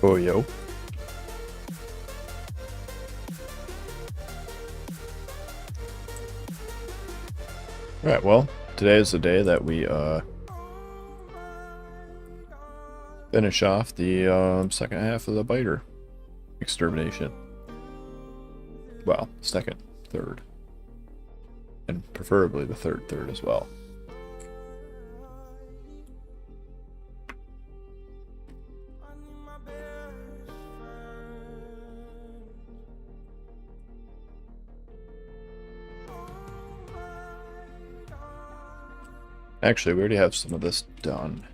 Oh, yo. Alright, well, today is the day that we, finish off the, second half of the biter extermination. Well, second, third. And preferably the third as well. Actually, we already have some of this done.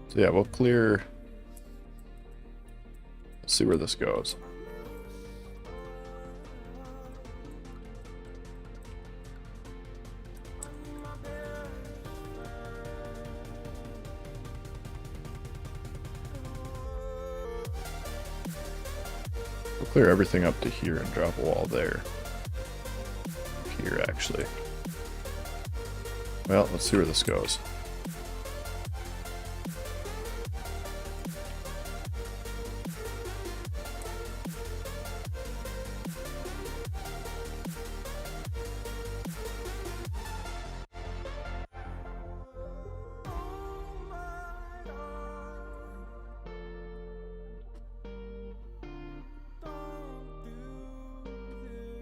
So yeah, we'll clear... Let's see where this goes. We'll clear everything up to here and drop a wall there. Here, actually. Well, let's see where this goes.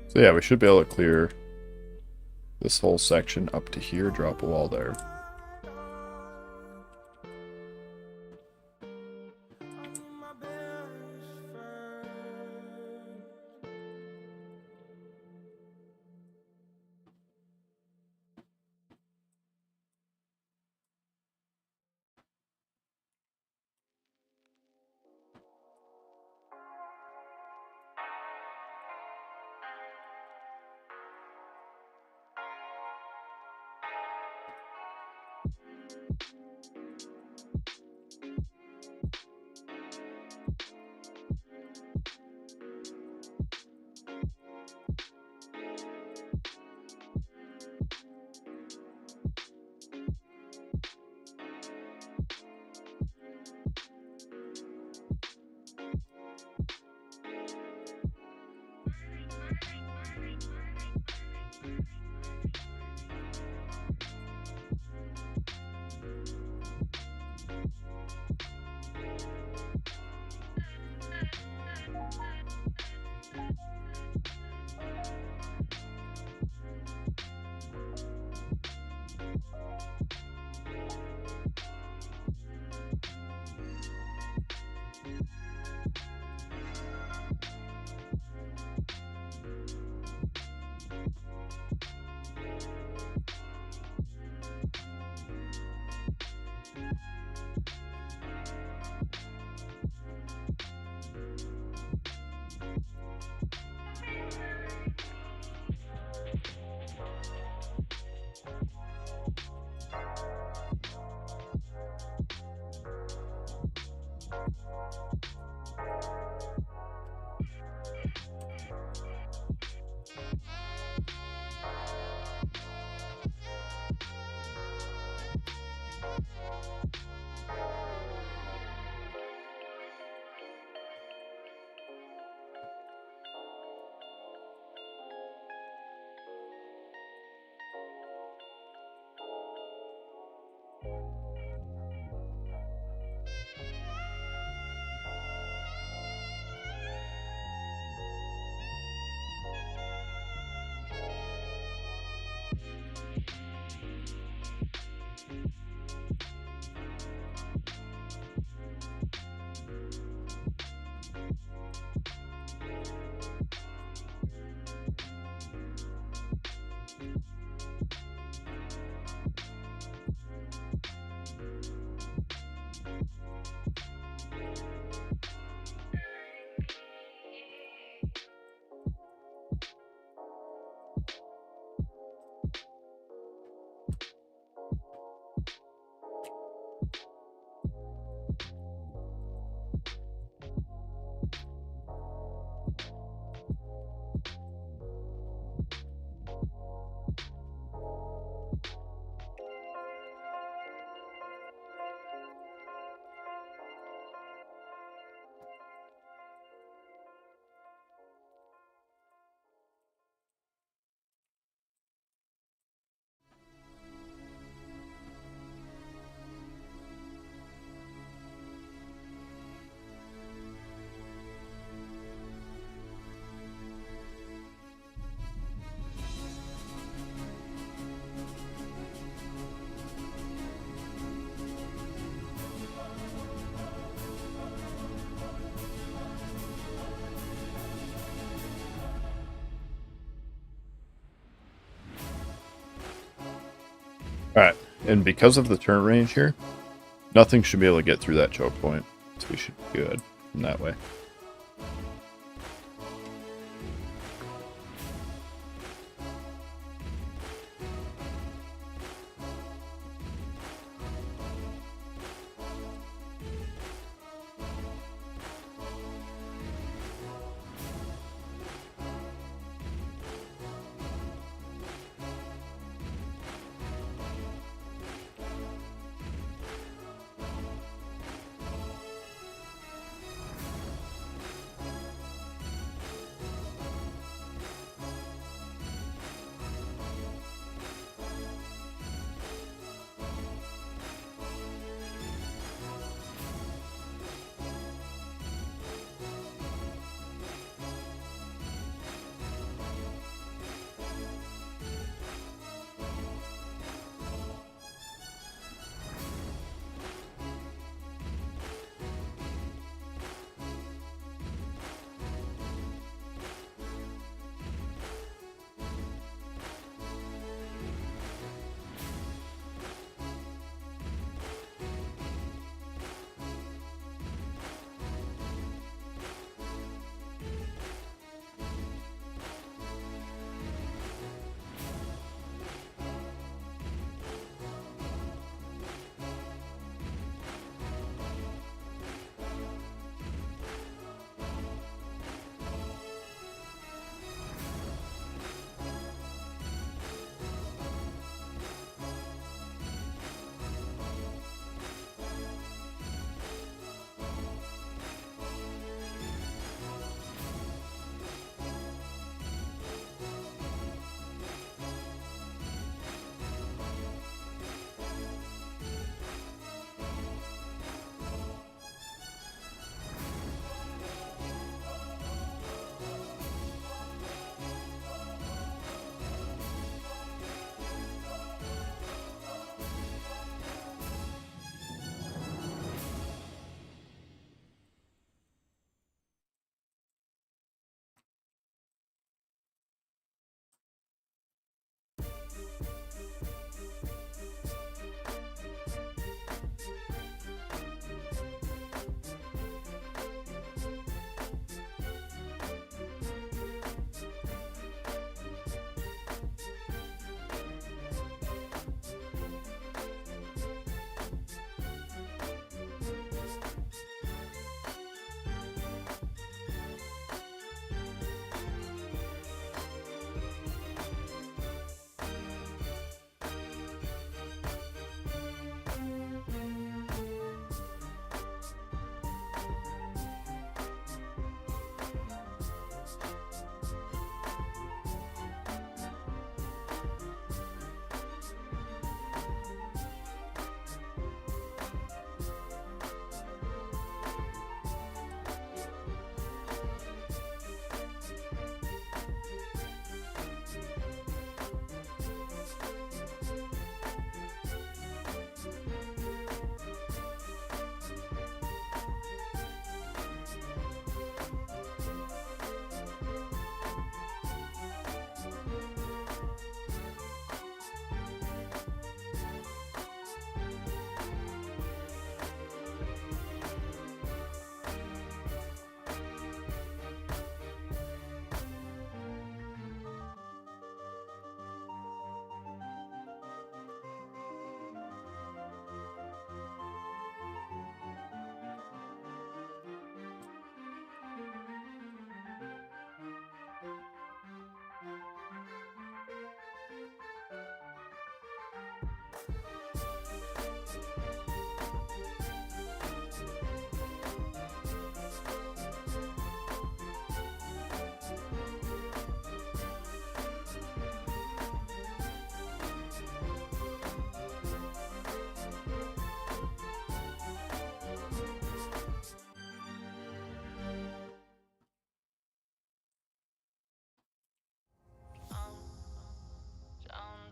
So yeah, we should be able to clear this whole section up to here, drop a wall there. Alright, and because of the turn range here, nothing should be able to get through that choke point. So we should be good from that way.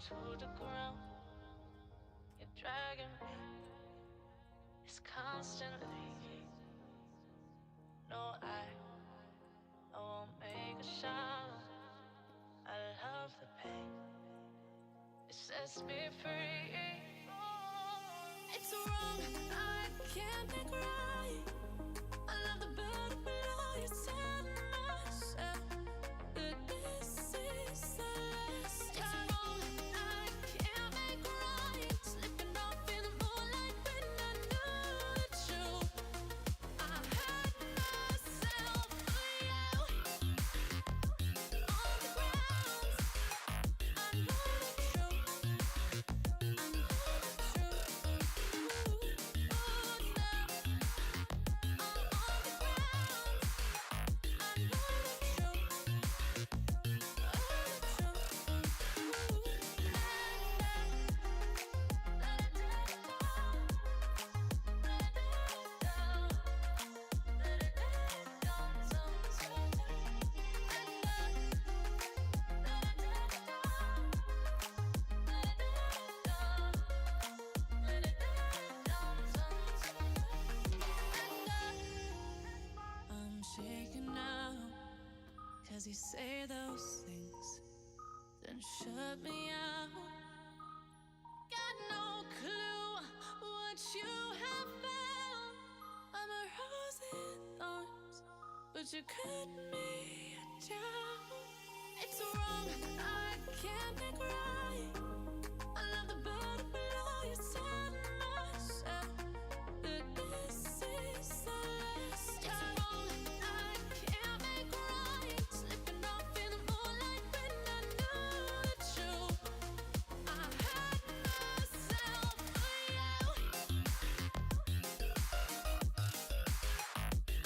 To the ground, you're dragging me. It's constantly. No, I won't make a sound. I love the pain. It sets me free. wrong, I can't think right. I love the bird below you, telling myself that this is the last time. It's wrong, I can't make right. Slipping off in the moonlight when I knew the truth. I had myself for you. On the ground, I know the truth. I know the truth. Oh, now I'm on the ground. I know the truth. I'm shaking now, 'cause you say those things, then shut me out. Got no clue what you have found. I'm a rose in thorns, but you cut me down. It's wrong, I can't think right. I love the bird below you, telling myself that this is the last time. It's wrong, I can't make right. Slipping off in the moonlight when I knew the truth. I had myself for you.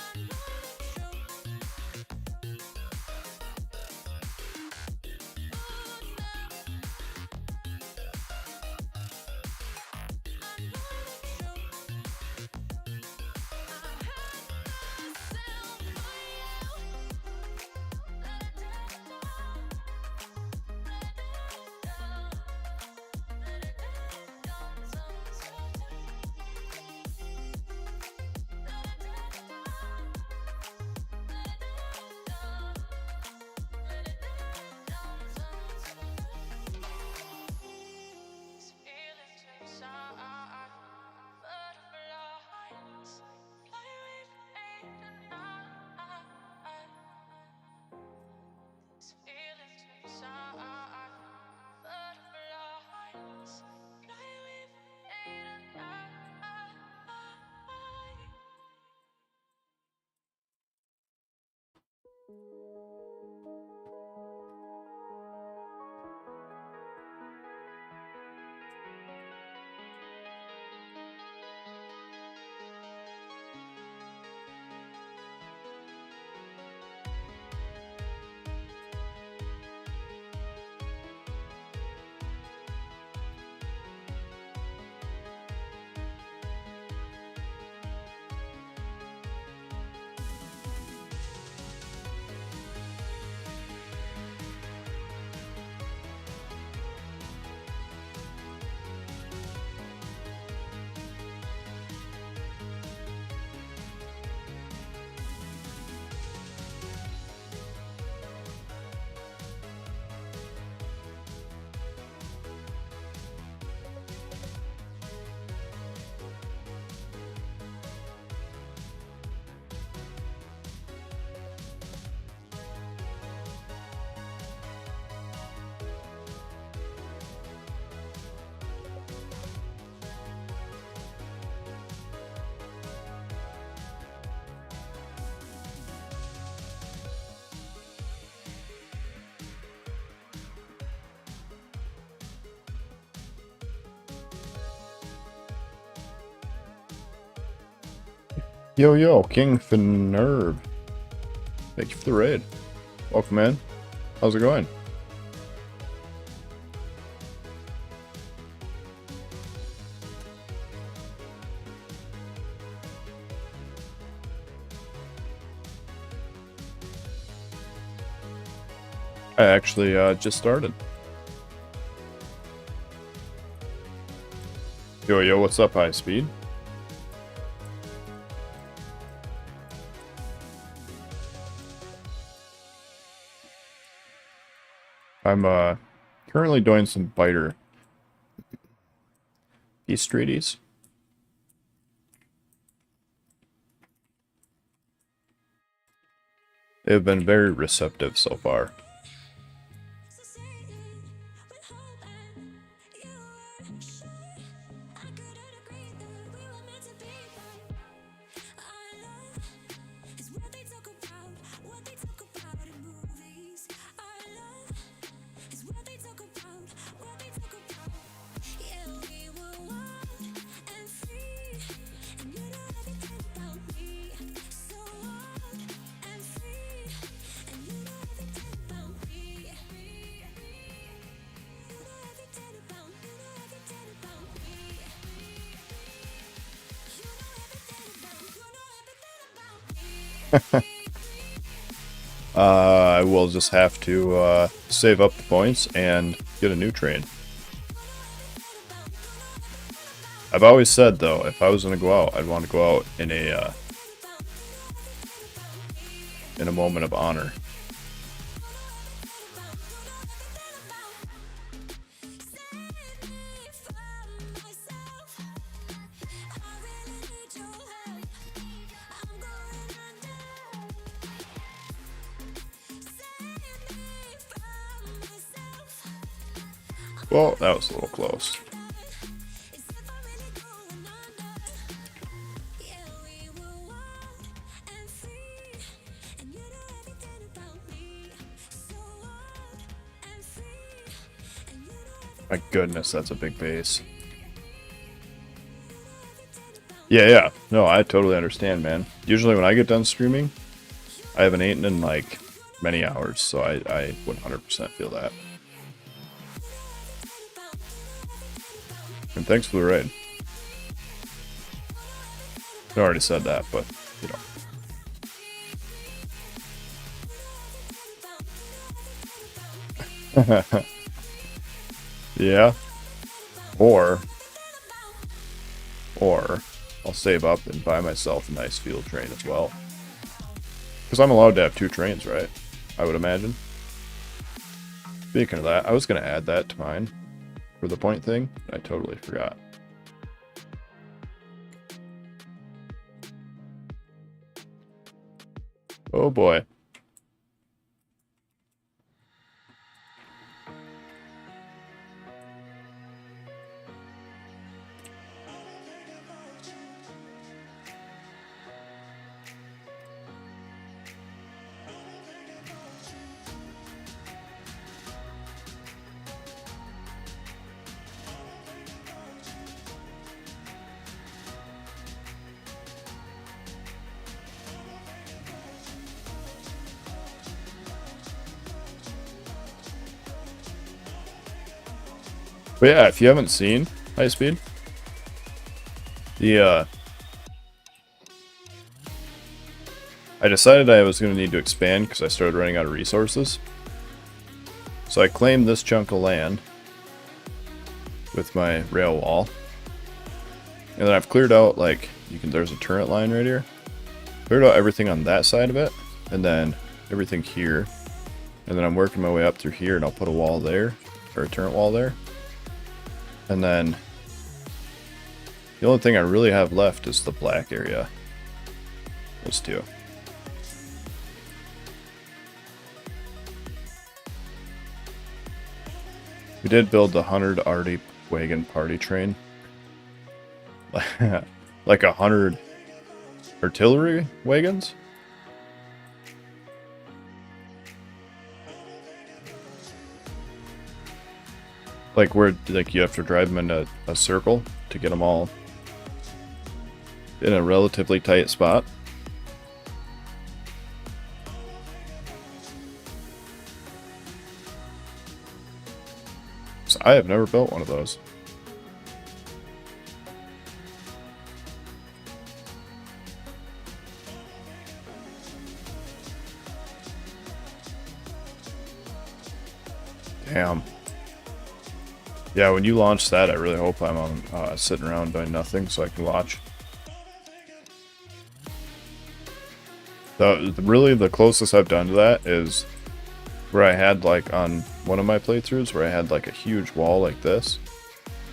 I know the truth. Oh, now I know the truth. Butterflies fly with me tonight. These feelings inside. Butterflies fly with me tonight. Yo, yo, King Finerb. Thank you for the raid. Welcome, man. How's it going? I actually just started. Yo, yo, what's up, high speed? I'm currently doing some biter peace treaties. They've been very receptive so far. I will just have to save up the points and get a new train. I've always said, though, if I was going to go out, I'd want to go out in a moment of honor. Well, that was a little close. My goodness, that's a big base. Yeah. No, I totally understand, man. Usually when I get done streaming, I haven't eaten in like many hours, so I 100% feel that. And thanks for the raid. I already said that, but, you know. Yeah. Or I'll save up and buy myself a nice field train as well. Because I'm allowed to have 2 trains, right? I would imagine. Speaking of that, I was going to add that to mine for the point thing. I totally forgot. Oh boy. But yeah, if you haven't seen High Speed, I decided I was going to need to expand because I started running out of resources. So I claimed this chunk of land with my rail wall. And then I've cleared out, like, there's a turret line right here. Cleared out everything on that side of it, and then everything here. And then I'm working my way up through here, and I'll put a wall there, or a turret wall there. And then the only thing I really have left is the black area. Those 2. We did build the 100 arty wagon party train. Like 100 artillery wagons? Like where you have to drive them into a circle to get them all in a relatively tight spot. So I have never built one of those. Damn. Yeah, when you launch that, I really hope I'm on sitting around doing nothing so I can watch. Really, the closest I've done to that is where I had, like, on one of my playthroughs, where I had, like, a huge wall like this,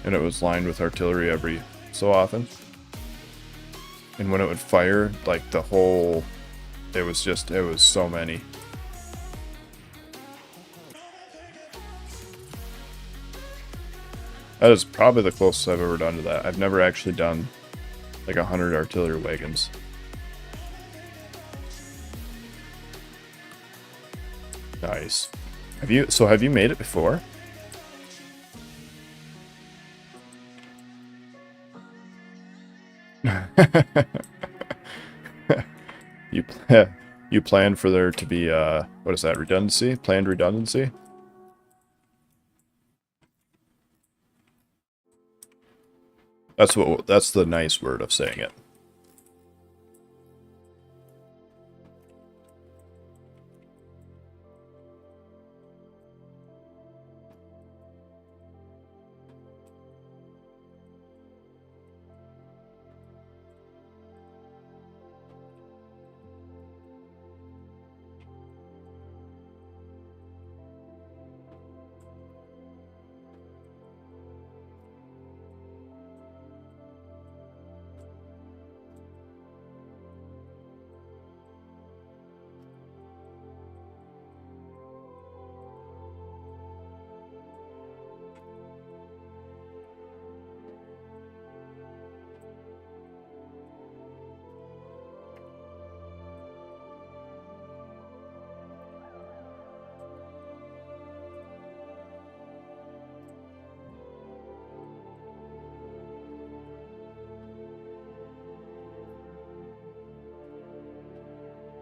and it was lined with artillery every so often. And when it would fire, like, the whole It was so many. That is probably the closest I've ever done to that. I've never actually done like 100 artillery wagons. Nice. Have you made it before? You you planned for there to be what is that, redundancy? Planned redundancy? That's the nice word of saying it.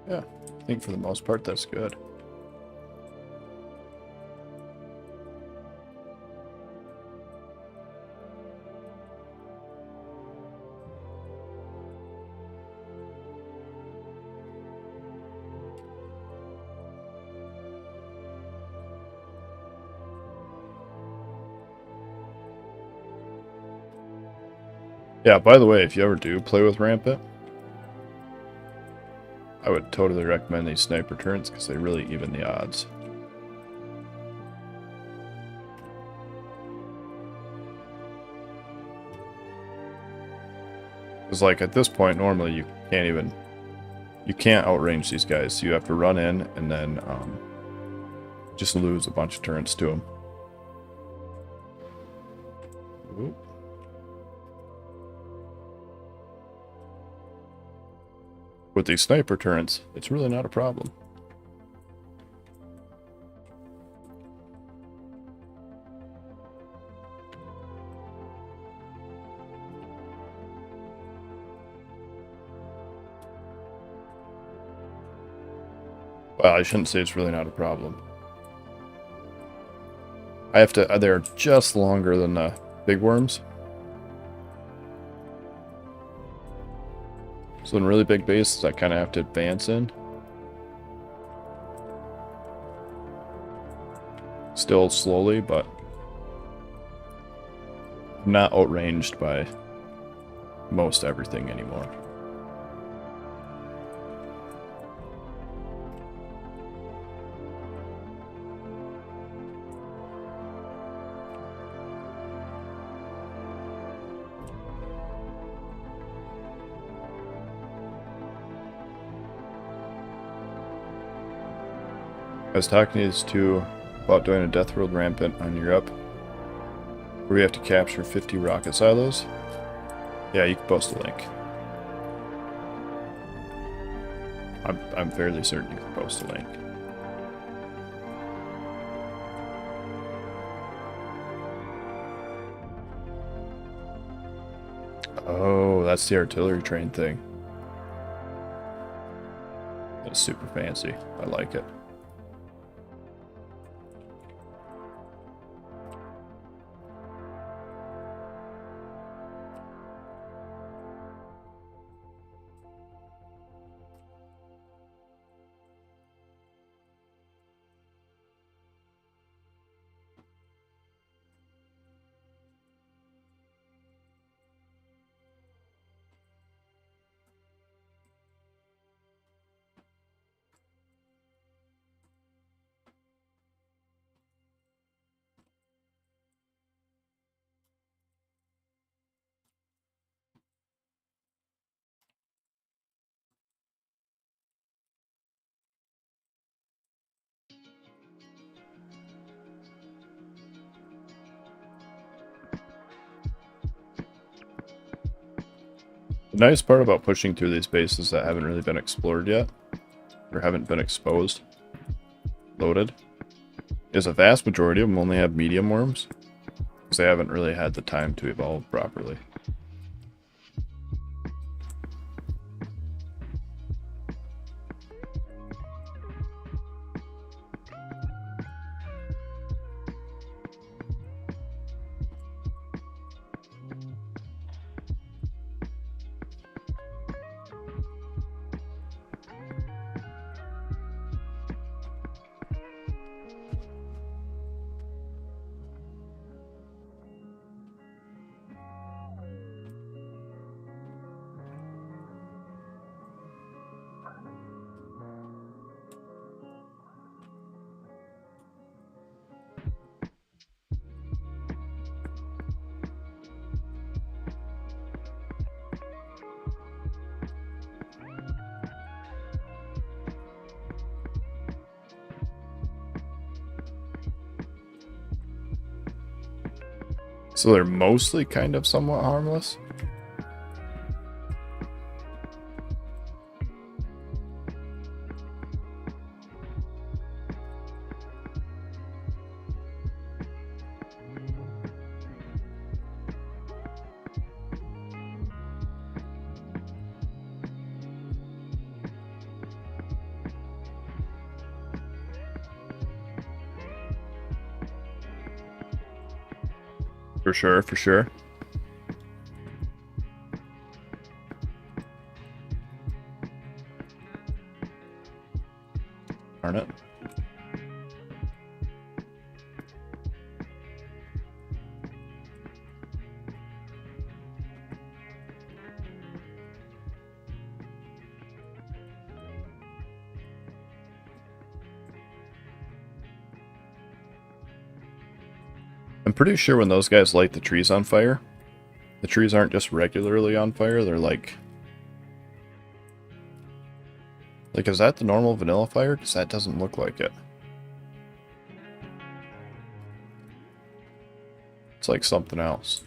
Yeah, I think for the most part that's good. Yeah, by the way, if you ever do play with rampant, I would totally recommend these sniper turrets because they really even the odds. Because like at this point, normally you can't outrange these guys. So you have to run in and then just lose a bunch of turrets to them. Ooh. With these sniper turrets, it's really not a problem. Well, I shouldn't say it's really not a problem. They're just longer than the big worms. So in really big bases, I kind of have to advance in. Still slowly, but I'm not outranged by most everything anymore. I was talking to these two about doing a Death World Rampant on Europe, where we have to capture 50 rocket silos. Yeah, you can post a link. I'm fairly certain you can post a link. Oh, that's the artillery train thing. That's super fancy. I like it. The nice part about pushing through these bases that haven't really been explored yet, or haven't been exposed, loaded, is a vast majority of them only have medium worms, because they haven't really had the time to evolve properly. So they're mostly kind of somewhat harmless. For sure, for sure. Darn it. I'm pretty sure when those guys light the trees on fire, the trees aren't just regularly on fire, they're like... Like, is that the normal vanilla fire? Because that doesn't look like it. It's like something else.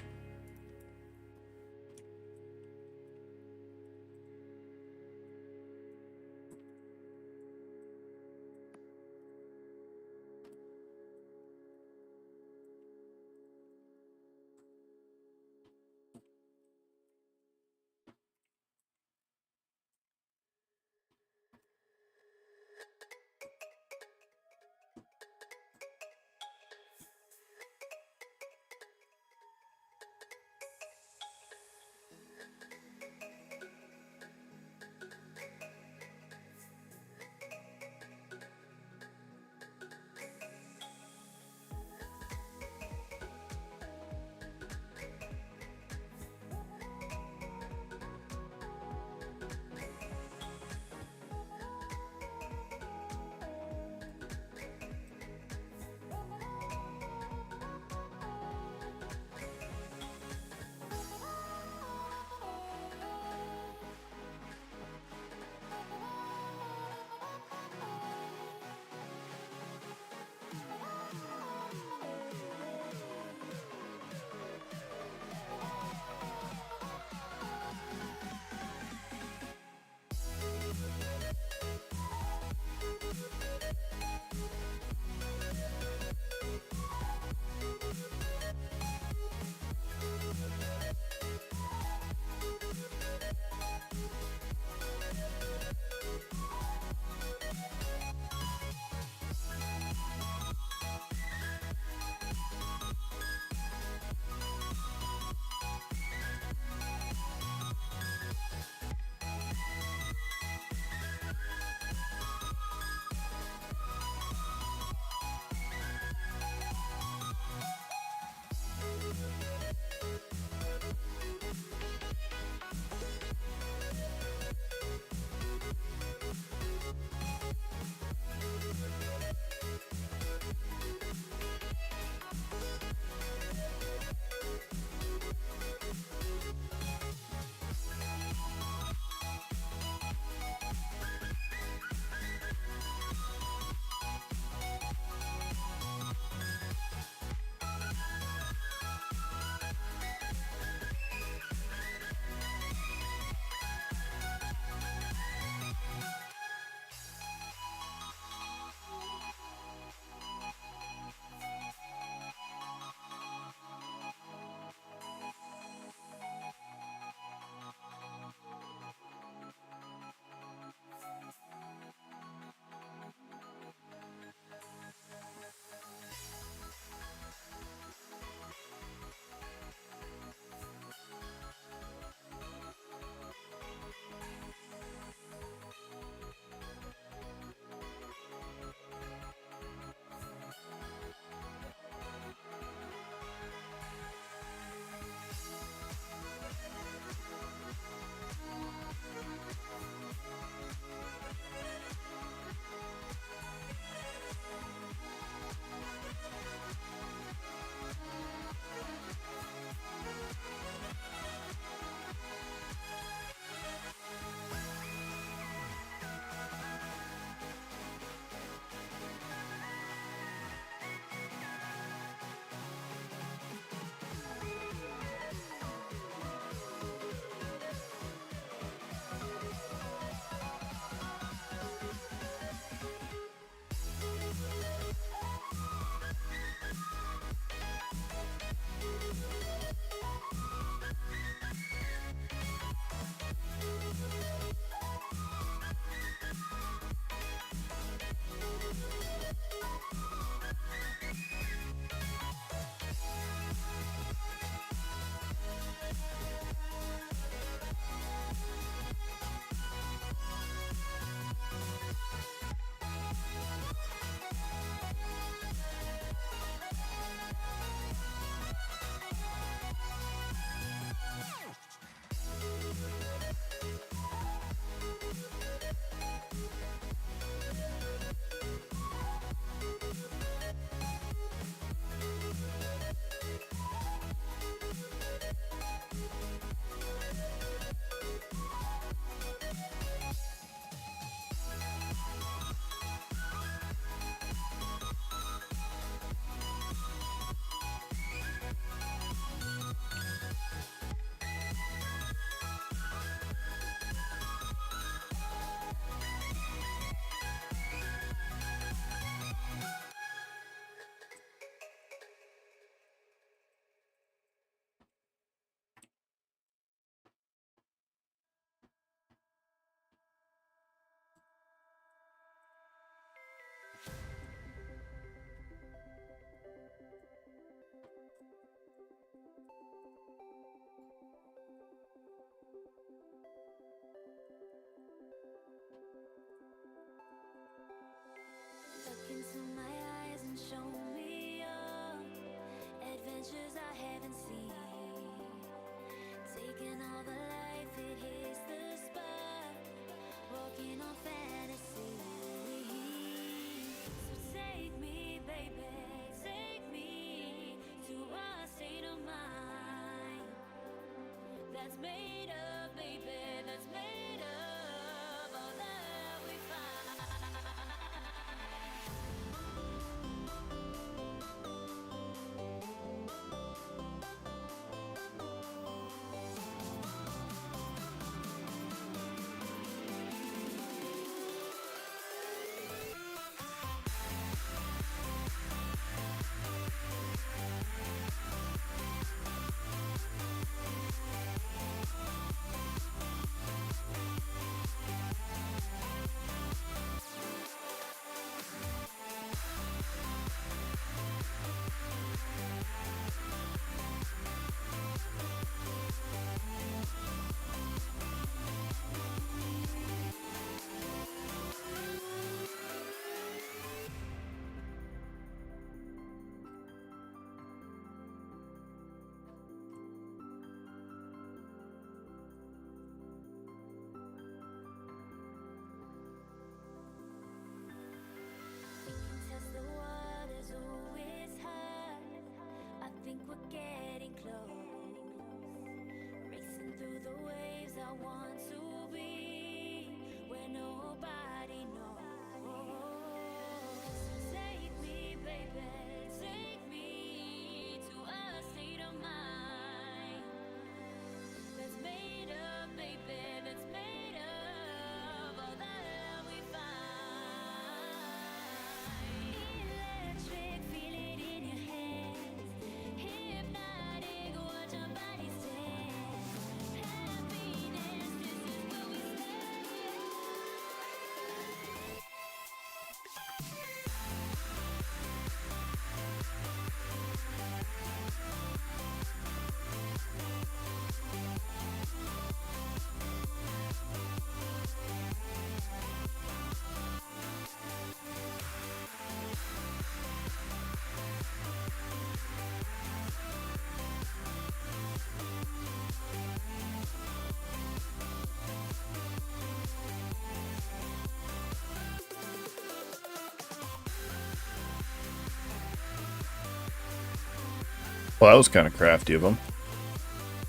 Well, that was kind of crafty of them.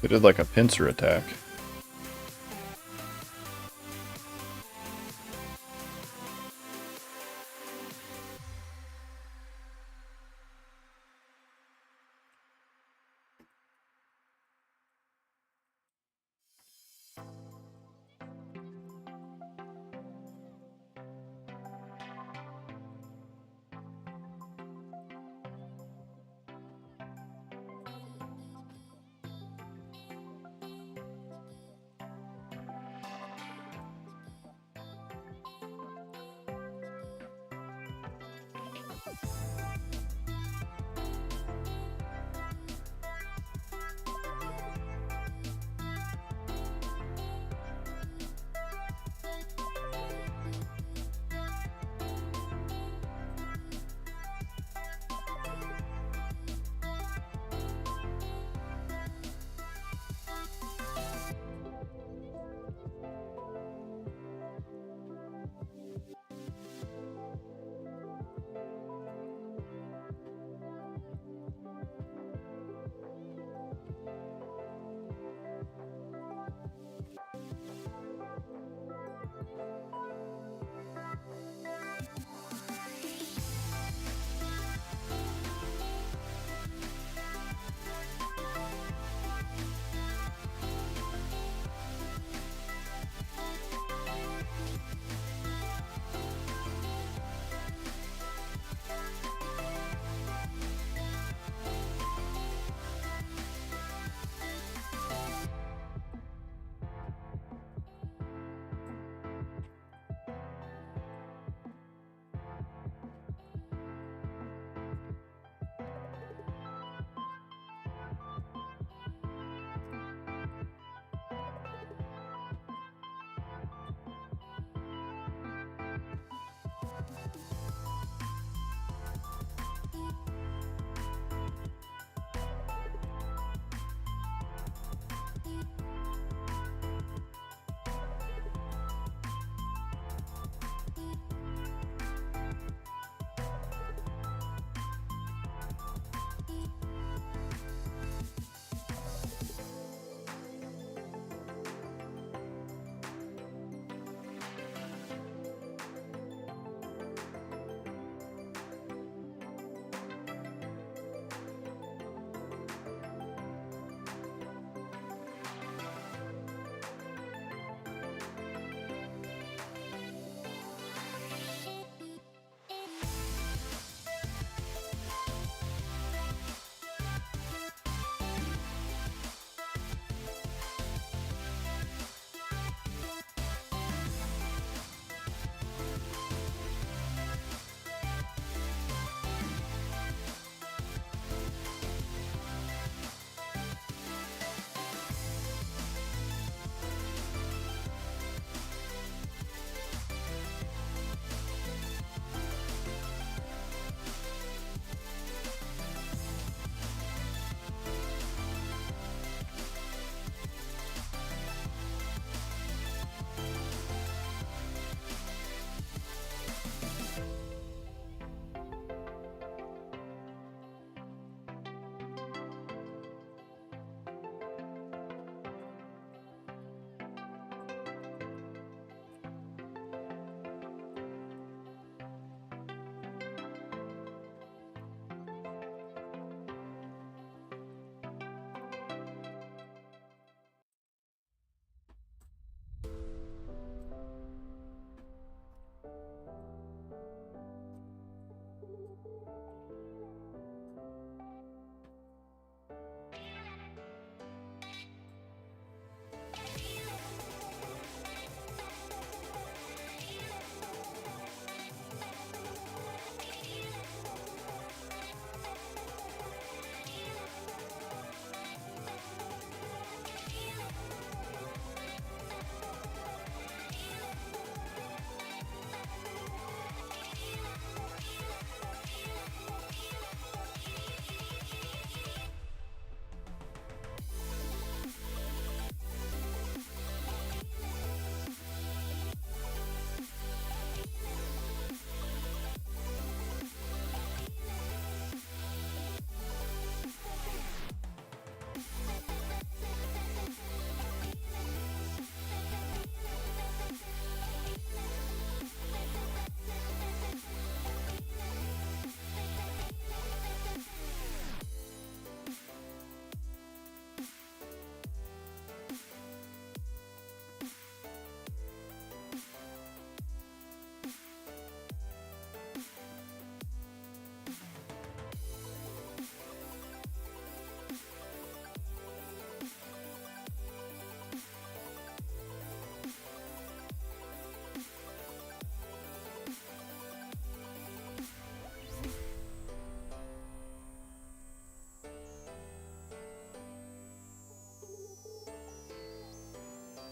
They did like a pincer attack.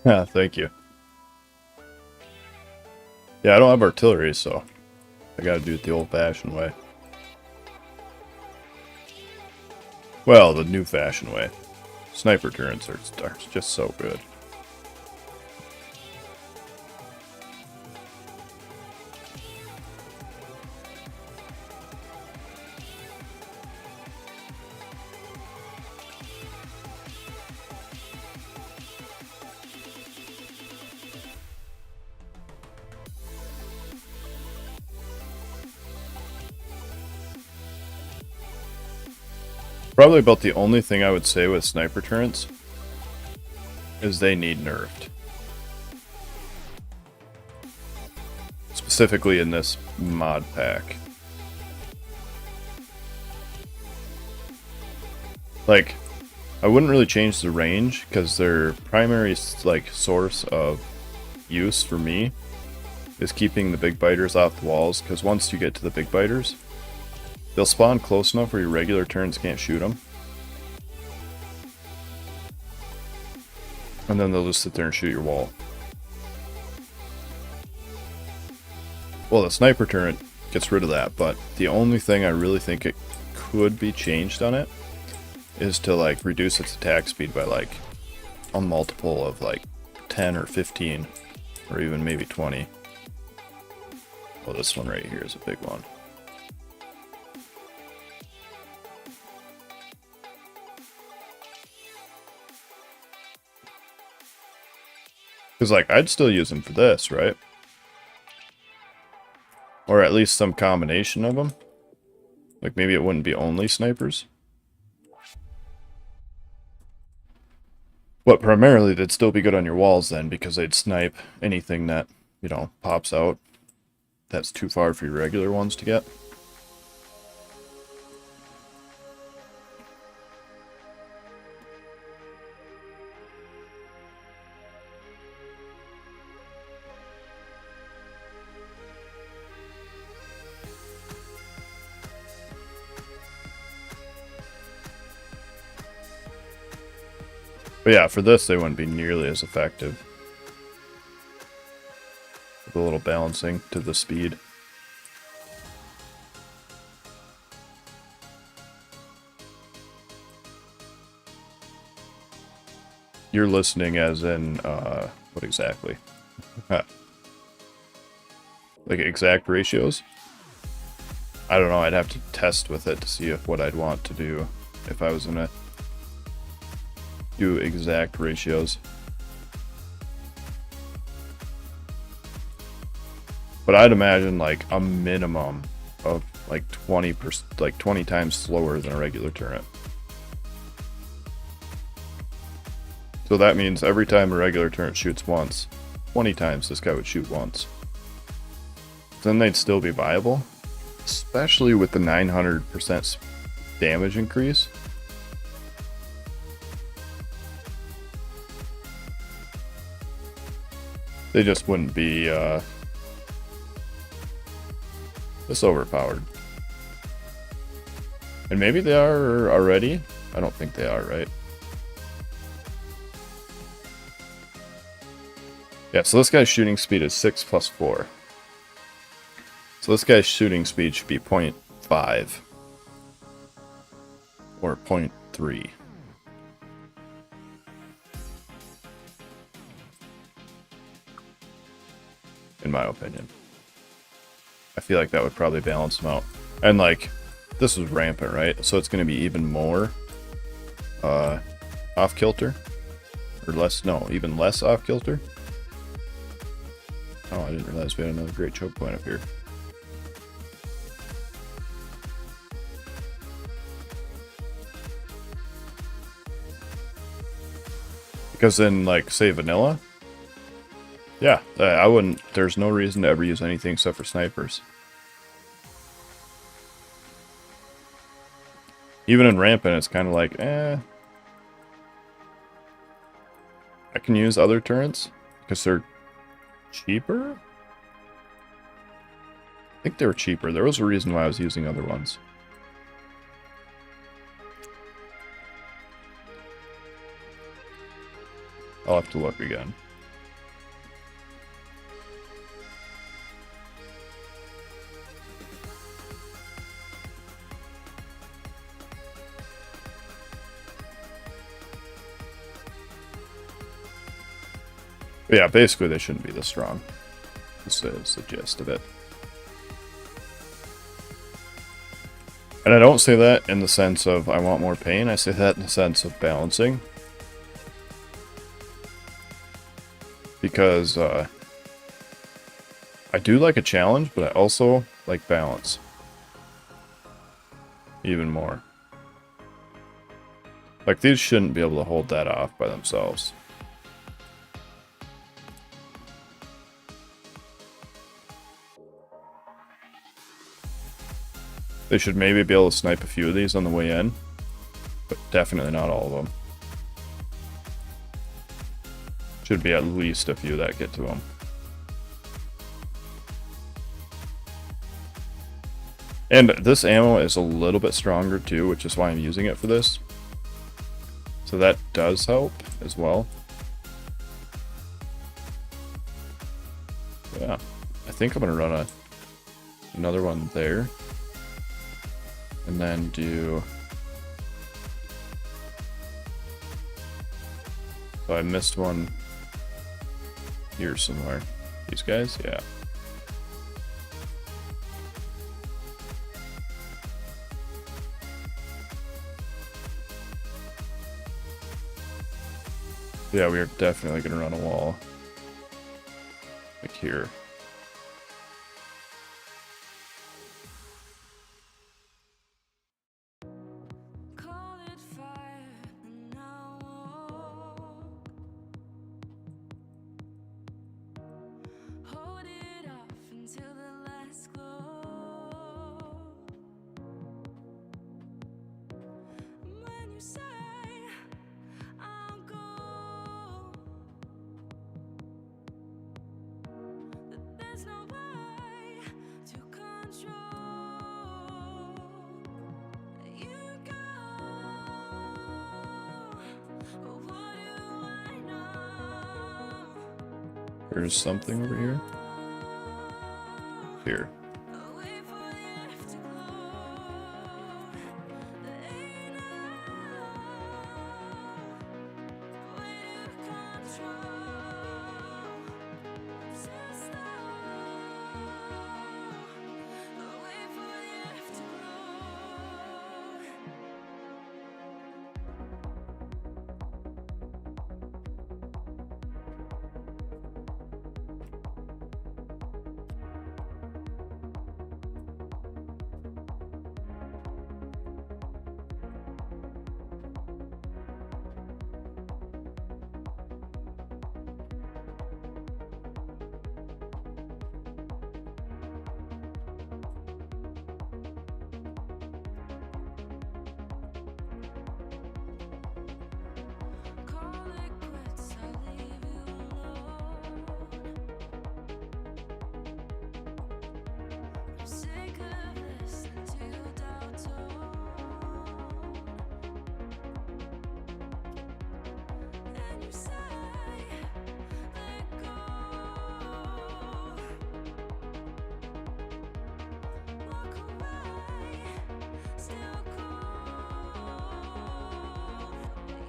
Yeah, thank you. Yeah, I don't have artillery, so I gotta do it the old-fashioned way. Well, the new-fashioned way. Sniper turrets are just so good. Probably about the only thing I would say with sniper turrets is they need nerfed. Specifically in this mod pack. Like, I wouldn't really change the range because their primary like source of use for me is keeping the big biters off the walls, because once you get to the big biters, they'll spawn close enough where your regular turrets can't shoot them. And then they'll just sit there and shoot your wall. Well, the sniper turret gets rid of that, but the only thing I really think it could be changed on it is to like reduce its attack speed by like a multiple of like 10 or 15 or even maybe 20. Well, this one right here is a big one. Because, like, I'd still use them for this, right? Or at least some combination of them. Like, maybe it wouldn't be only snipers. But primarily, they'd still be good on your walls then, because they'd snipe anything that, you know, pops out that's too far for your regular ones to get. But yeah, for this, they wouldn't be nearly as effective. With a little balancing to the speed. You're listening as in, what exactly? Like exact ratios? I don't know, I'd have to test with it to see if what I'd want to do if I was gonna do exact ratios. But I'd imagine like a minimum of like 20 times slower than a regular turret. So that means every time a regular turret shoots once, 20 times this guy would shoot once. Then they'd still be viable, especially with the 900% damage increase. They just wouldn't be this overpowered. And maybe they are already. I don't think they are, right? Yeah, so this guy's shooting speed is 6 plus 4. So this guy's shooting speed should be 0.5 or 0.3. In my opinion. I feel like that would probably balance them out. And like, this is rampant, right? So it's going to be even more off-kilter. Or less, no, even less off-kilter. Oh, I didn't realize we had another great choke point up here. Because in, like, say, vanilla, yeah, I wouldn't, there's no reason to ever use anything except for snipers. Even in rampant, it's kind of like, I can use other turrets because they're cheaper? I think they were cheaper. There was a reason why I was using other ones. I'll have to look again. But yeah, basically they shouldn't be this strong. This is the gist of it. And I don't say that in the sense of I want more pain, I say that in the sense of balancing. Because I do like a challenge, but I also like balance. Even more. Like, these shouldn't be able to hold that off by themselves. They should maybe be able to snipe a few of these on the way in, but definitely not all of them. Should be at least a few that get to them. And this ammo is a little bit stronger too, which is why I'm using it for this. So that does help as well. Yeah, I think I'm gonna run another one there. And then do... So I missed one here somewhere. These guys? Yeah. Yeah, we are definitely going to run a wall. Like here. Call it fire, and now hold it off until the last glow. When you say I'm gold, that there's no way to control. You go. What do I know? There's something over here. Here. Wait for the afterglow. There ain't no way to control. So slow. Wait for the afterglow. Call it quits, I'll leave you alone. I'm sick of listening to your doubt tone. And you say, let go. Walk away, still cold.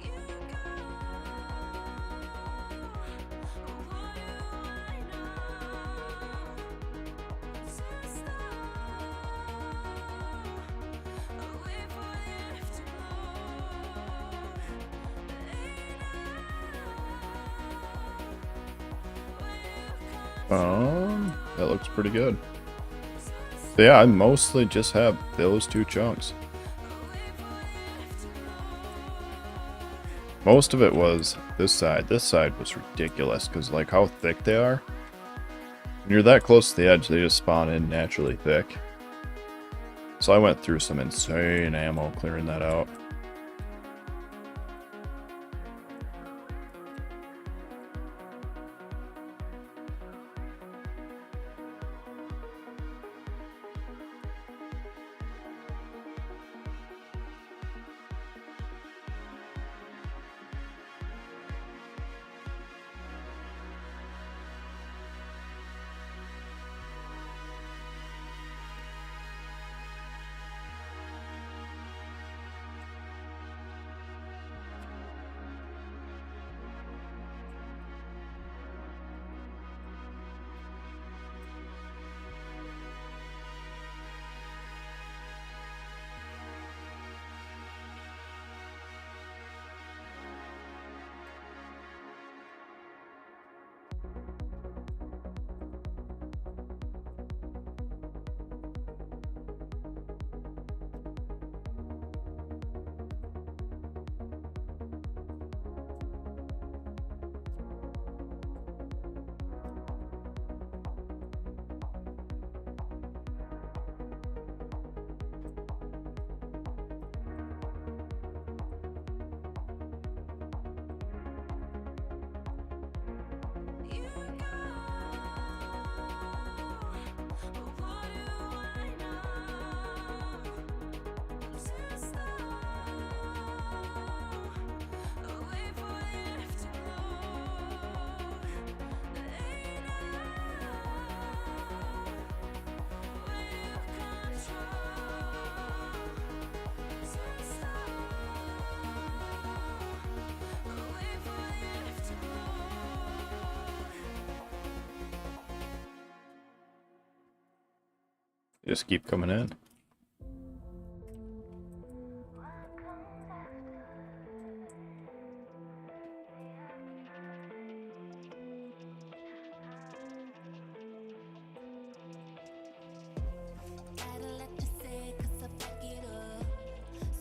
You go. What do I know? So slow. Wait for the afterglow. That looks pretty good. So yeah, I mostly just have those two chunks. Most of it was this side. This side was ridiculous because like how thick they are. When you're that close to the edge, they just spawn in naturally thick. So I went through some insane ammo clearing that out. Just keep coming in. Gotta let you say, 'cause I back it up.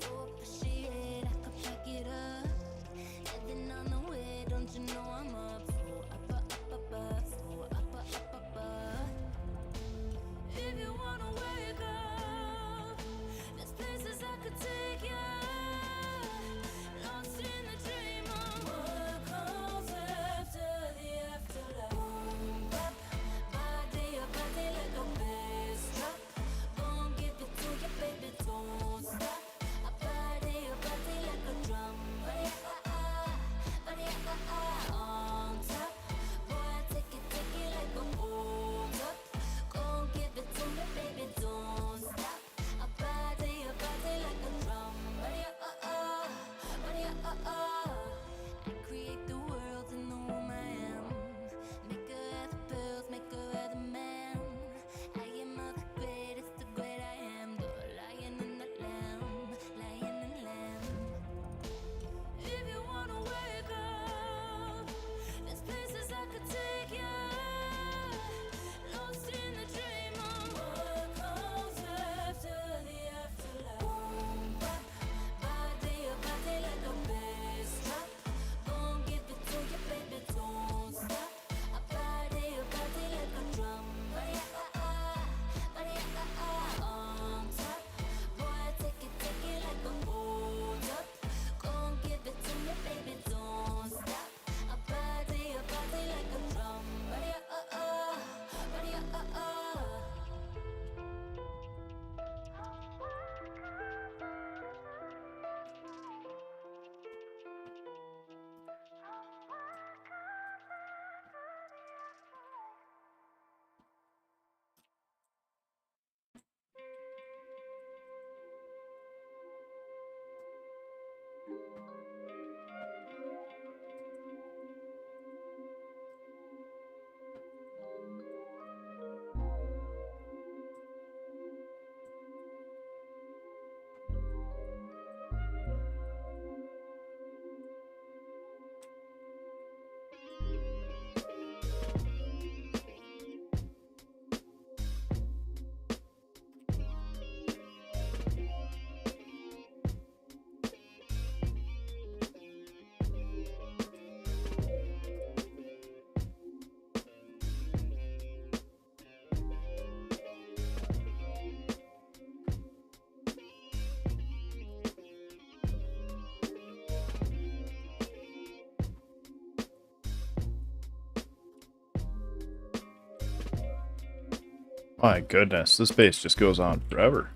So appreciate I could back it up. Heading on the way, don't you know I'm up? So up. If you wanna wake up, there's places I could take you. Lost in the dream of what comes after the afterlife. Boom, bap, body like a bass drop. Gon' give it to you, baby, don't stop. A body like a drum. Body on top. Boy, take it like a hold up. Gon' give it to me, baby, don't stop. A body like a drum. Body I create the world in the womb I am. Make her have the pills, make her have the man. I am the greatest, the great I am. The lion and the lamb, lion and lamb. If you wanna wake up, there's places I could take you. Lost in the dream of what comes after the afterlife. Boom, bap, body like a bass drop. Gon' give it to you, baby, don't stop. A body like a drum. Body on top. Boy, take it like a hold up. Gon' give it to me, baby, don't stop. A body like a drum. Body My goodness, this base just goes on forever.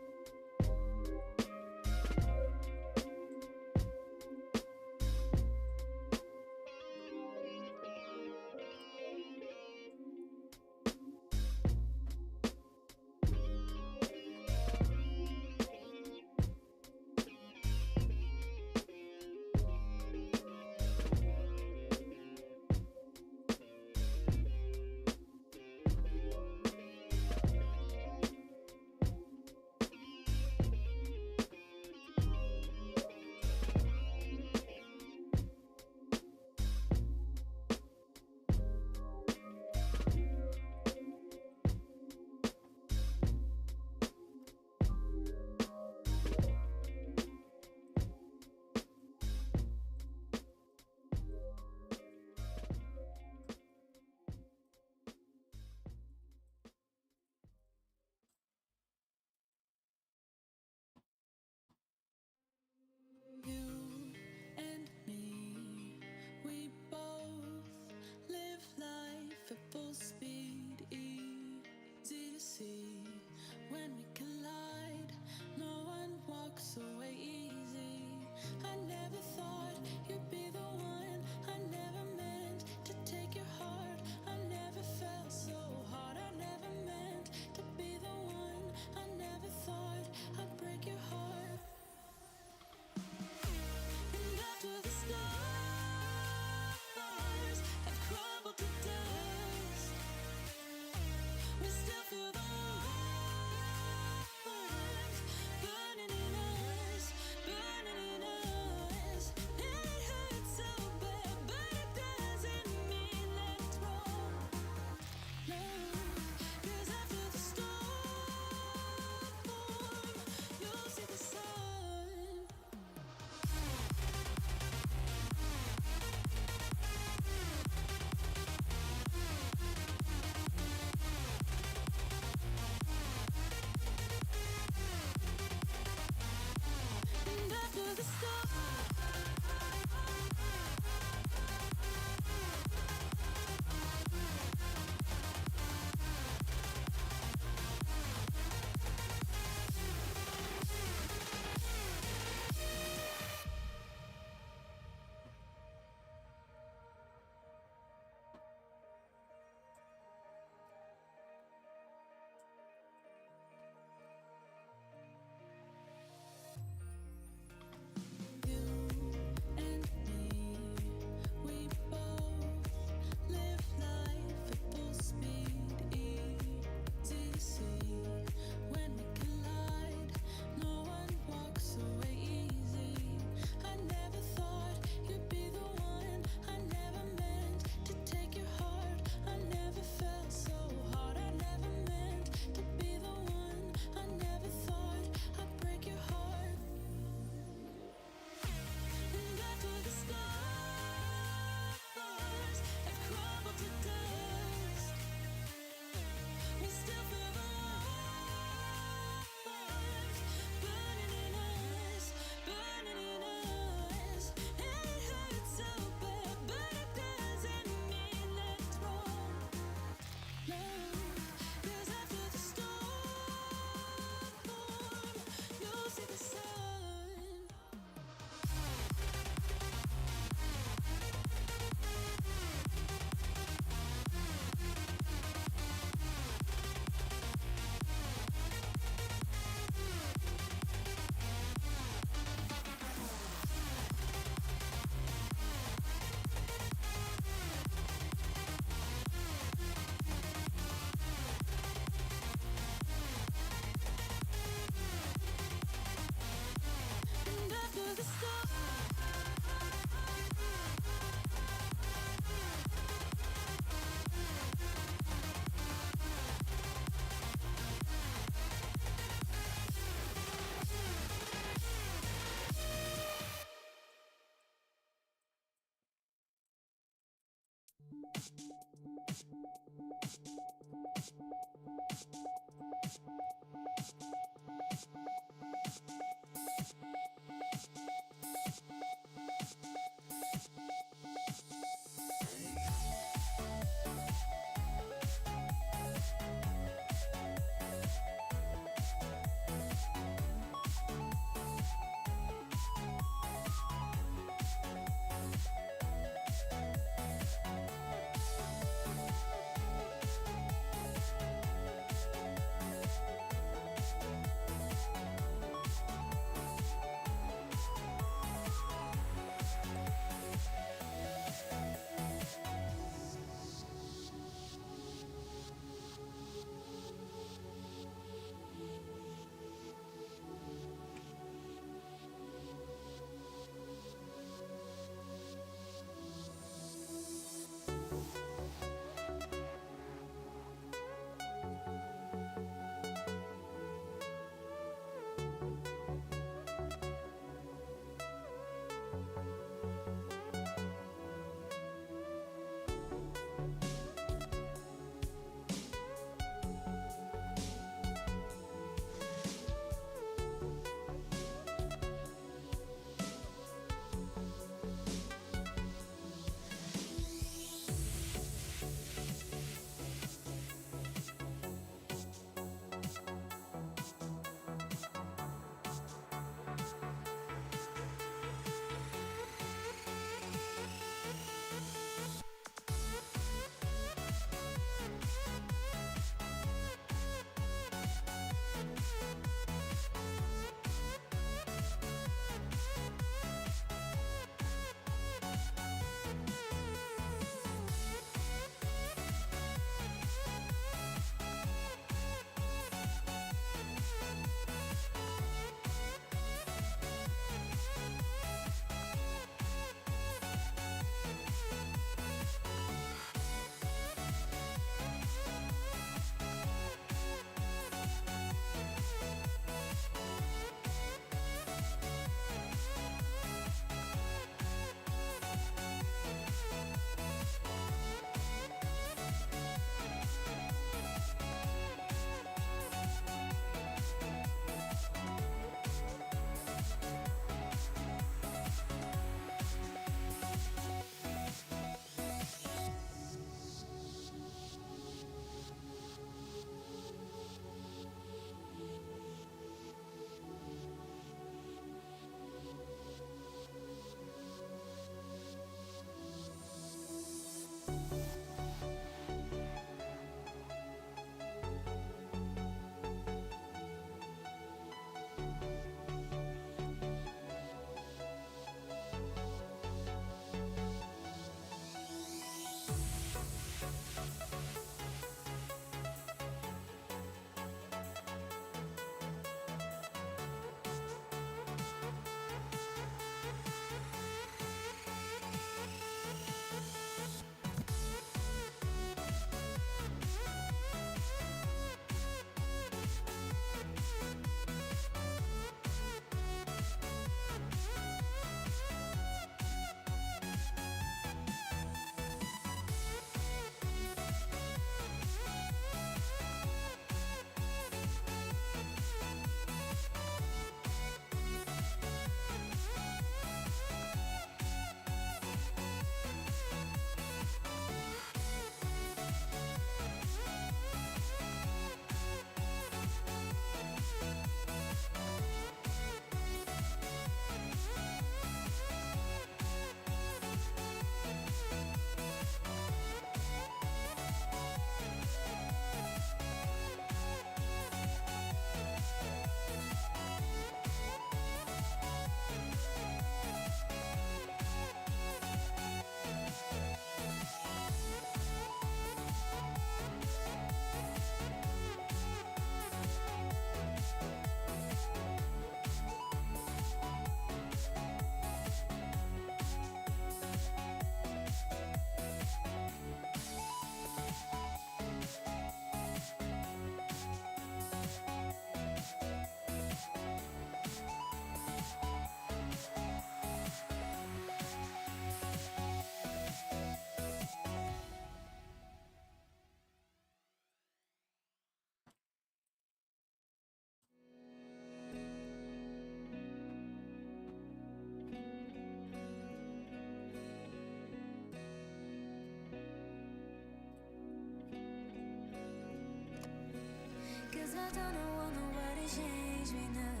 I don't want nobody change me now.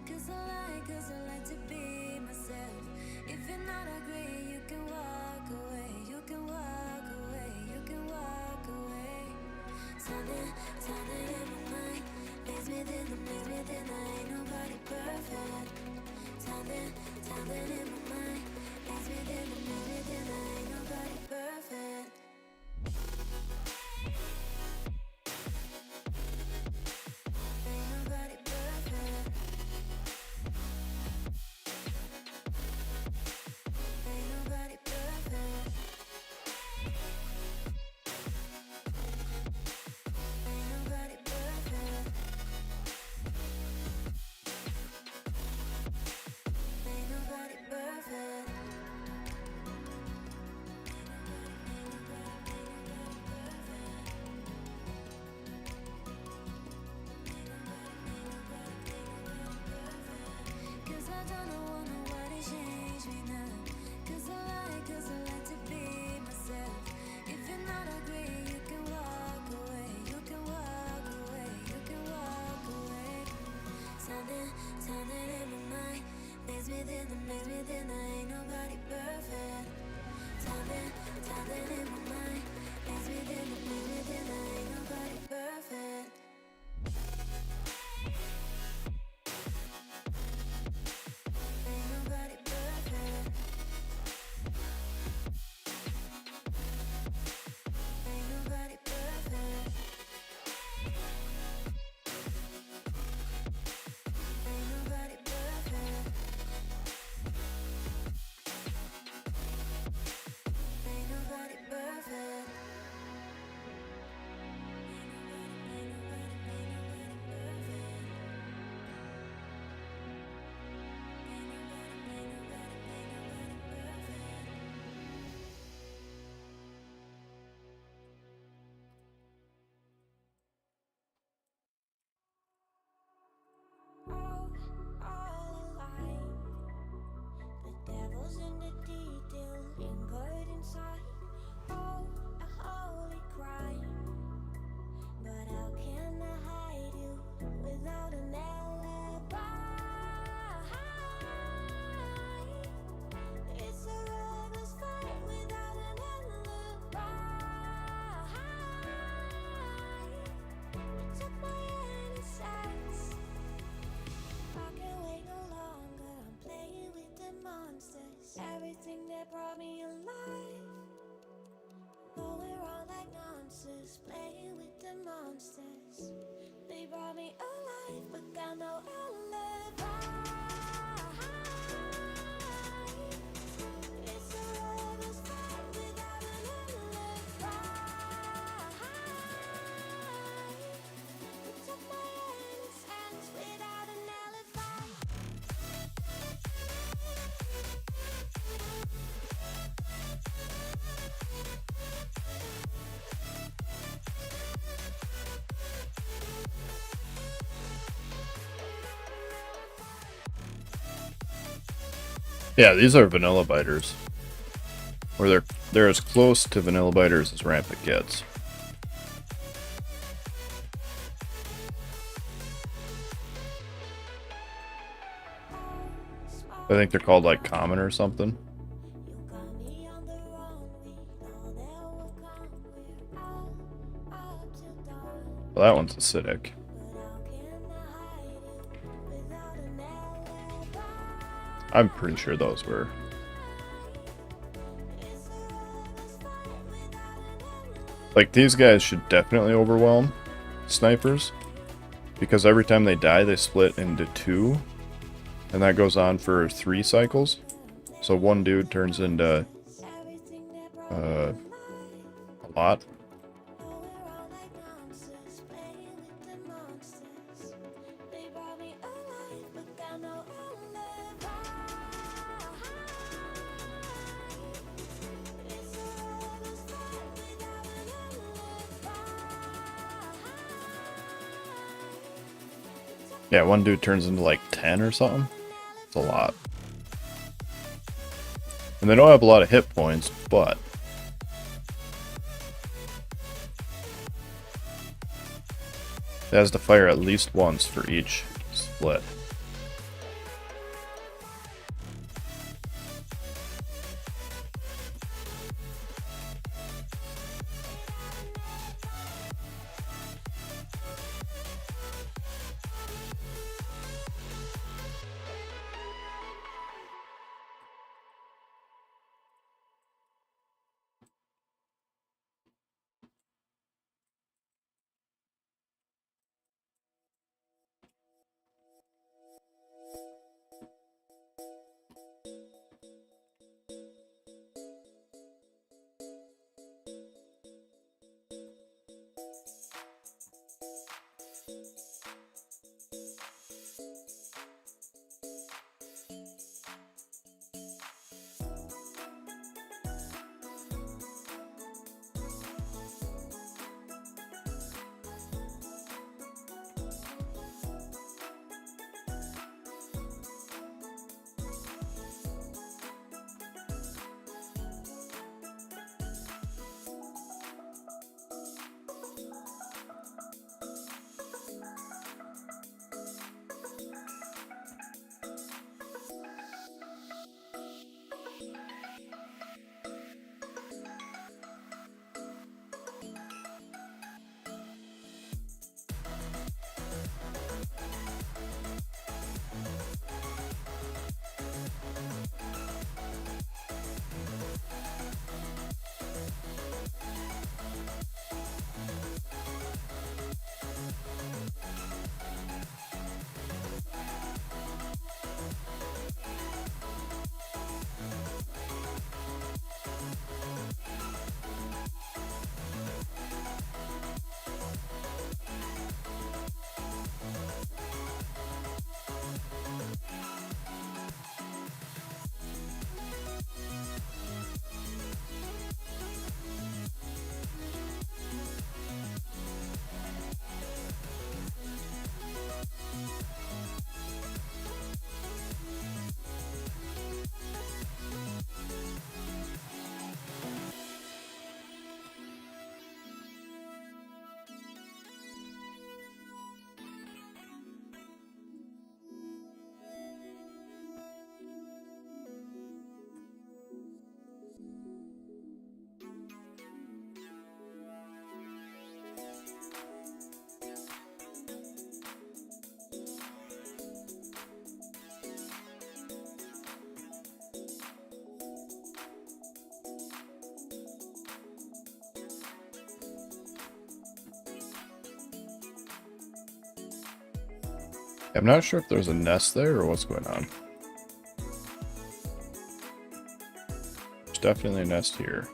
Cause I like to be myself. If you're not agree, you can walk away. You can walk away. You can walk away. Something in my mind makes me think I ain't nobody perfect. Something in my mind makes me think I ain't nobody perfect. Ain't nobody perfect. Ain't nobody perfect. Ain't nobody perfect. Ain't nobody perfect. Cause I don't want nobody change me now. Cause I like to be myself. If you're not agree, you can walk away. You can walk away. You can walk away. Something in my mind makes me think I ain't nobody perfect. Something in my mind makes me think I ain't nobody perfect. Ain't nobody perfect. Ain't nobody perfect. Ain't nobody perfect. Ain't nobody perfect. Ain't nobody perfect. All alike. The devil's in the detail, lingered inside. Oh, a holy crime. But how can I hide you without an alibi? It's a rebel's fight without an alibi. You took my innocence. I can't wait no longer. I'm playing with the monsters. Everything that brought me alive. Going wrong like nonsense. Playing with the monsters. They brought me alive, but got no alibi. It's a rebel's fight without an alibi. You took my innocence without an alibi. Yeah, these are vanilla biters. Or they're as close to vanilla biters as rampant gets. I think they're called like common or something. Well, that one's acidic. I'm pretty sure those were. Like, these guys should definitely overwhelm snipers, because every time they die, they split into two, and that goes on for 3 cycles. So one dude turns into a lot. Yeah, one dude turns into like 10 or something. It's a lot. And they don't have a lot of hit points, but It has to fire at least once for each split. I'm not sure if there's a nest there or what's going on. There's definitely a nest here.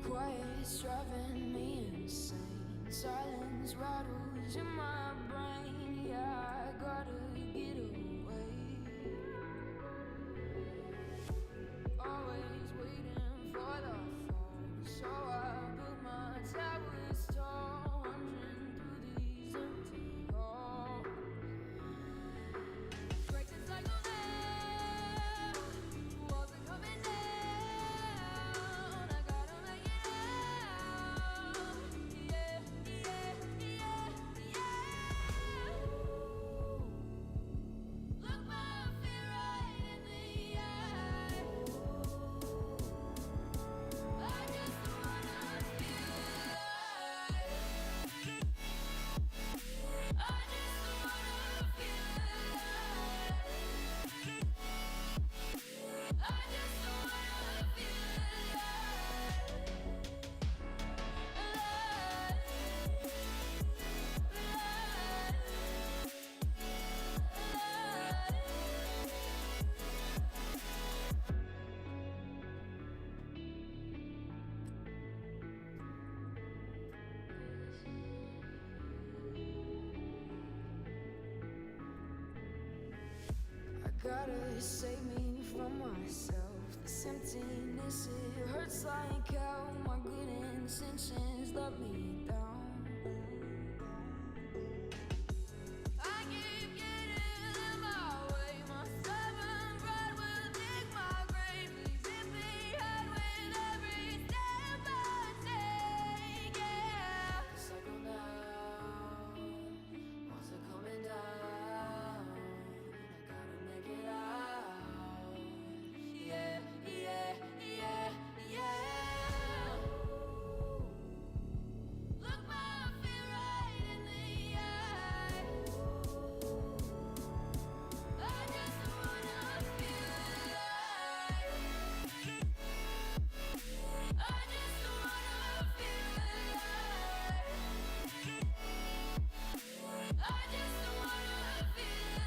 Quiet's driving me insane. Silence rattles in my brain. Yeah, I gotta get away. Gotta save me from myself. This emptiness, it hurts like hell. My good intentions let me down. I keep getting in my way. My stubborn pride will dig my grave. Leaving behind with every step I take. Yeah. Cycle down, walls are coming down. I gotta make it out. Yeah, yeah, yeah, yeah. Look my fear right in the eye. I just wanna feel alive. I just wanna feel alive. I just wanna feel alive. I just wanna feel alive.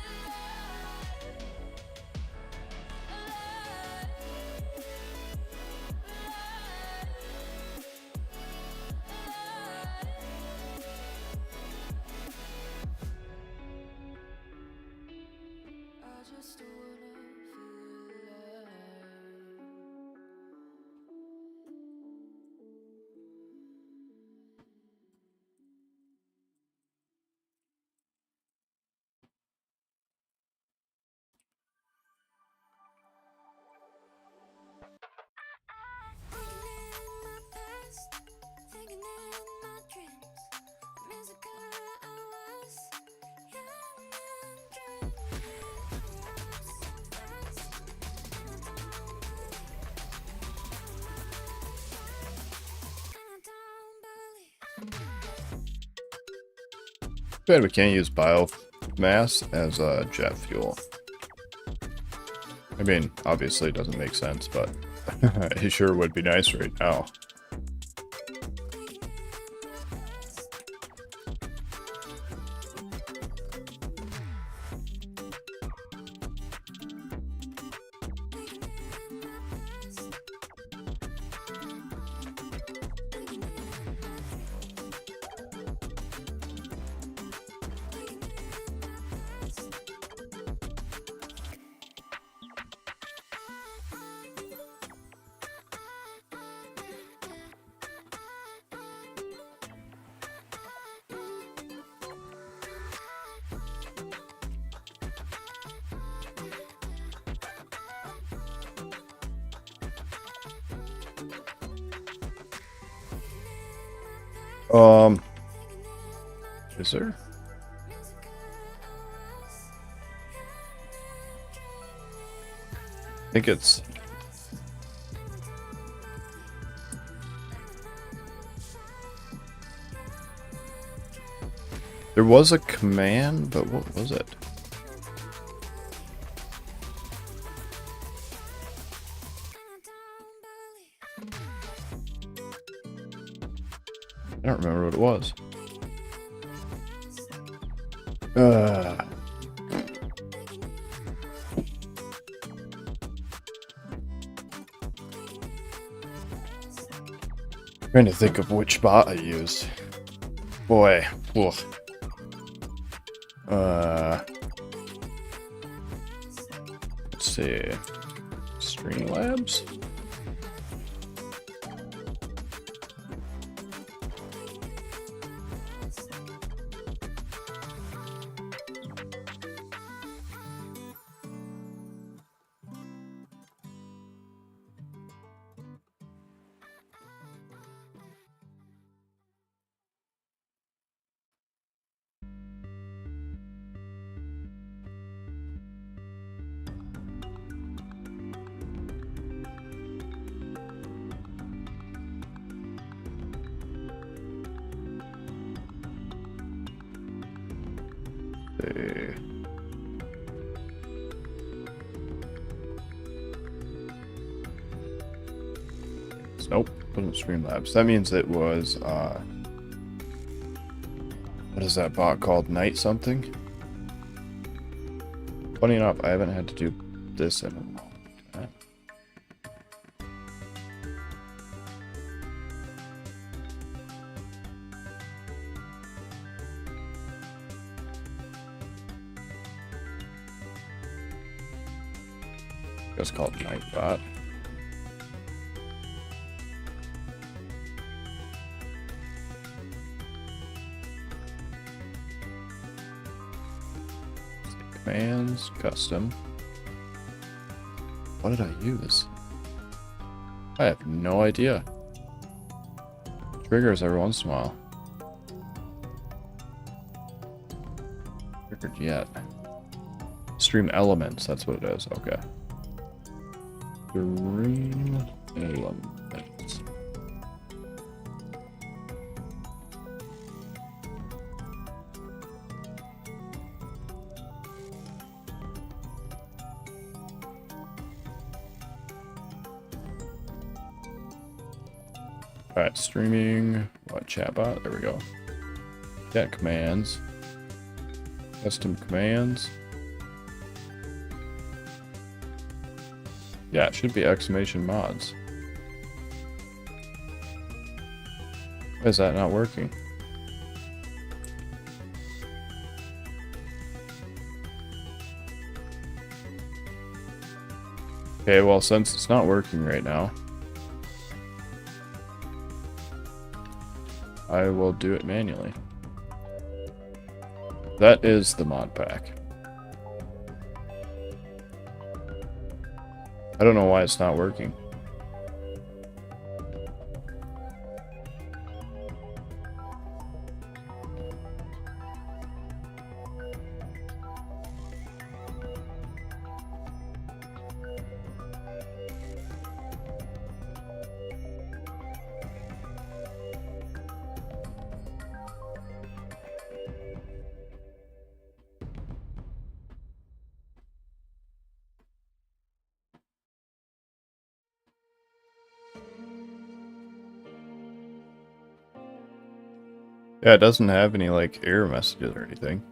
Thinking in my dreams, the music I was young and dreaming. I'm so fast, and I don't believe. Bet we can't use biomass as jet fuel. I mean, obviously it doesn't make sense, but it sure would be nice right now. Is there? I think it's... There was a command, but what was it? I don't remember what it was. Trying to think of which bot I used. Boy, ugh. Let's see. Streamlabs? Nope, wasn't Streamlabs. That means it was, what is that bot called? Night something? Funny enough, I haven't had to do this in a long time. It's called Nightbot. Commands, custom. What did I use? I have no idea. Triggers every once in a while. Triggered yet. Stream elements, that's what it is. Okay. Stream elements. Alright, streaming, what, chatbot? There we go. Chat commands. Custom commands. Yeah, it should be exclamation mods. Why is that not working? Okay, well, since it's not working right now, I will do it manually. That is the mod pack. I don't know why it's not working. Yeah, it doesn't have any, like, error messages or anything.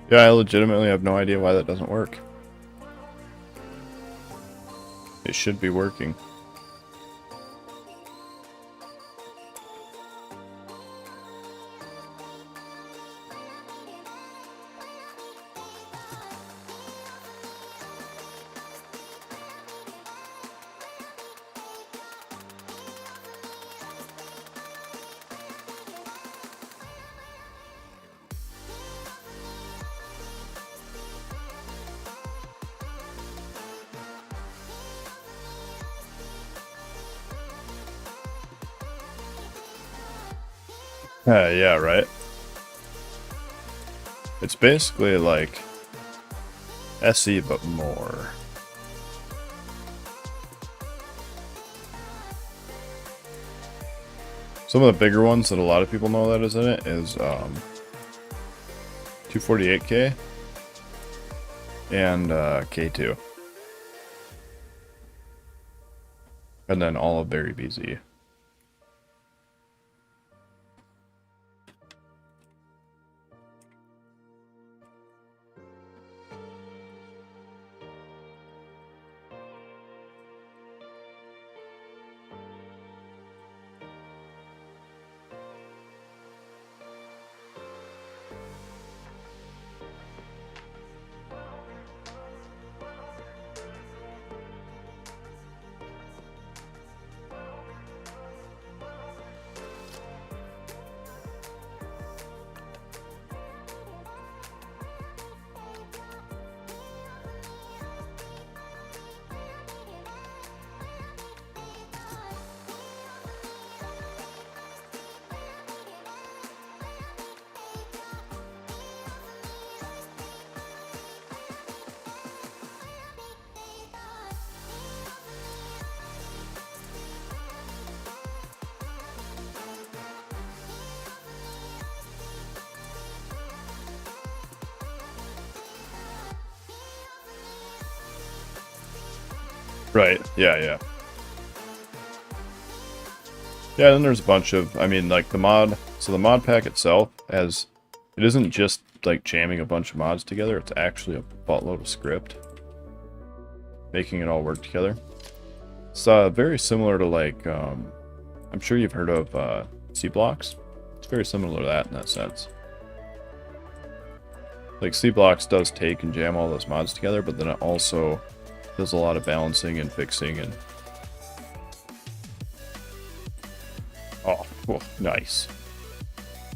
Yeah, I legitimately have no idea why that doesn't work. It should be working. Yeah, right. It's basically like SE, but more. Some of the bigger ones that a lot of people know that is in it is 248K and K2. And then all of Very BZ. Right, yeah. Yeah, then there's a bunch of, I mean, like the mod, so the mod pack itself has, it isn't just like jamming a bunch of mods together, it's actually a buttload of script, making it all work together. It's very similar to like, I'm sure you've heard of C blocks. It's very similar to that in that sense. Like C blocks does take and jam all those mods together, but then it also does a lot of balancing and fixing and... Oh, nice.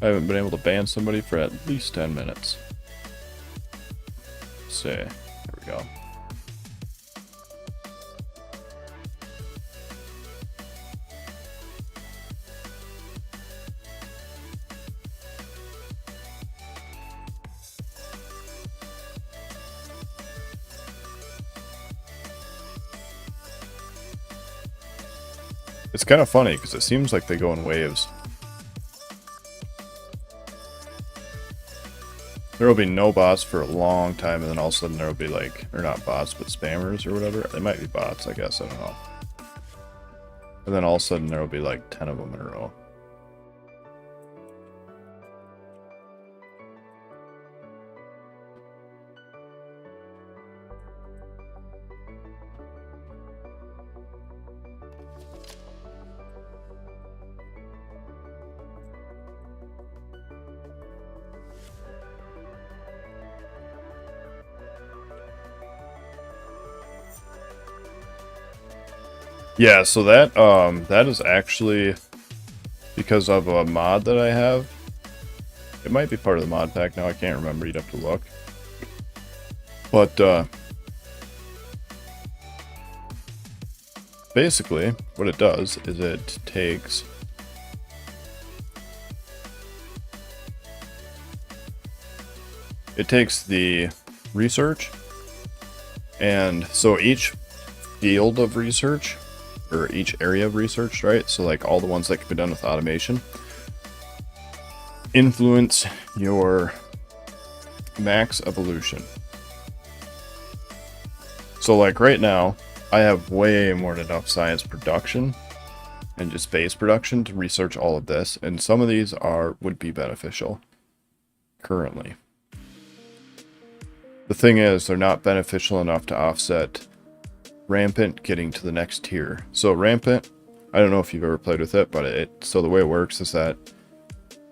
I haven't been able to ban somebody for at least 10 minutes. Let's see. There we go. It's kind of funny because it seems like they go in waves. There will be no bots for a long time, and then all of a sudden there will be like, or not bots, but spammers or whatever. They might be bots, I guess, I don't know. And then all of a sudden there will be like 10 of them in a row. Yeah, so that that is actually because of a mod that I have. It might be part of the mod pack now, I can't remember, you'd have to look. But basically what it does is it takes the research, and so each field of research, or each area of research, right? So like all the ones that can be done with automation, influence your max evolution. So like right now, I have way more than enough science production and just base production to research all of this, and some of these would be beneficial currently. The thing is, they're not beneficial enough to offset rampant getting to the next tier. So rampant, I don't know if you've ever played with it, but so the way it works is that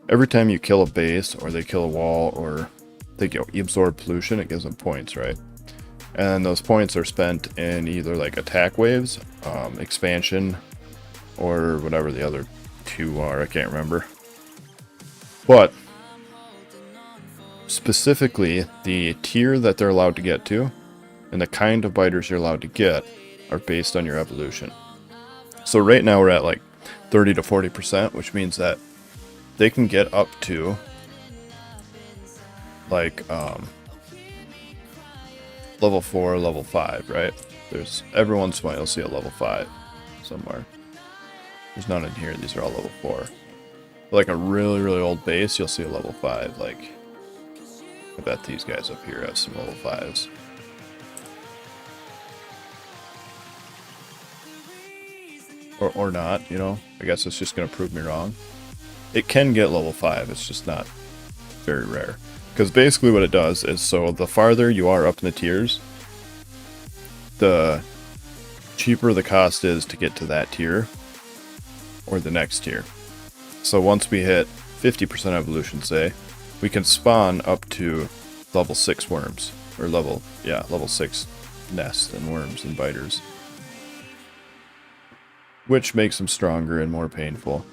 every time you kill a base, or they kill a wall, or they absorb pollution, it gives them points, right? And those points are spent in either like attack waves, expansion, or whatever the other two are, I can't remember. But specifically, the tier that they're allowed to get to and the kind of biters you're allowed to get are based on your evolution. So right now we're at like 30 to 40%, which means that they can get up to like level 4, level 5, right? There's every once in a while you'll see a level 5 somewhere. There's none in here, these are all level 4. Like a really, really old base, you'll see a level 5. Like, I bet these guys up here have some level 5s. Or not, you know? I guess it's just going to prove me wrong. It can get level 5, it's just not very rare. Because basically what it does is, so the farther you are up in the tiers, the cheaper the cost is to get to that tier, or the next tier. So once we hit 50% evolution, say, we can spawn up to level 6 worms, or level 6 nests and worms and biters. Which makes them stronger and more painful.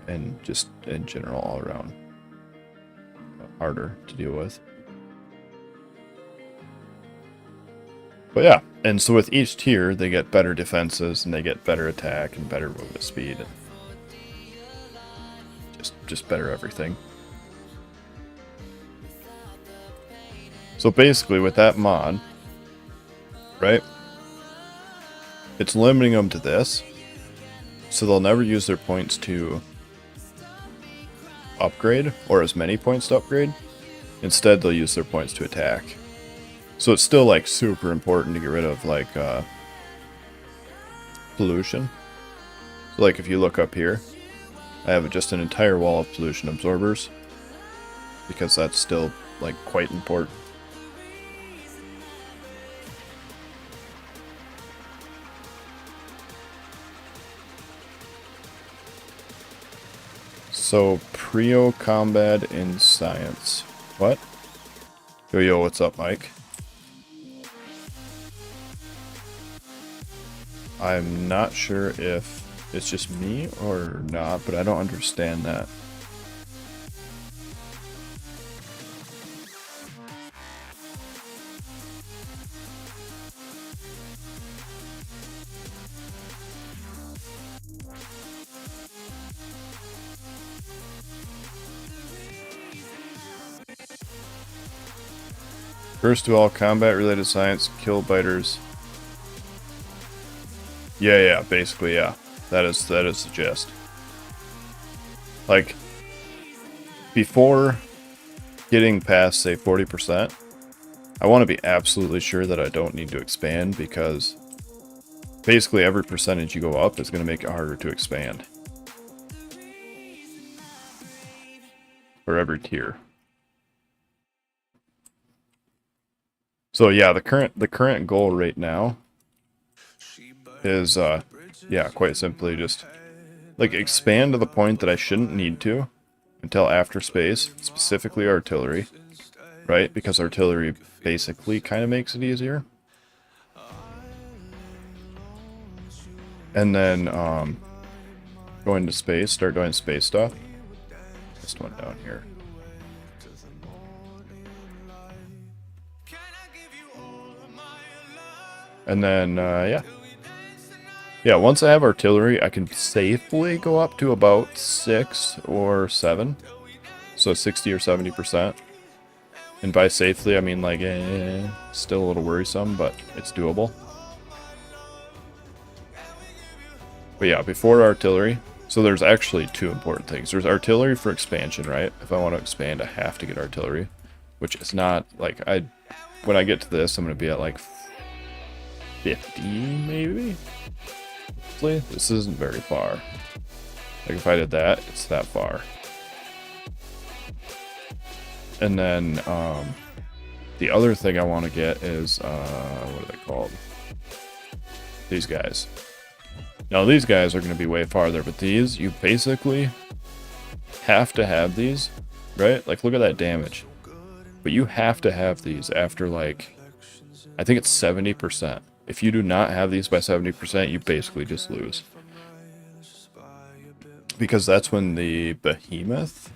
And just in general, all around, harder to deal with. But yeah, and so with each tier, they get better defenses, and they get better attack, and better movement speed, and just better everything. So basically, with that mod, right, it's limiting them to this, so they'll never use their points to upgrade, or as many points to upgrade. Instead, they'll use their points to attack. So it's still like super important to get rid of like pollution. So like if you look up here, I have just an entire wall of pollution absorbers, because that's still like quite important. So, Prio Combat in Science. What? Yo, what's up, Mike? I'm not sure if it's just me or not, but I don't understand that. First of all, combat-related science, kill biters. Yeah, basically, yeah. That is the gist. Like, before getting past, say, 40%, I want to be absolutely sure that I don't need to expand, because basically every percentage you go up is going to make it harder to expand. For every tier. So yeah, the current goal right now is yeah, quite simply just like expand to the point that I shouldn't need to until after space, specifically artillery, right? Because artillery basically kind of makes it easier. And then go into space, start doing space stuff. Just went down here. And then, yeah, once I have artillery, I can safely go up to about 6 or 7. So 60 or 70%. And by safely, I mean like, still a little worrisome, but it's doable. But yeah, before artillery, so there's actually two important things. There's artillery for expansion, right? If I want to expand, I have to get artillery, which is not, like, when I get to this, I'm going to be at like 50 maybe. Hopefully, this isn't very far. Like if I did that, it's that far. And then the other thing I want to get is what are they called? These guys. Now these guys are going to be way farther, but these you basically have to have these, right? Like look at that damage. But you have to have these after like I think it's 70%. If you do not have these by 70%, you basically just lose. Because that's when the behemoth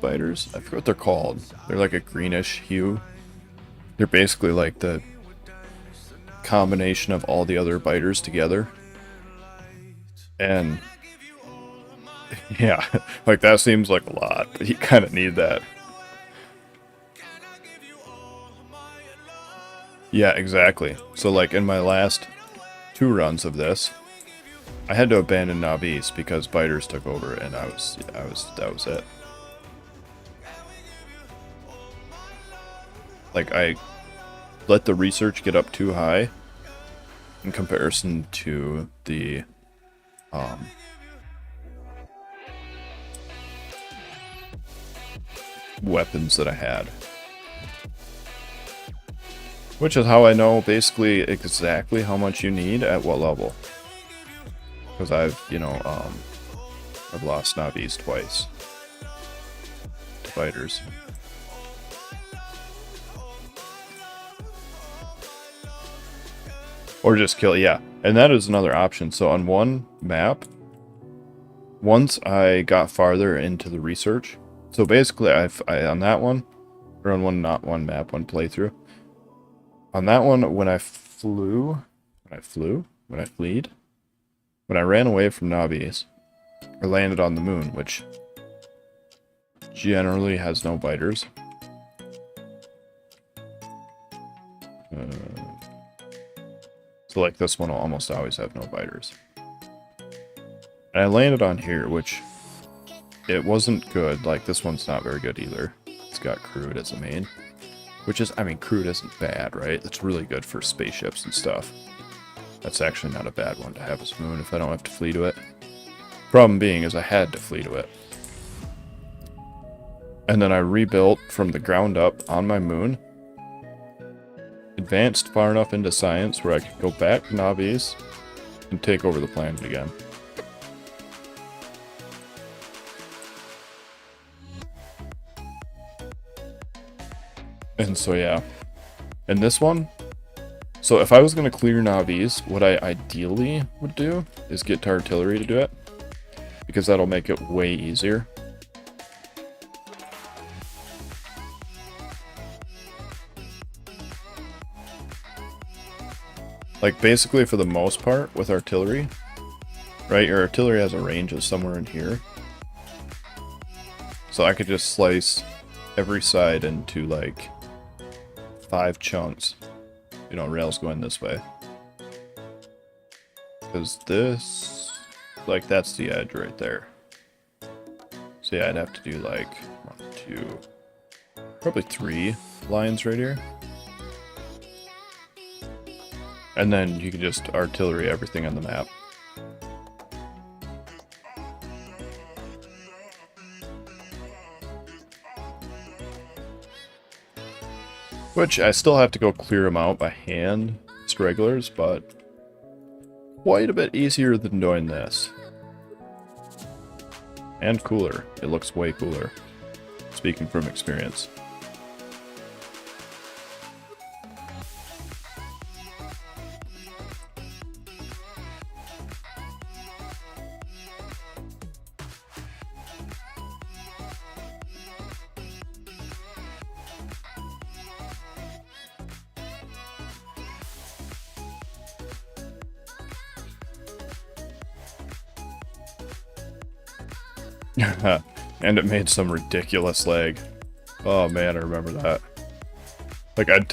biters, I forget what they're called. They're like a greenish hue. They're basically like the combination of all the other biters together. And yeah, like that seems like a lot, but you kind of need that. Yeah, exactly. So like in my last 2 runs of this, I had to abandon Knob East because biters took over, and that was it. Like I let the research get up too high in comparison to the weapons that I had. Which is how I know basically exactly how much you need at what level. Because I've, you know, I've lost Knob East twice to fighters. Or just kill, yeah. And that is another option. So on one map, once I got farther into the research, so basically I on that one, or on one, not one map, one playthrough, on that one, when I ran away from Knob East, or landed on the moon, which generally has no biters. So like this one will almost always have no biters. And I landed on here, which it wasn't good. Like this one's not very good either. It's got crude as a main. Which is, I mean, crude isn't bad, right? It's really good for spaceships and stuff. That's actually not a bad one to have as moon if I don't have to flee to it. Problem being is I had to flee to it. And then I rebuilt from the ground up on my moon. Advanced far enough into science where I could go back to Knob East and take over the planet again. And so yeah. And this one, so if I was going to clear navies, what I ideally would do is get to artillery to do it, because that'll make it way easier. Like basically for the most part with artillery, right, your artillery has a range of somewhere in here. So I could just slice every side into like 5 chunks. You know, rails going this way. Because this, like, that's the edge right there. So yeah, I'd have to do like 1, 2, probably 3 lines right here. And then you can just artillery everything on the map. Which I still have to go clear them out by hand, stragglers, but quite a bit easier than doing this. And cooler. It looks way cooler. Speaking from experience. And it made some ridiculous lag. Oh man, I remember that. Like I'd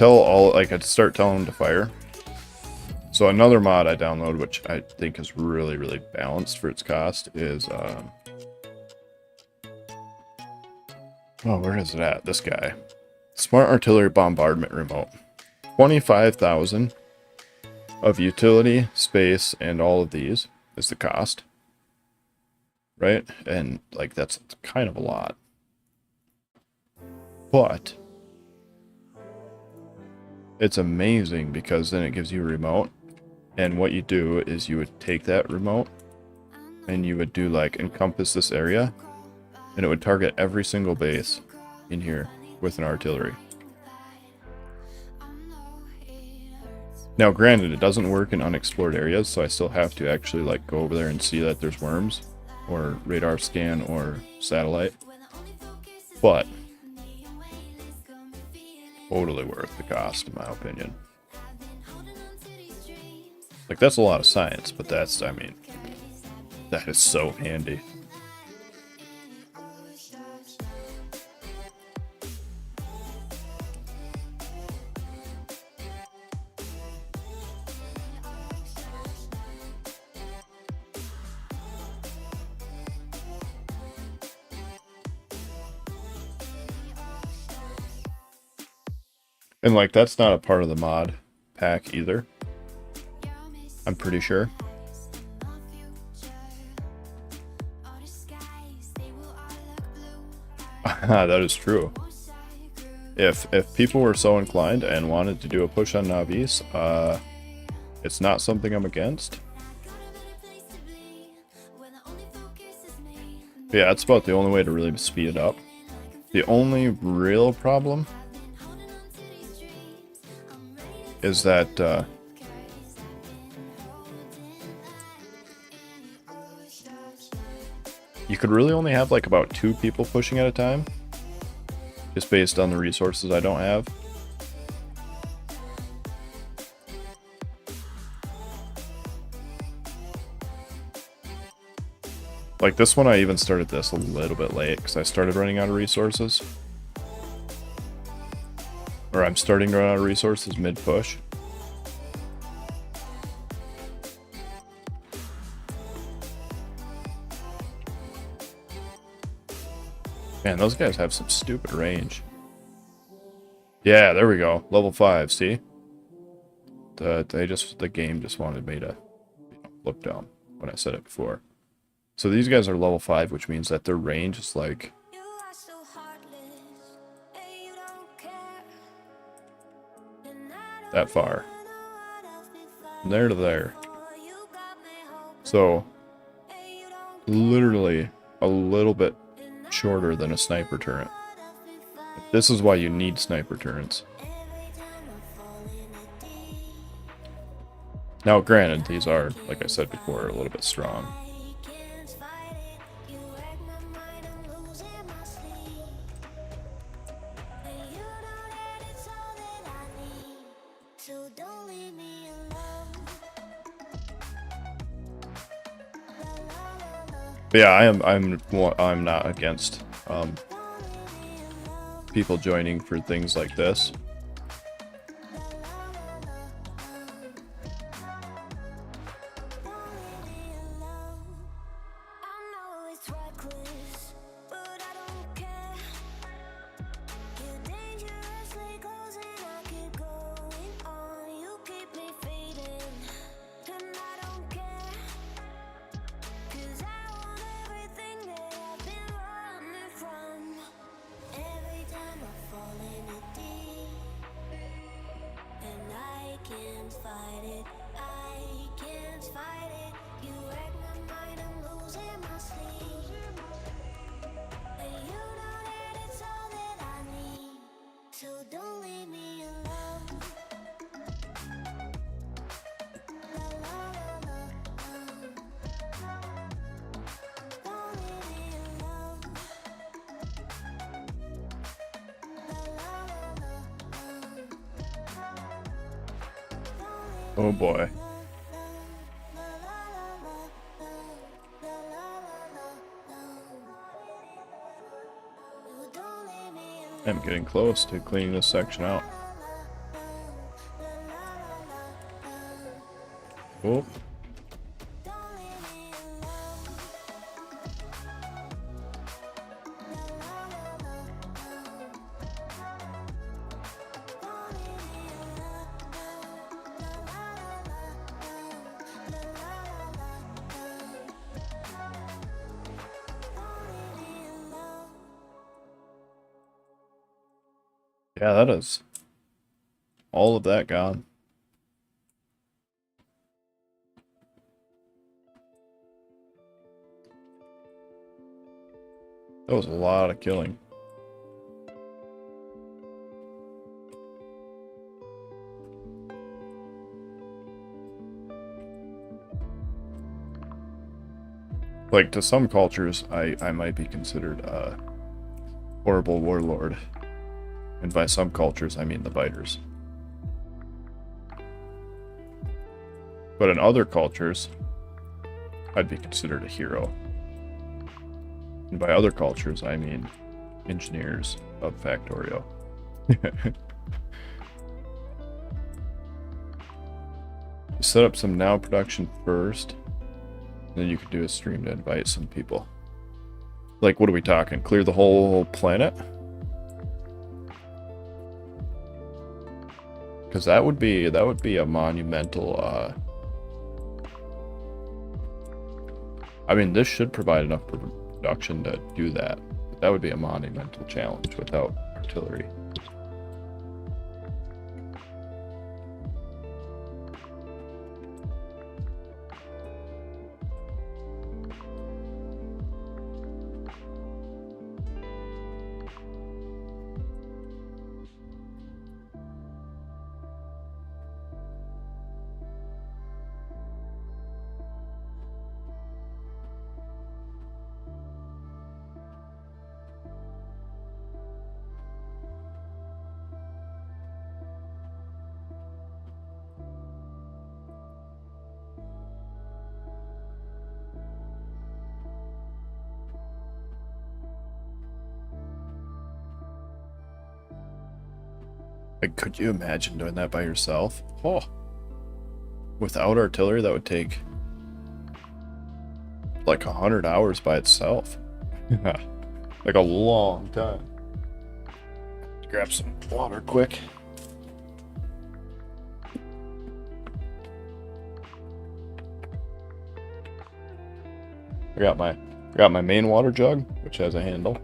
start telling them to fire. So another mod I downloaded, which I think is really, really balanced for its cost, is oh, where is it at? This guy. Smart Artillery Bombardment Remote. 25,000 of utility, space, and all of these is the cost. Right? And like that's kind of a lot. But it's amazing because then it gives you a remote. And what you do is you would take that remote and you would do like encompass this area, and it would target every single base in here with an artillery. Now granted, it doesn't work in unexplored areas, so I still have to actually like go over there and see that there's worms, or radar scan, or satellite. But totally worth the cost, in my opinion. Like, that's a lot of science, but that's, I mean, that is so handy. And like, that's not a part of the mod pack either. I'm pretty sure. That is true. If people were so inclined and wanted to do a push on Navis, it's not something I'm against. But yeah, it's about the only way to really speed it up. The only real problem is that you could really only have like about 2 people pushing at a time, just based on the resources I don't have. Like this one, I even started this a little bit late because I started running out of resources. Or I'm starting to run out of resources mid-push. Man, those guys have some stupid range. Yeah, there we go. Level 5, see? The game just wanted me to look down when I said it before. So these guys are level 5, which means that their range is like that far. From there to there. So literally a little bit shorter than a sniper turret This is why you need sniper turrets. Now, granted, these are, like I said before, a little bit strong. But yeah, I'm not against people joining for things like this. Oh boy. I'm getting close to cleaning this section out. Oh. Yeah, that is all of that gone. That was a lot of killing. Like, to some cultures, I might be considered a horrible warlord. And by some cultures, I mean the biters. But in other cultures, I'd be considered a hero. And by other cultures, I mean engineers of Factorio. Set up some now production first. Then you could do a stream to invite some people. Like, what are we talking? Clear the whole planet? Because that would be a monumental. I mean, this should provide enough production to do that. But that would be a monumental challenge without artillery. Like, could you imagine doing that by yourself? Oh, without artillery, that would take like 100 hours by itself. Like a long time. Grab some water quick. I got my main water jug, which has a handle.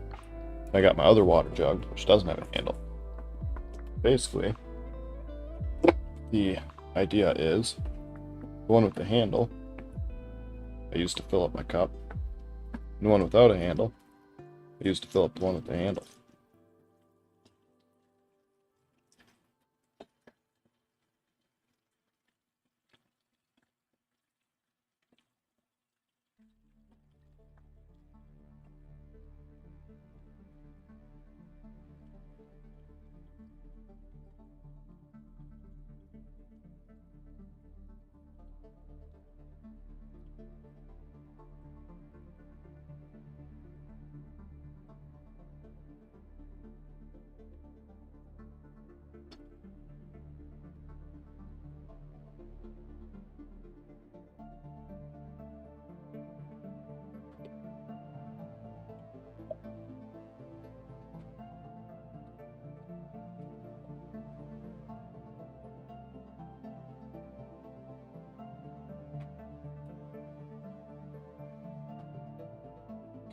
I got my other water jug, which doesn't have a handle. Basically, the idea is the one with the handle I use to fill up my cup, and the one without a handle I use to fill up the one with the handle.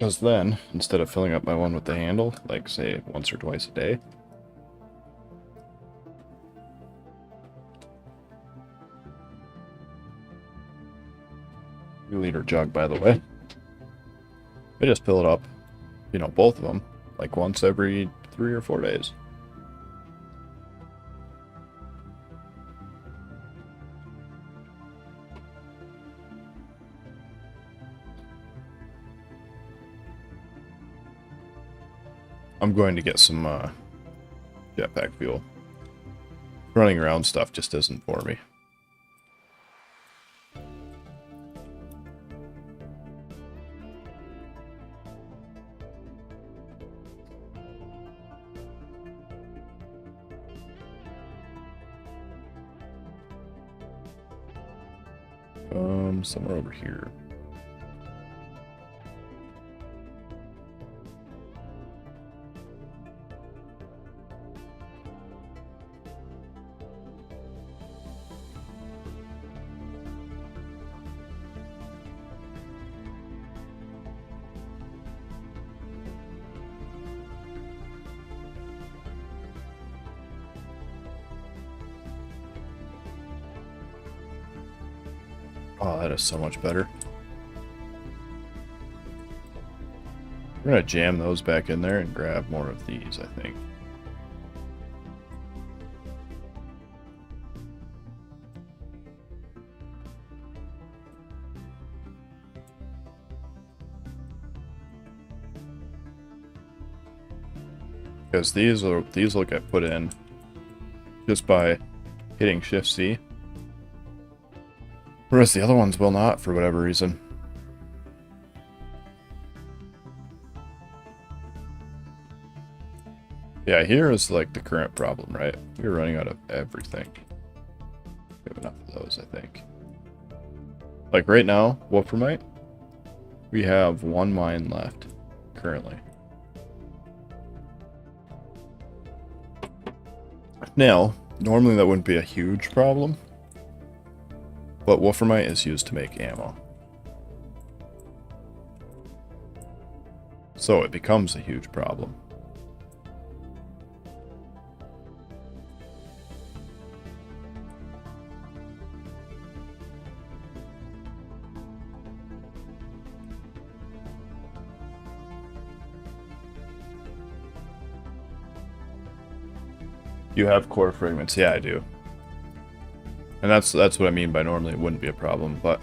Because then, instead of filling up my one with the handle, like say once or twice a day, liter jug, by the way, I just fill it up, you know, both of them, like once every 3 or 4 days. I'm going to get some jetpack fuel. Running around stuff just isn't for me. Somewhere over here. Oh, that is so much better. We're gonna jam those back in there and grab more of these, I think. Because these will get put in just by hitting Shift C. Whereas the other ones will not, for whatever reason. Yeah, here is like the current problem, right? We're running out of everything. We have enough of those, I think. Like right now, Wolframite, we have 1 mine left, currently. Now, normally that wouldn't be a huge problem. But Wolframite is used to make ammo. So it becomes a huge problem. You have core fragments. Yeah, I do. And that's what I mean by normally it wouldn't be a problem, but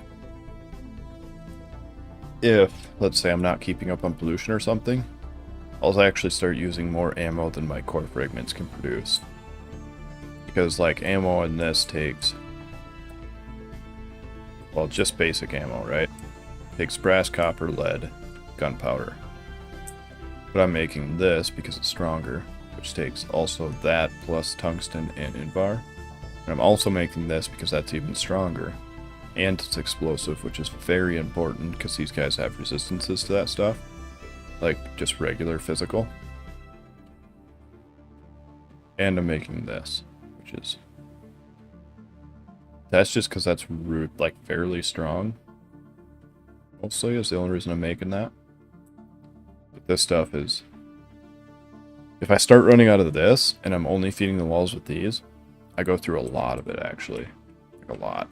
if, let's say I'm not keeping up on pollution or something, I'll actually start using more ammo than my core fragments can produce. Because like ammo in this takes, well, just basic ammo, right? Takes brass, copper, lead, gunpowder. But I'm making this because it's stronger, which takes also that plus tungsten and invar. And I'm also making this because that's even stronger. And it's explosive, which is very important because these guys have resistances to that stuff. Like just regular physical. And I'm making this, which is... That's just because that's like fairly strong. Mostly is the only reason I'm making that. But this stuff is... If I start running out of this, and I'm only feeding the walls with these, I go through a lot of it, actually. Like a lot.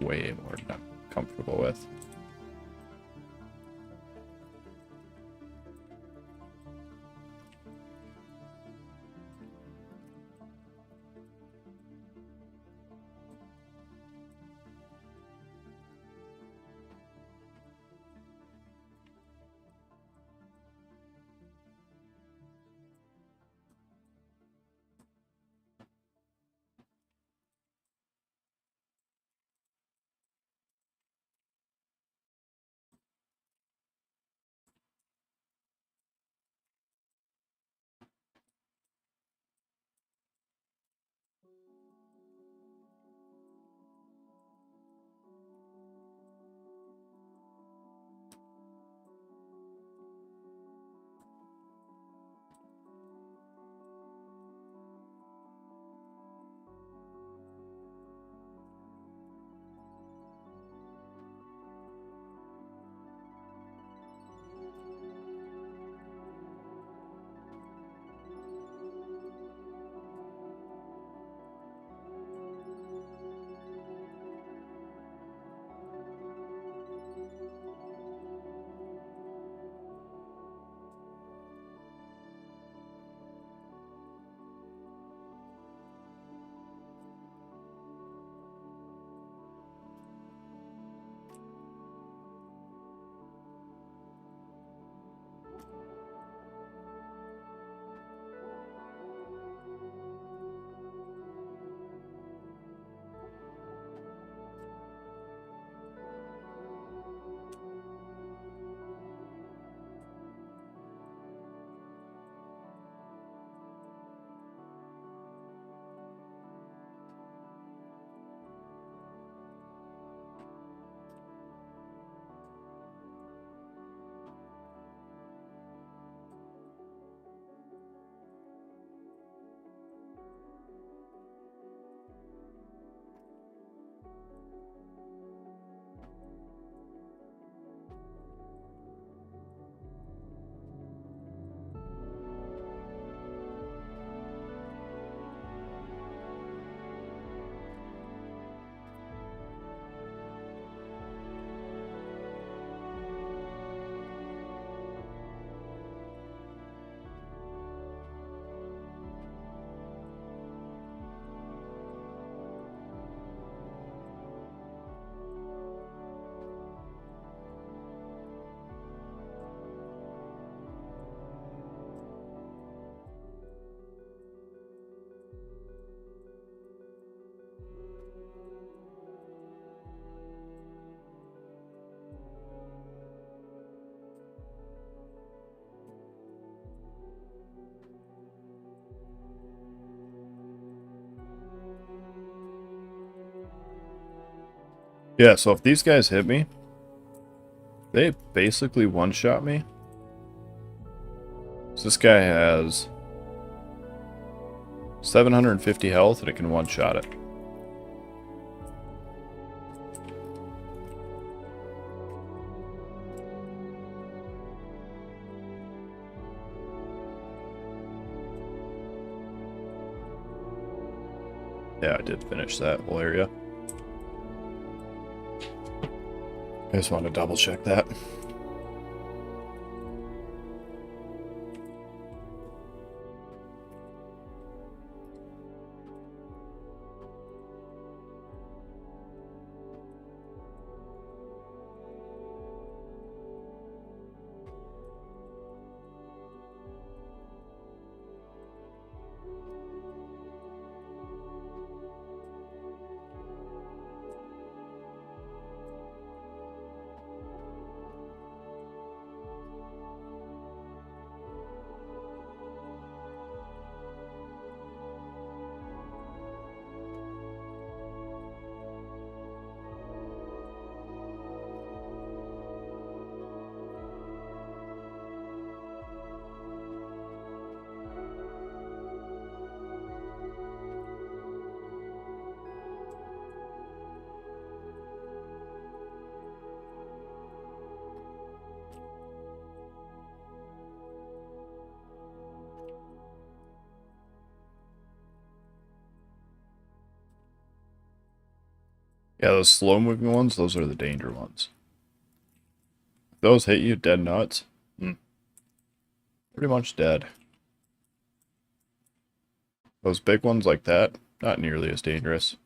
Way more than I'm comfortable with. Yeah, so if these guys hit me, they basically one-shot me. So this guy has 750 health and it can one-shot it. Yeah, I did finish that whole area. I just want to double check that. Yeah, those slow-moving ones, those are the danger ones. If those hit you dead nuts, pretty much dead. Those big ones like that, not nearly as dangerous.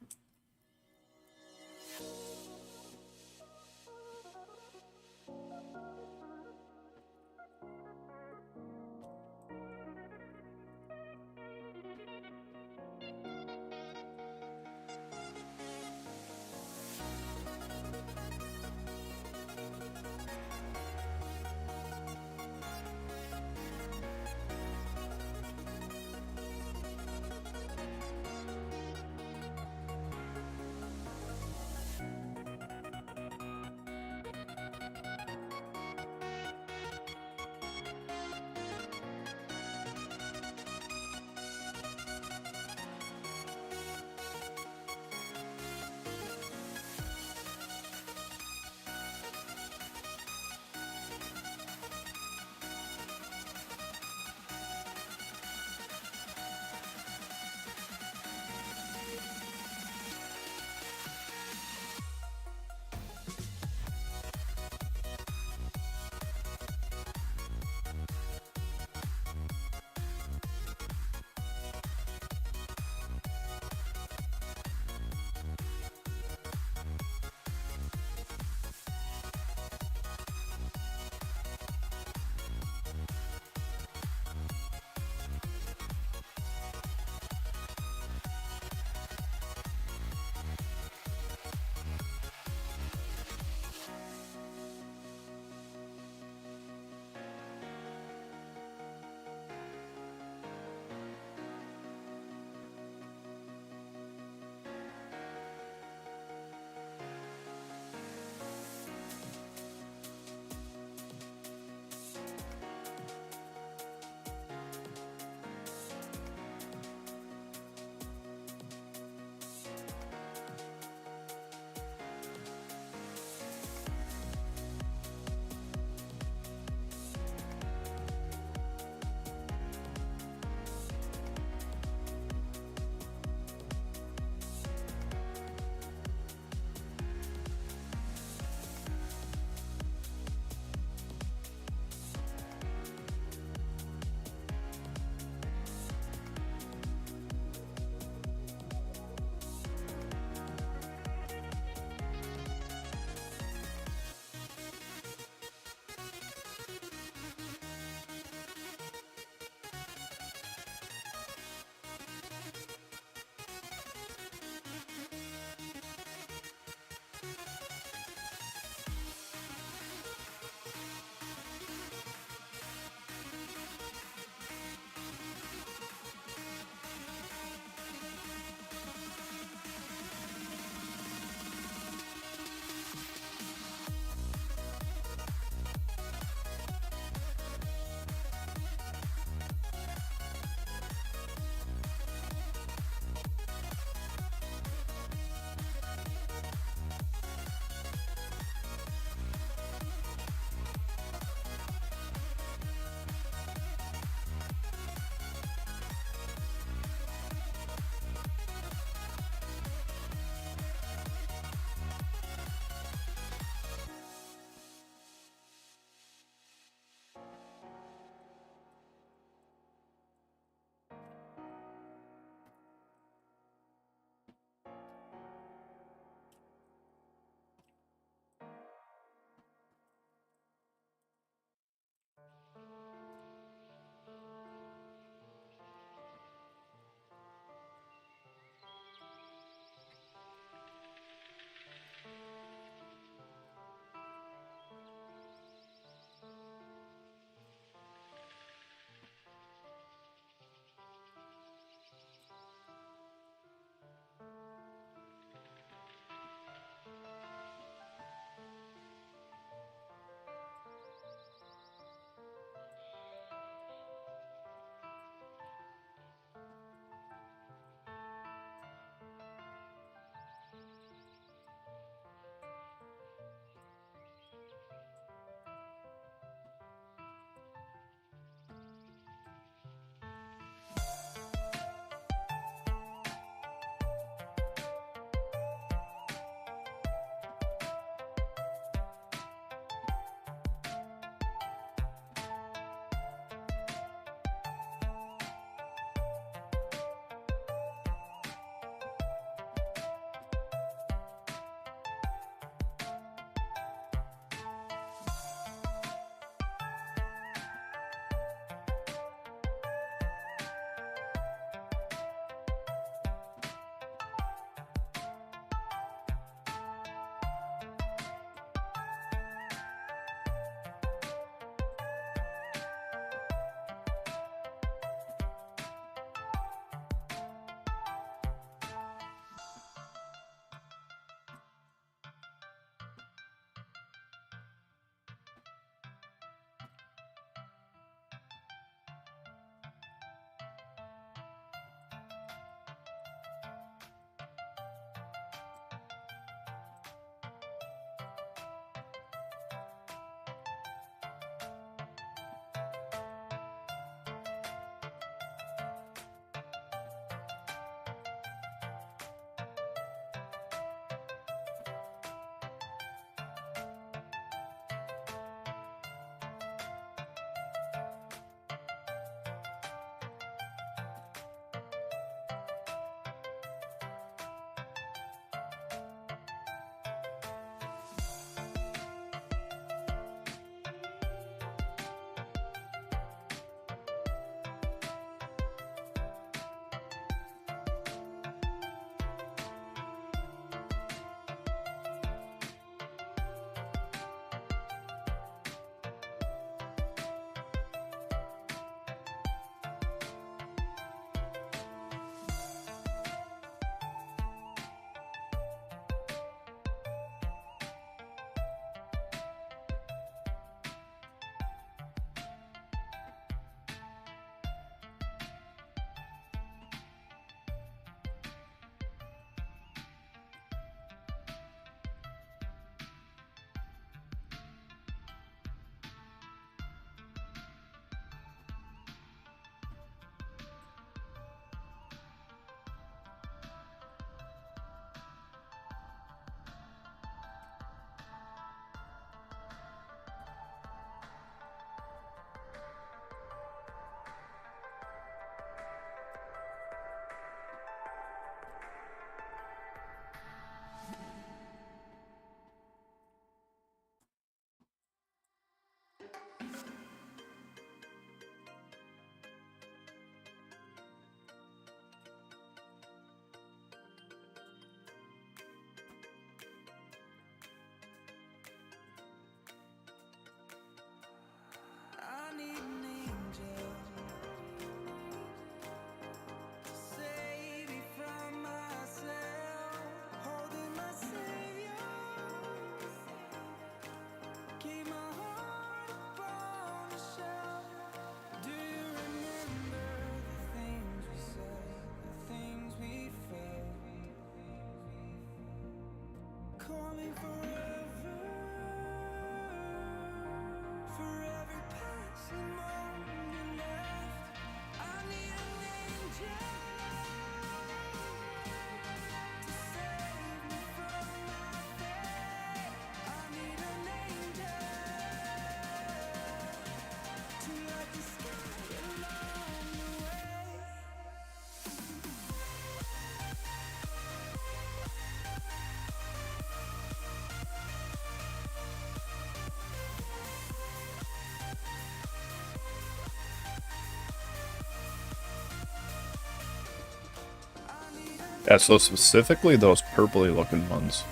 Yeah, so specifically those purpley looking ones.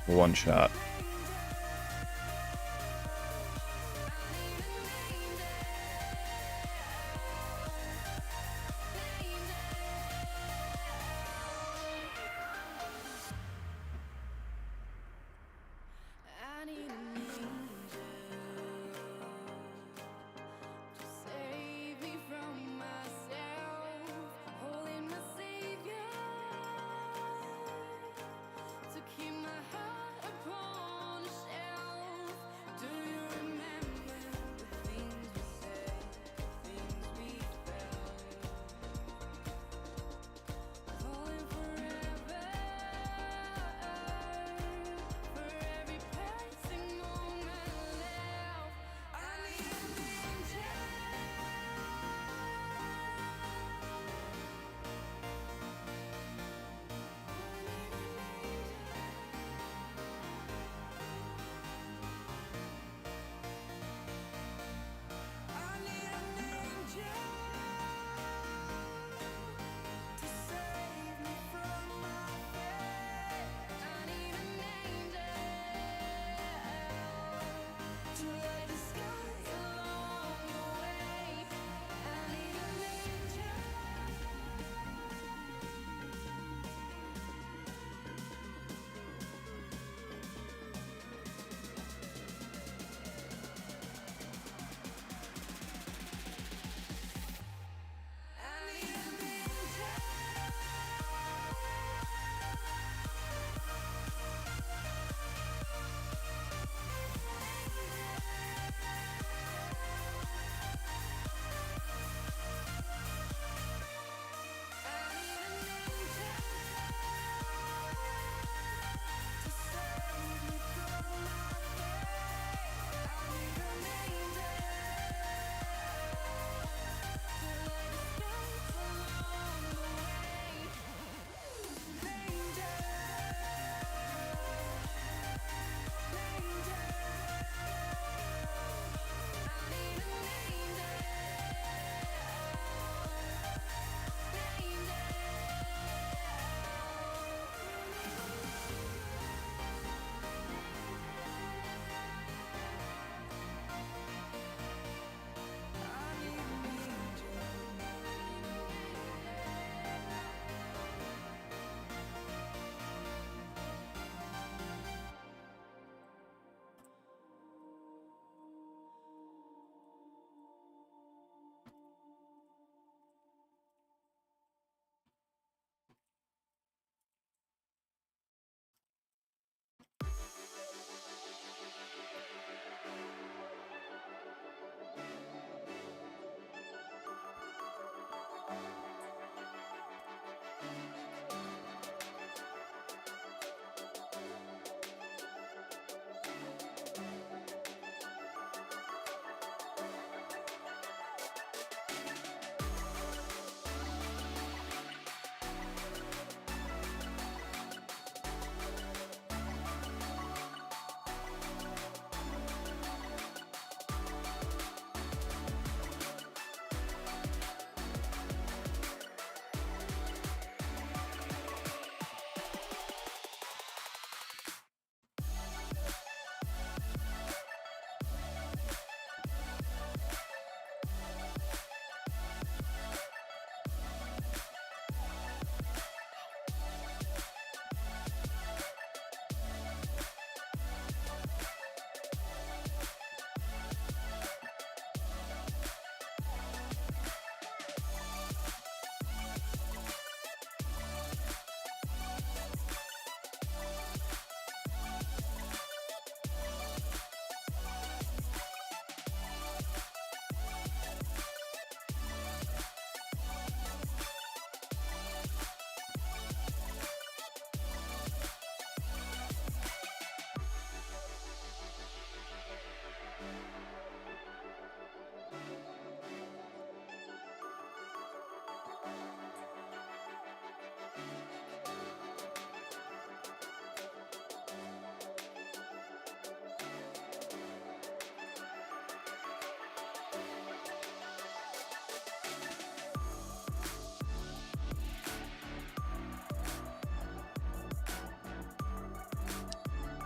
One shot. I need an angel to save me from myself, holding my savior to keep my heart upon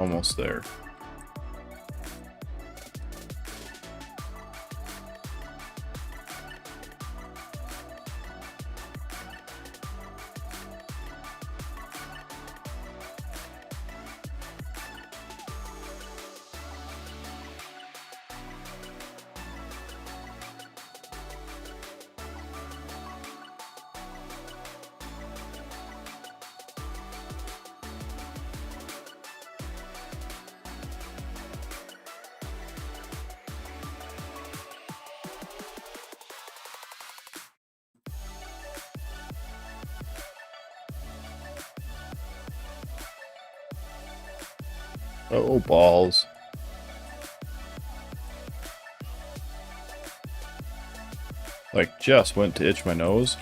Almost there. Oh, balls. Like, just went to itch my nose.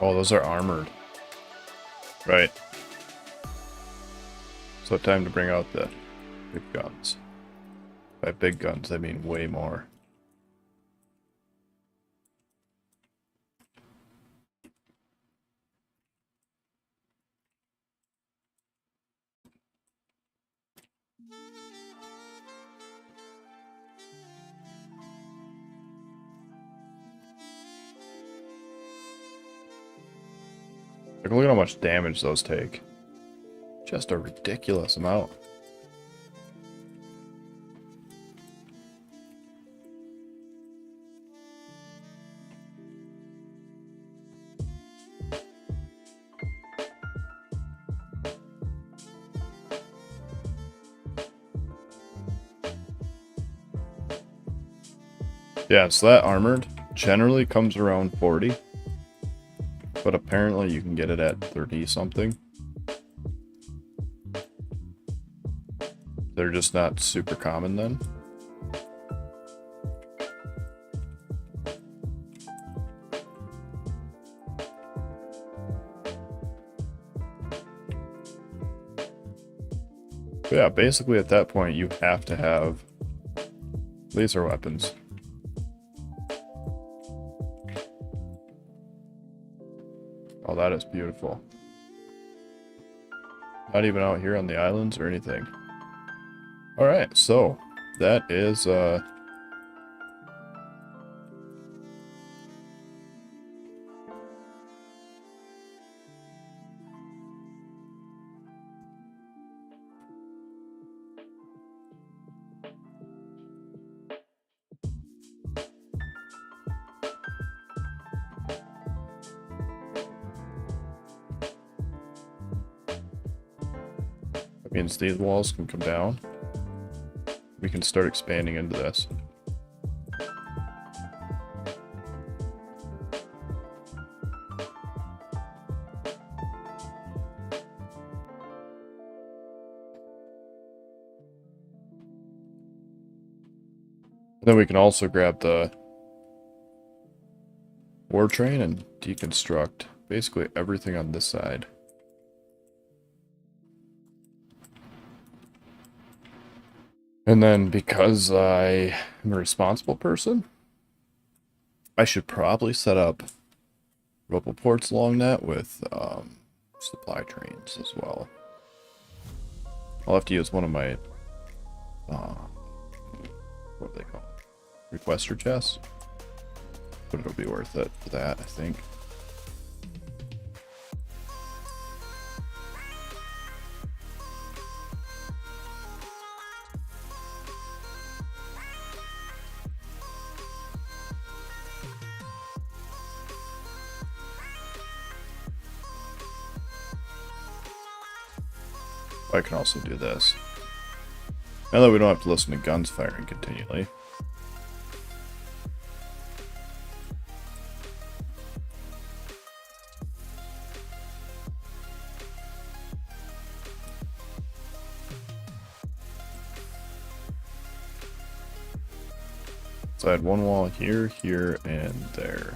Oh, those are armored. Right. So time to bring out the big guns. By big guns, I mean way more. Like, look at how much damage those take. Just a ridiculous amount. Yeah, so that armored generally comes around 40. But apparently you can get it at 30 something. They're just not super common then. But yeah, basically at that point you have to have laser weapons. Oh, that is beautiful. Not even out here on the islands or anything. Alright, so that is that means these walls can come down. We can start expanding into this. Then we can also grab the war train and deconstruct basically everything on this side. And then because I am a responsible person, I should probably set up roboports along that with supply trains as well. I'll have to use one of my what do they call it? Requester chests. But it'll be worth it for that, I think. I can also do this. Now that we don't have to listen to guns firing continually. So I had one wall here, here, and there.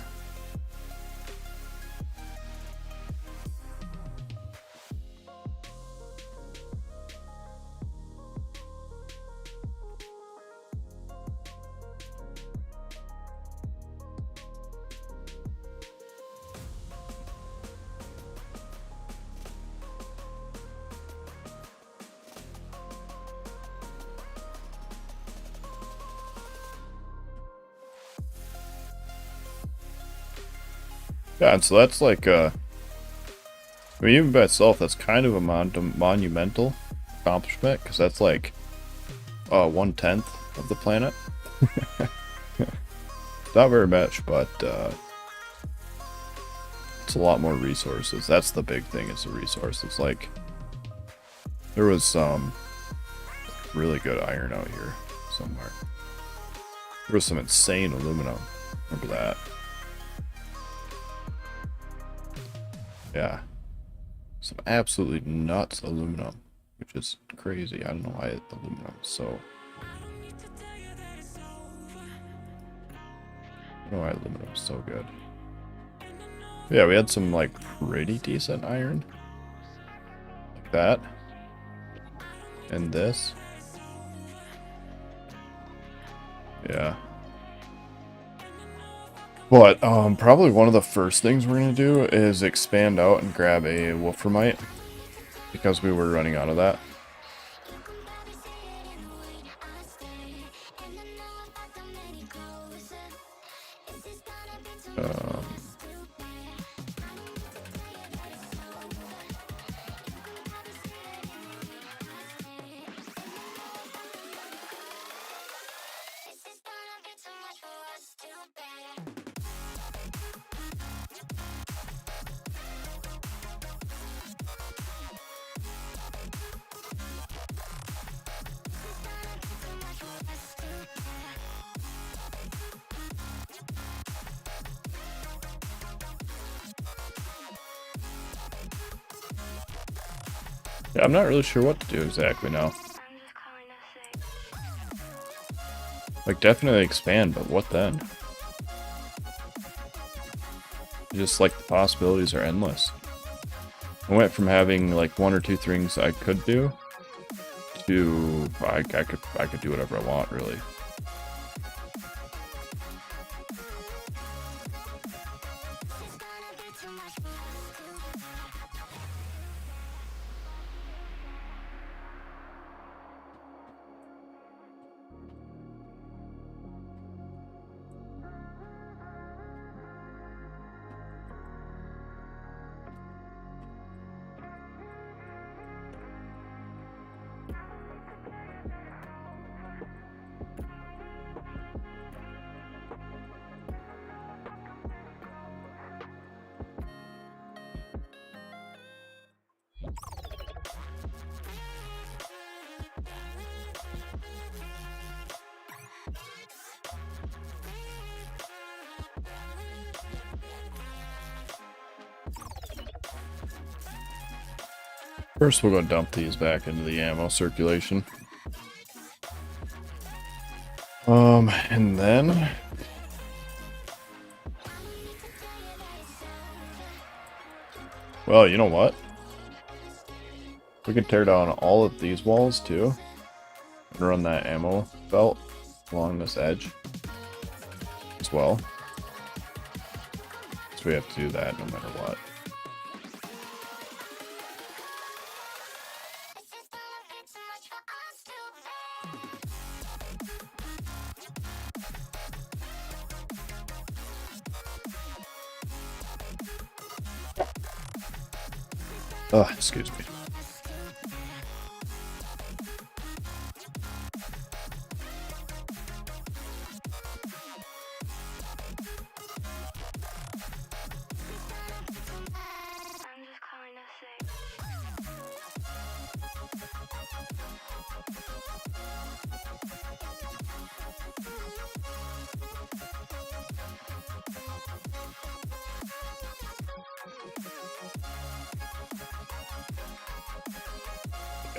Yeah, and so that's like, I mean, even by itself, that's kind of a monumental accomplishment, because that's like 1/10 of the planet. Not very much, but it's a lot more resources. That's the big thing, is the resources. Like, there was some really good iron out here somewhere. There was some insane aluminum. Remember that? Yeah. Some absolutely nuts aluminum, which is crazy. I don't know why aluminum is so... I don't know why aluminum is so good. Yeah, we had some, like, pretty decent iron. Like that. And this. Yeah. But, probably one of the first things we're going to do is expand out and grab a wolframite, because we were running out of that. Yeah, I'm not really sure what to do exactly now. Like, definitely expand, but what then? Just, like, the possibilities are endless. I went from having, like, one or two things I could do to I could do whatever I want, really. First, we'll go dump these back into the ammo circulation. And then... well, you know what? We can tear down all of these walls, too. And run that ammo belt along this edge as well. So we have to do that no matter what. Oh, excuse me.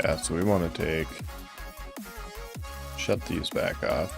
Yeah, so we want to shut these back off.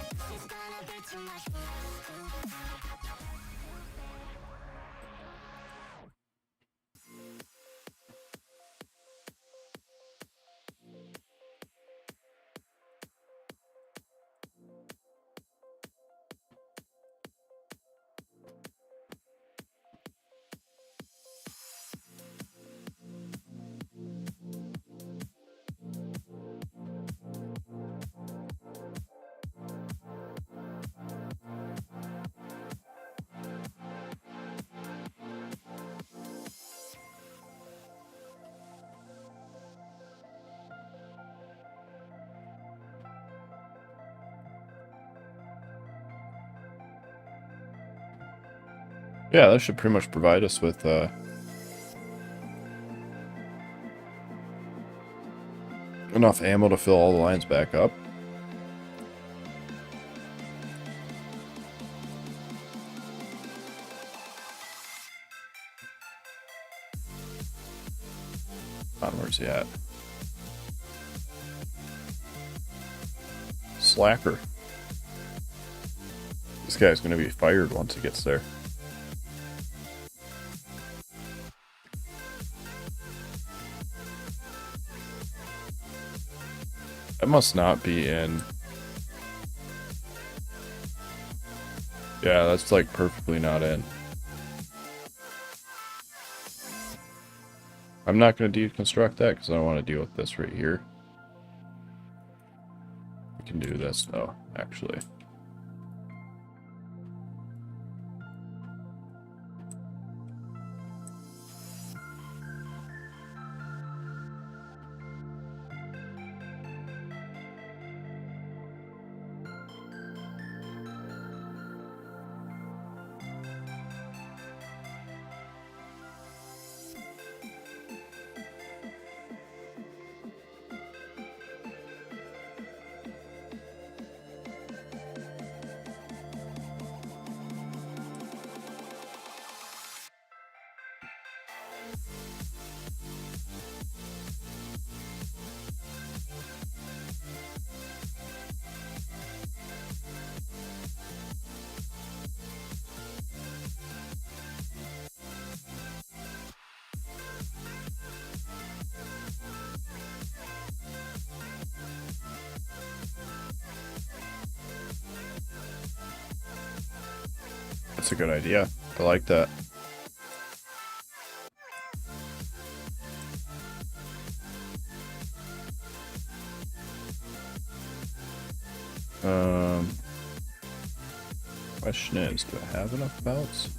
Yeah, that should pretty much provide us with enough ammo to fill all the lines back up. Where's he at? Slacker. This guy's gonna be fired once he gets there. That must not be in. Yeah, that's like perfectly not in. I'm not going to deconstruct that because I don't want to deal with this right here. We can do this though, actually. That's a good idea. I like that. Question is, do I have enough belts?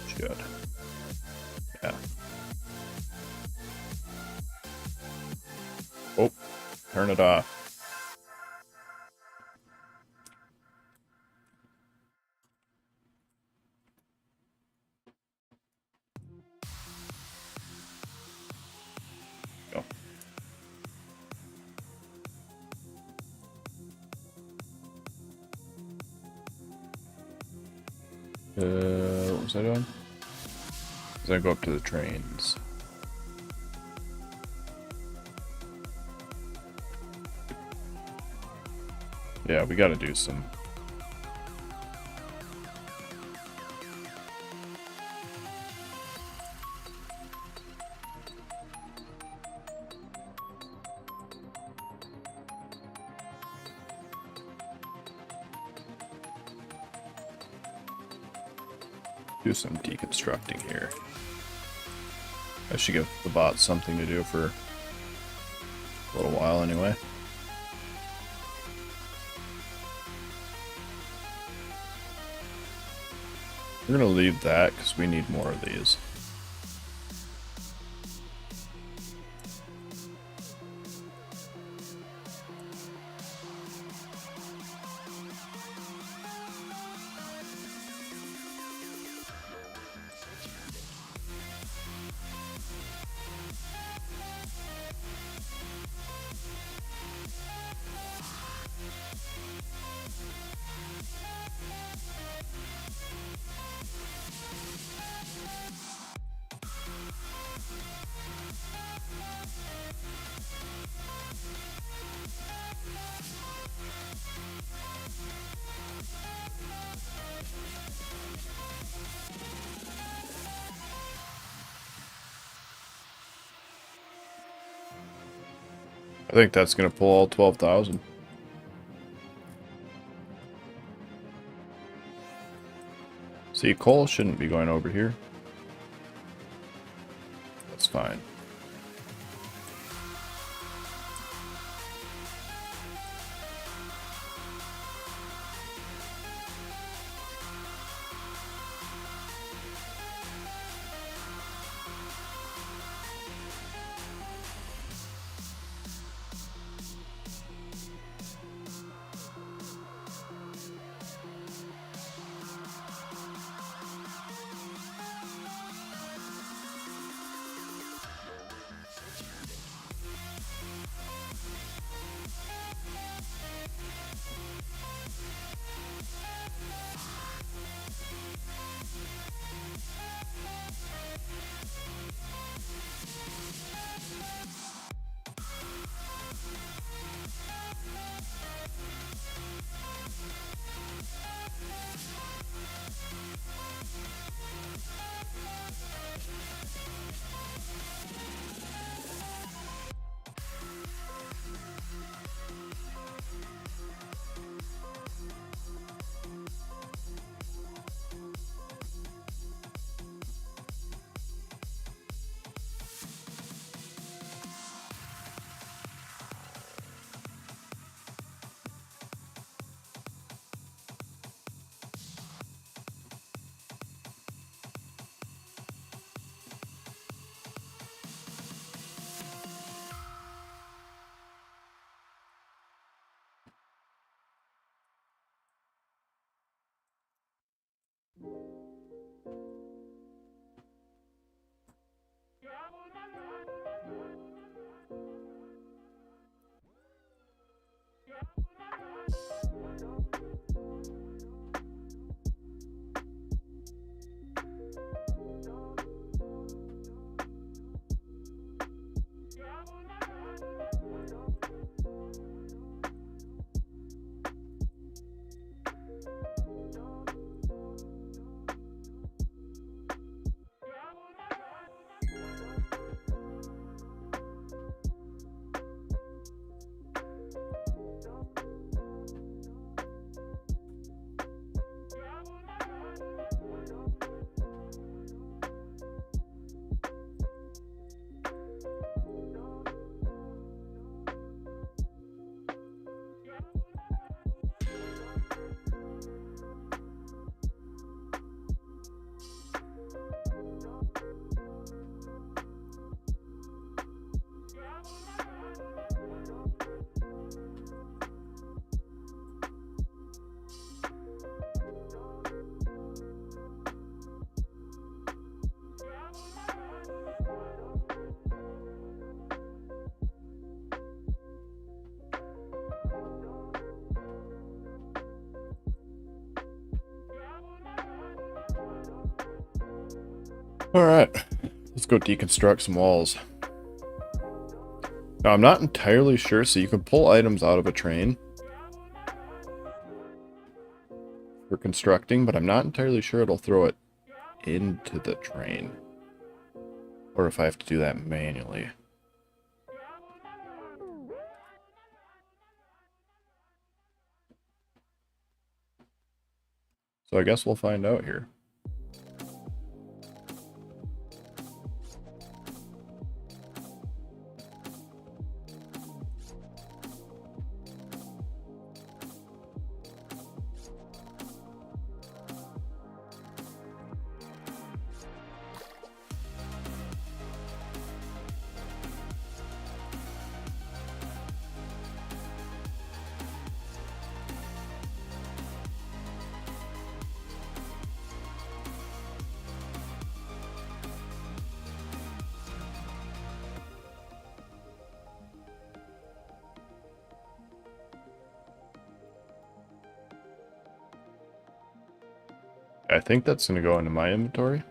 Should. Yeah. Oh, turn it off. Go. What was I doing? I go up to the trains. Yeah, we gotta do some. Do some deconstructing here. I should give the bot something to do for a little while anyway. We're gonna leave that because we need more of these. I think that's going to pull all 12,000. See, coal shouldn't be going over here. That's fine. Alright, let's go deconstruct some walls. Now, I'm not entirely sure, so you can pull items out of a train for constructing, but I'm not entirely sure it'll throw it into the train. Or if I have to do that manually. So I guess we'll find out here. I think that's going to go into my inventory.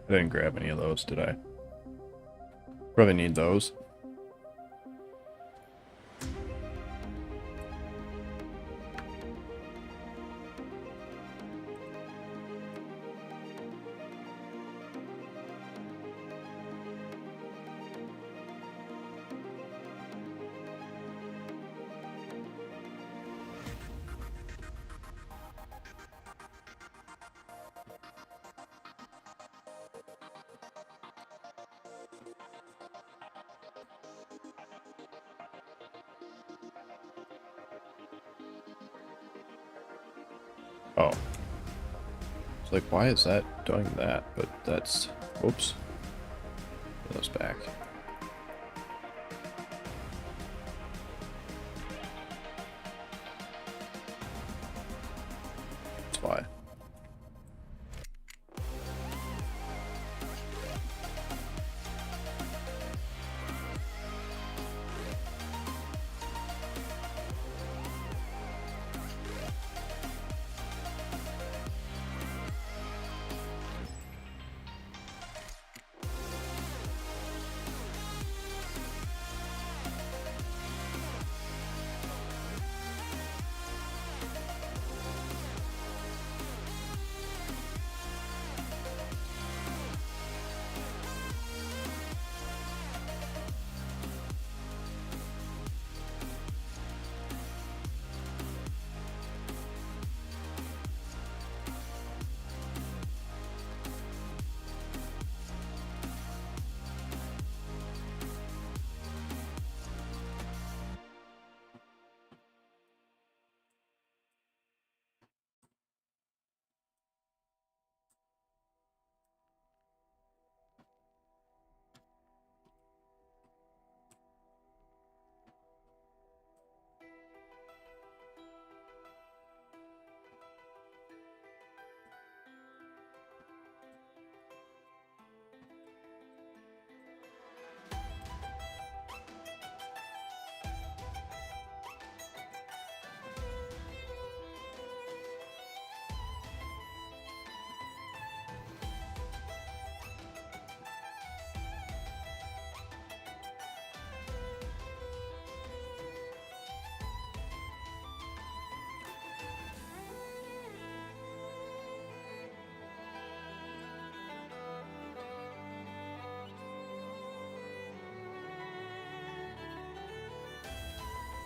I didn't grab any of those, did I? Probably need those. Oh. It's like, why is that doing that? But that's... Whoops. Put those back. That's why.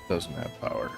Doesn't have power.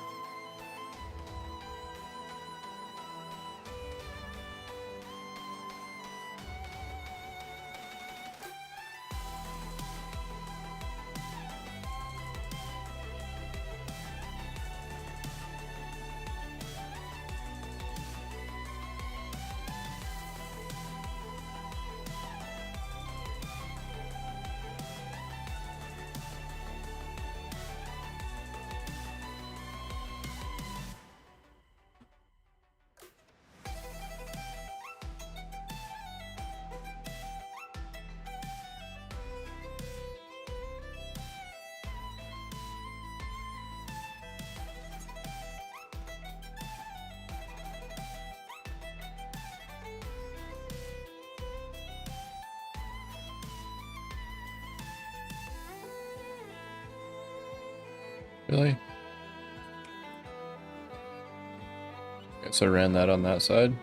Really? Guess I ran that on that side.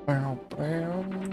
Bow, bow.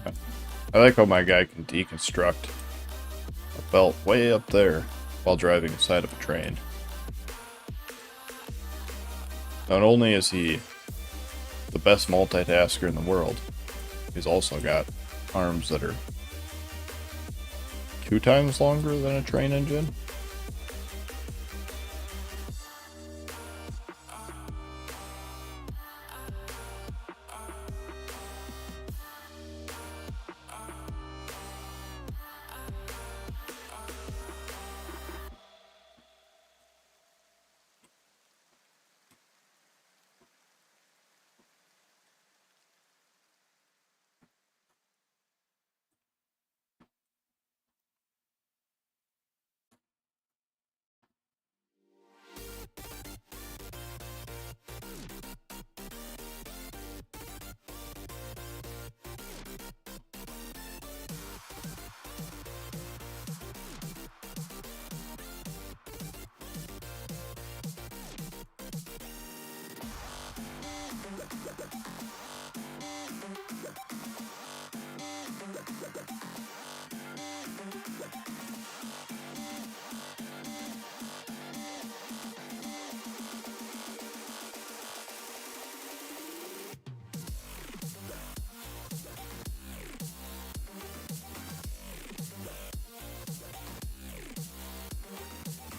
I like how my guy can deconstruct a belt way up there while driving inside of a train. Not only is he the best multitasker in the world, he's also got arms that are 2 times longer than a train engine.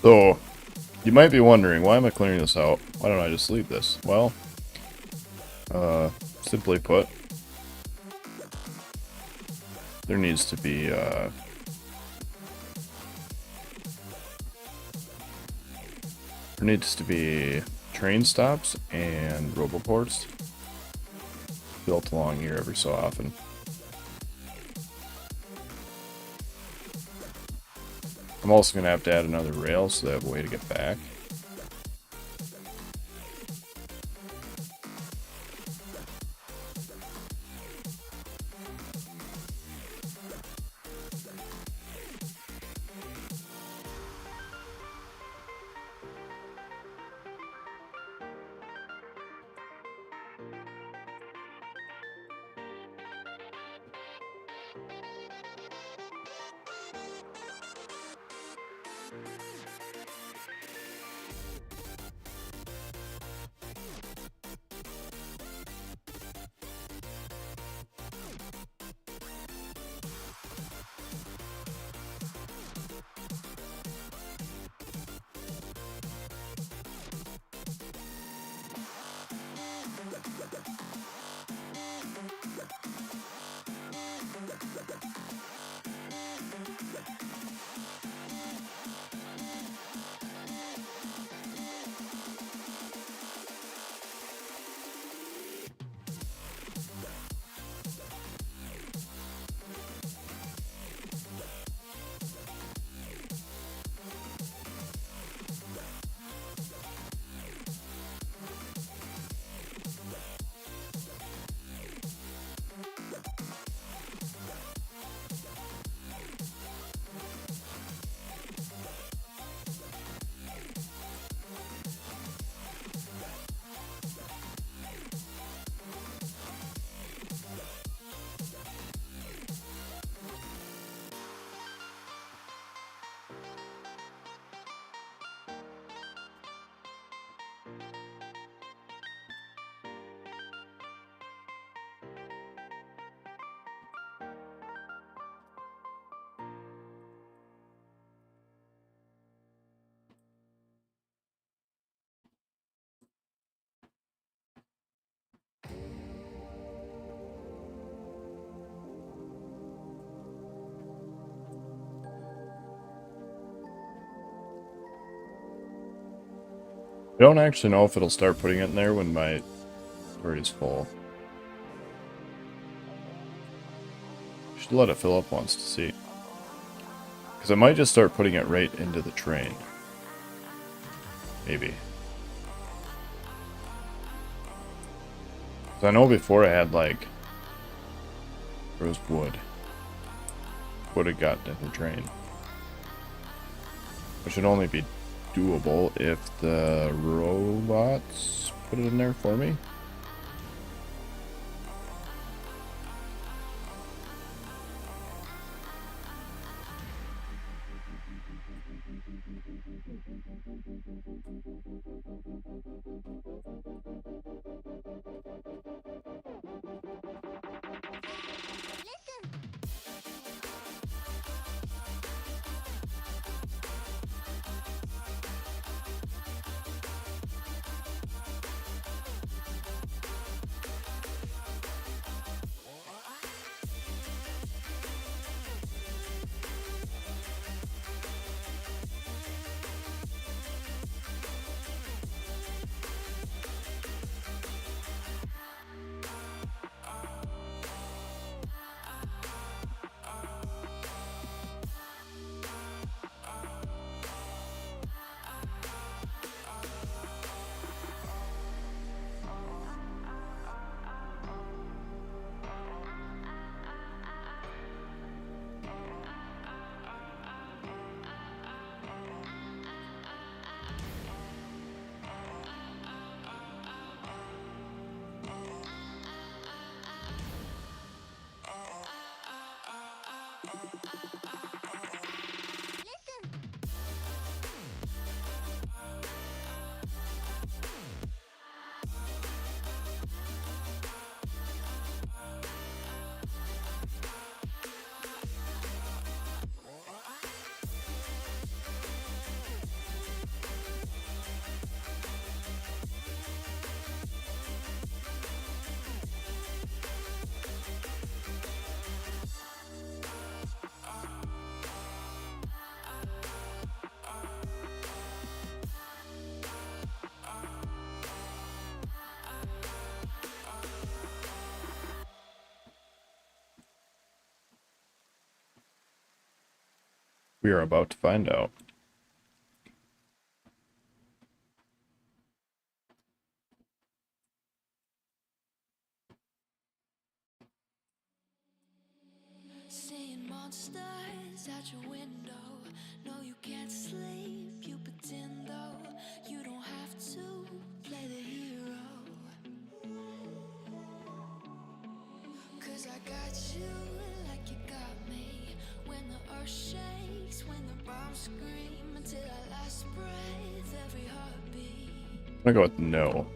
So, you might be wondering, why am I clearing this out? Why don't I just leave this? Well, simply put, there needs to be, train stops and roboports built along here every so often. I'm also going to have to add another rail so they have a way to get back. I don't actually know if it'll start putting it in there when my storage is full. Should let it fill up once to see. Because I might just start putting it right into the train. Maybe. Because I know before I had like... there was wood. Would have gotten into the train. Which should only be doable if the robots put it in there for me. We are about to find out. Seeing monsters out your window. No, you can't sleep. You pretend though you don't have to play the hero. 'Cause I got you like you got me. When the earth shakes, when the bombs scream, until our last breath, every heartbeat. I'm gonna go with no.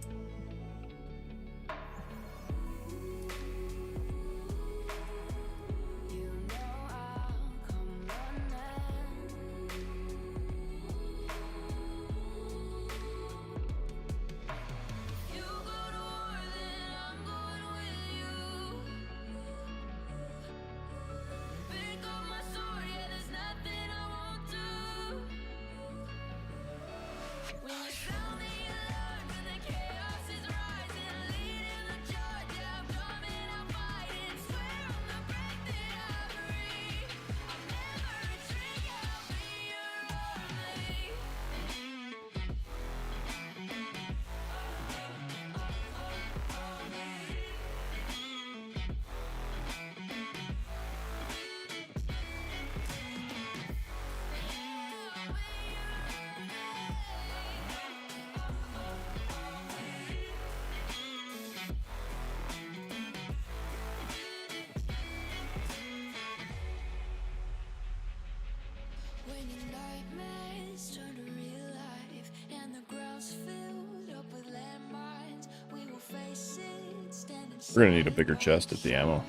When your nightmares turn to real life and the ground's filled up with landmines, we will face it standing. We're gonna need a bigger chest at the ammo.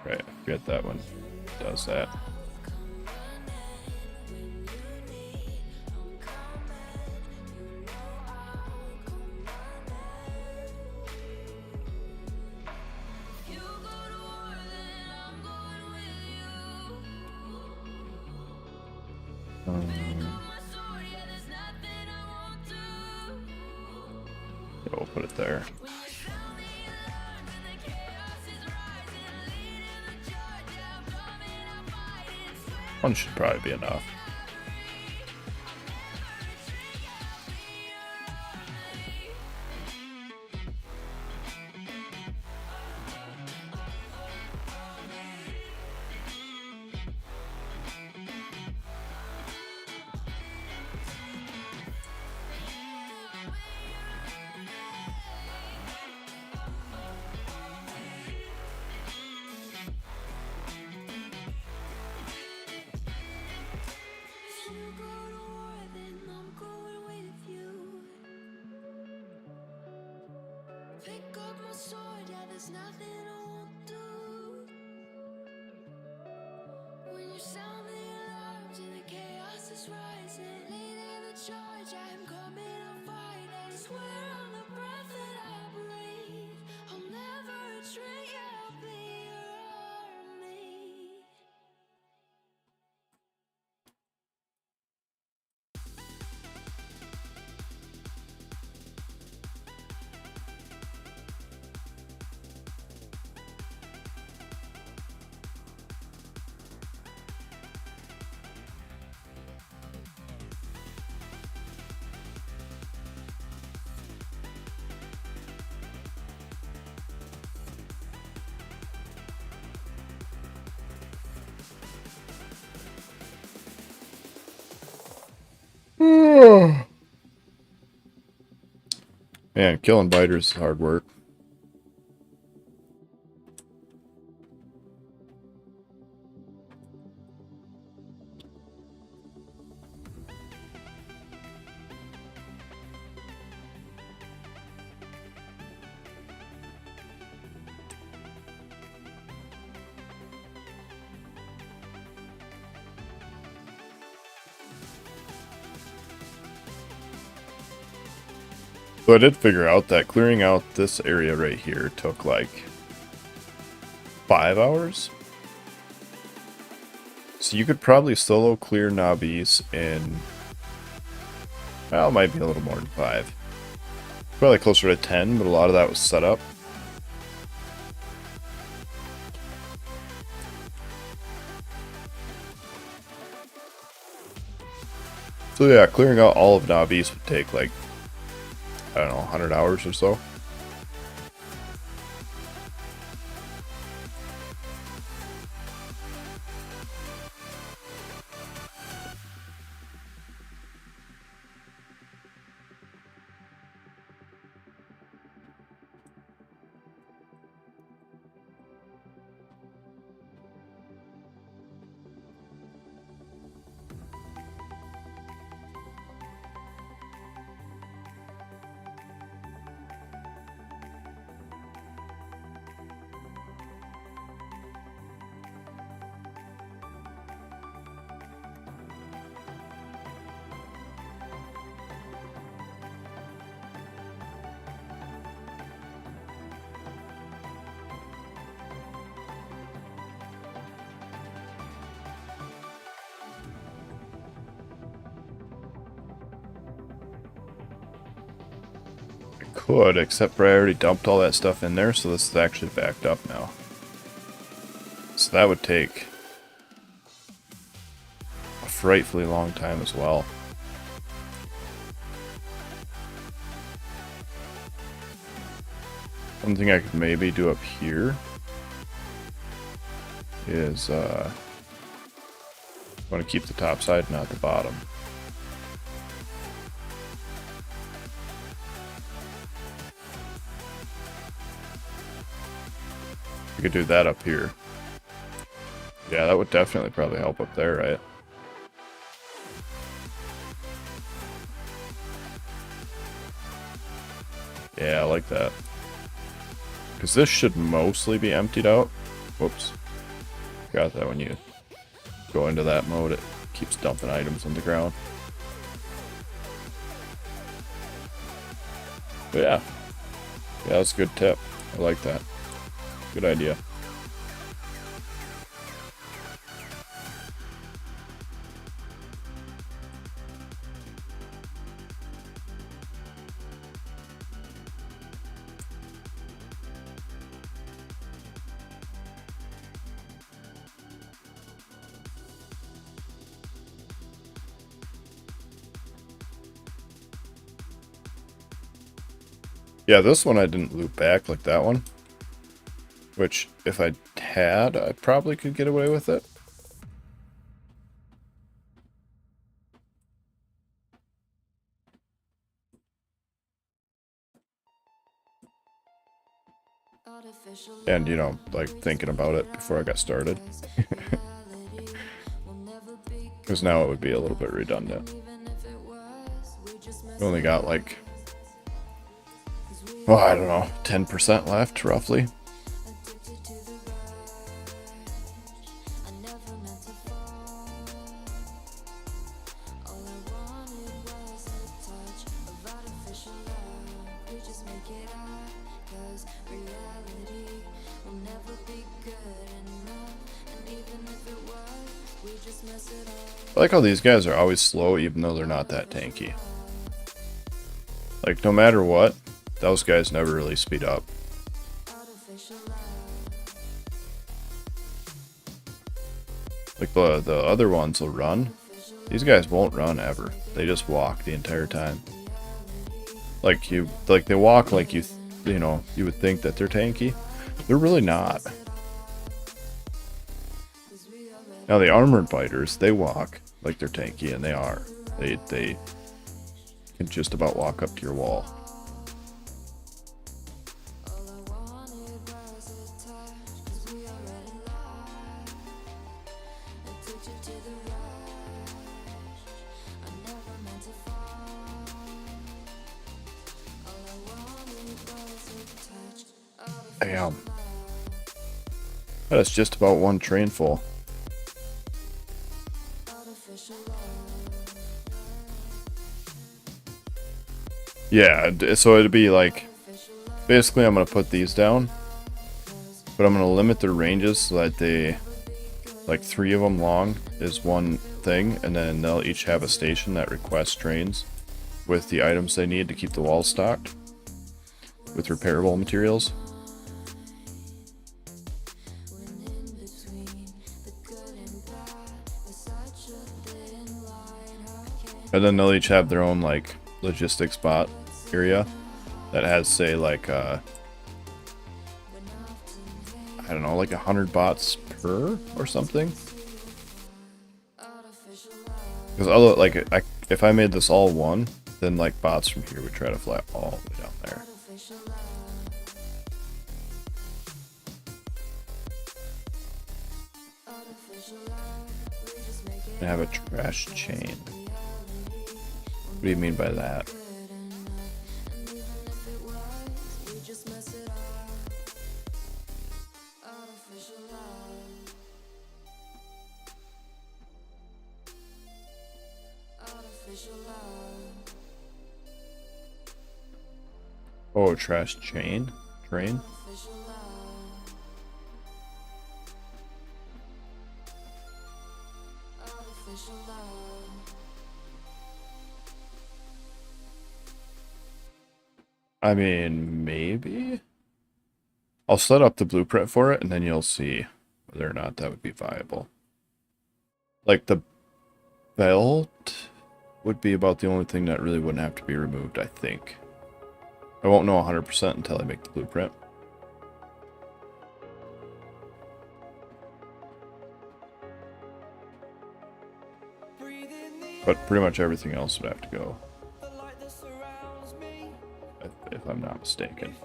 Right, I forget that one does that. Yeah, we'll put it there. One should probably be enough. Pick up my sword, yeah, there's nothing I won't do. When you sound the alarms and the chaos is rising, leading the charge, I'm coming, I'm fighting. Swear on the breath that I breathe, I'll never retreat, yeah, I'll be your army. Man, killing biters is hard work. So I did figure out that clearing out this area right here took like 5 hours. So you could probably solo clear Nobbies in, well, it might be a little more than 5. Probably closer to 10, but a lot of that was set up. So yeah, clearing out all of Knob East would take like, I don't know, 100 hours or so. Could, except for I already dumped all that stuff in there, so this is actually backed up now. So that would take a frightfully long time as well. One thing I could maybe do up here is I want to keep the top side, not the bottom. We could do that up here. Yeah, that would definitely probably help up there, right? Yeah, I like that. Because this should mostly be emptied out. Whoops. Got that when you go into that mode, it keeps dumping items on the ground. But yeah. Yeah, that's a good tip. I like that. Good idea. Yeah, this one I didn't loop back like that one. Which, if I had, I probably could get away with it. And, you know, like thinking about it before I got started. Because now it would be a little bit redundant. We only got like, well, I don't know, 10% left, roughly. I like how these guys are always slow even though they're not that tanky. Like, no matter what, those guys never really speed up. Like, the other ones will run. These guys won't run ever. They just walk the entire time. Like, they walk like you know, you would think that they're tanky. They're really not. Now, the armored biters, they walk like they're tanky, and they are. They can just about walk up to your wall. Damn. That's just about one train full. Yeah, so it'd be like, basically I'm going to put these down, but I'm going to limit their ranges so that they, like 3 of them long is one thing, and then they'll each have a station that requests trains with the items they need to keep the walls stocked with repairable materials. And then they'll each have their own like logistics bot area that has, say, like I don't know, like 100 bots per or something. Because other like if I made this all one, then like bots from here would try to fly all the way down there. And have a trash chain. What do you mean by that? Oh, trash chain? Train? I mean, maybe? I'll set up the blueprint for it, and then you'll see whether or not that would be viable. Like, the belt would be about the only thing that really wouldn't have to be removed, I think. I won't know 100% until I make the blueprint. But pretty much everything else would have to go. If I'm not mistaken.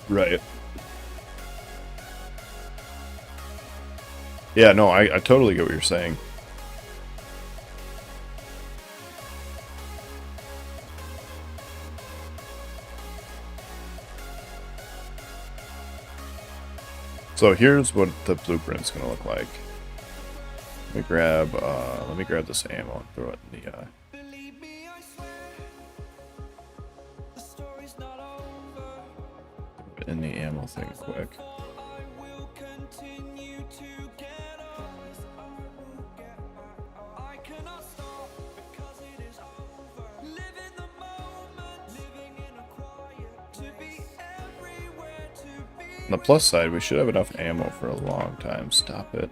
Right. Yeah, no, I totally get what you're saying. So here's what the blueprint's gonna look like. Let me grab this ammo and throw it in the ammo thing quick. On the plus side, we should have enough ammo for a long time. Stop it.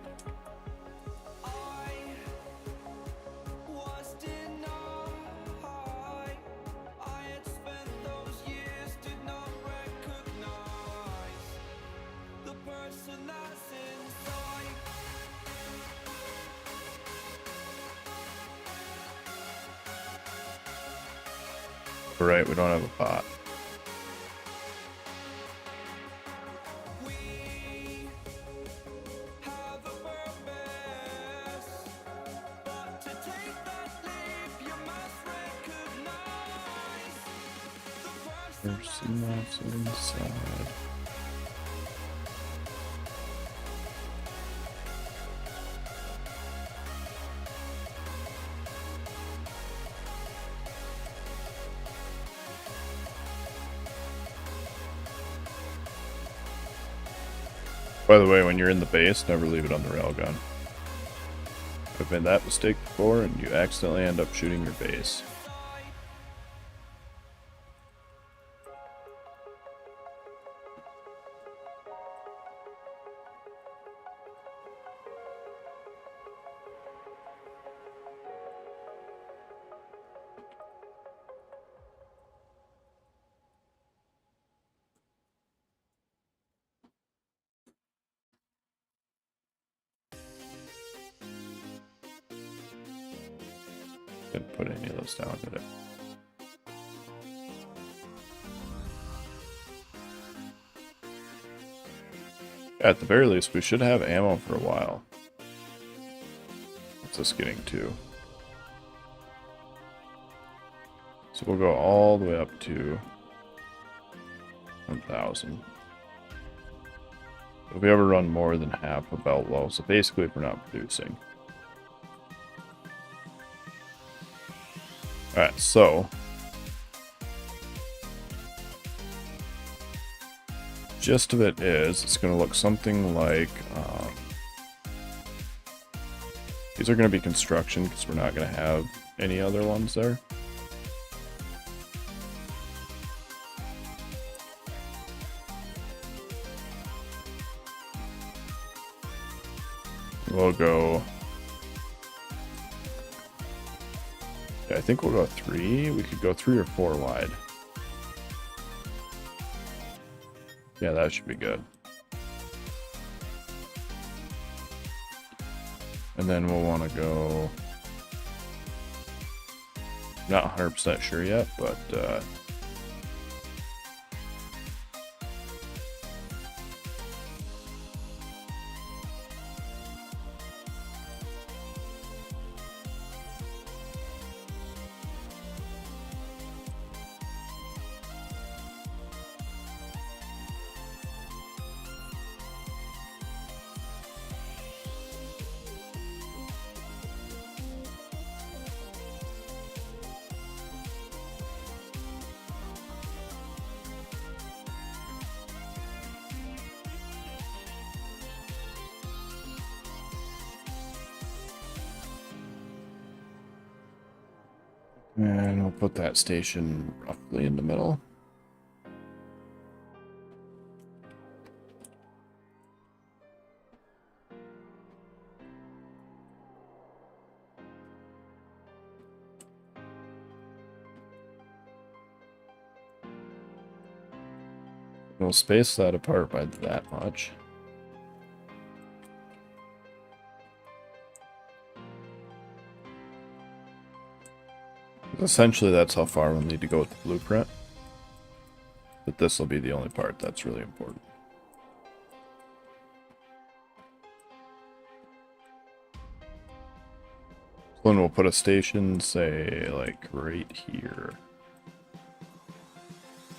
Right, we don't have a bot. There's some maps inside. By the way, when you're in the base, never leave it on the railgun. I've made that mistake before, and you accidentally end up shooting your base. Didn't put any of those down, did it? At the very least, we should have ammo for a while. What's this getting to? So we'll go all the way up to 1,000. If we ever run more than half a belt low, so basically if we're not producing. Alright, so gist of it is, it's going to look something like, these are going to be construction because we're not going to have any other ones there. We'll go, yeah, I think we'll go 3. We could go 3 or 4 wide. Yeah, that should be good. And then we'll want to go, not 100% sure yet, but and we'll put that station roughly in the middle. We'll space that apart by that much. Essentially, that's how far we'll need to go with the blueprint. But this will be the only part that's really important. So then we'll put a station, say, like right here.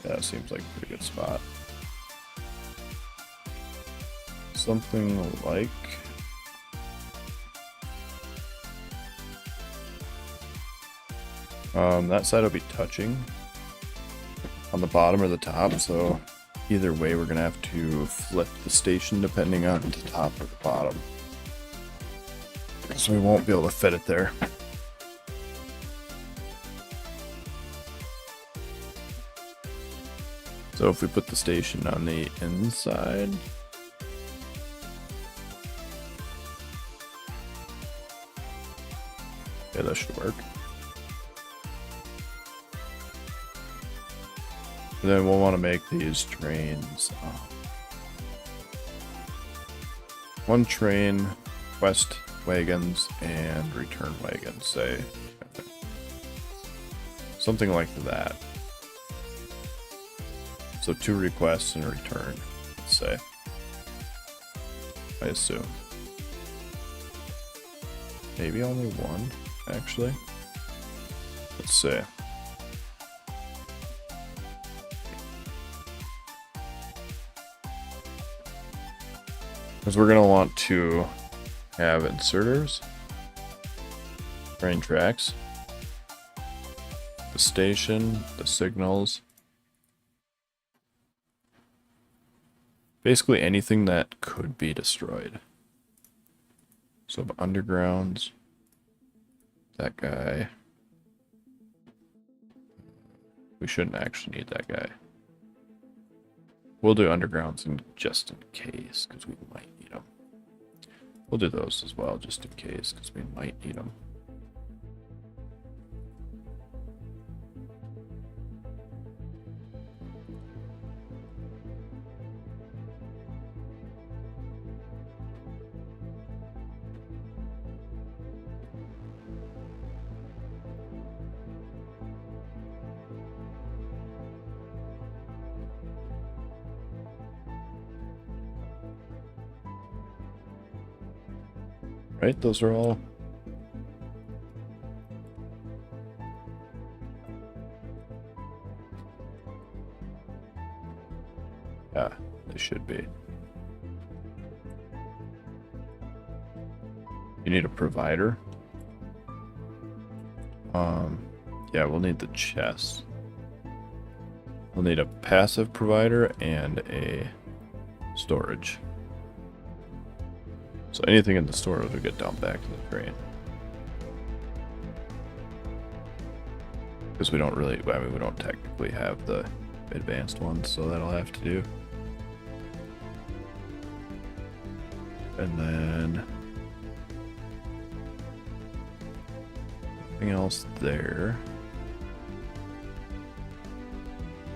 Yeah, that seems like a pretty good spot. Something like... that side will be touching on the bottom or the top, so either way we're going to have to flip the station depending on the top or the bottom. So we won't be able to fit it there. So if we put the station on the inside, yeah, that should work. And then we'll want to make these trains. One train, quest wagons, and return wagons, say. Something like that. So 2 requests and a return, let's say. I assume. Maybe only 1, actually. Let's see. Because we're going to want to have inserters, train tracks, the station, the signals, basically anything that could be destroyed. So undergrounds, that guy. We shouldn't actually need that guy. We'll do undergrounds just in case, because we might need them. We'll do those as well, just in case, because we might need them. Right? Those are all... Yeah, they should be. You need a provider? Yeah, we'll need the chest. We'll need a passive provider and a storage. So anything in the storage will get dumped back to the crane. Because we don't really, I mean, we don't technically have the advanced ones, so that'll have to do. And then anything else there?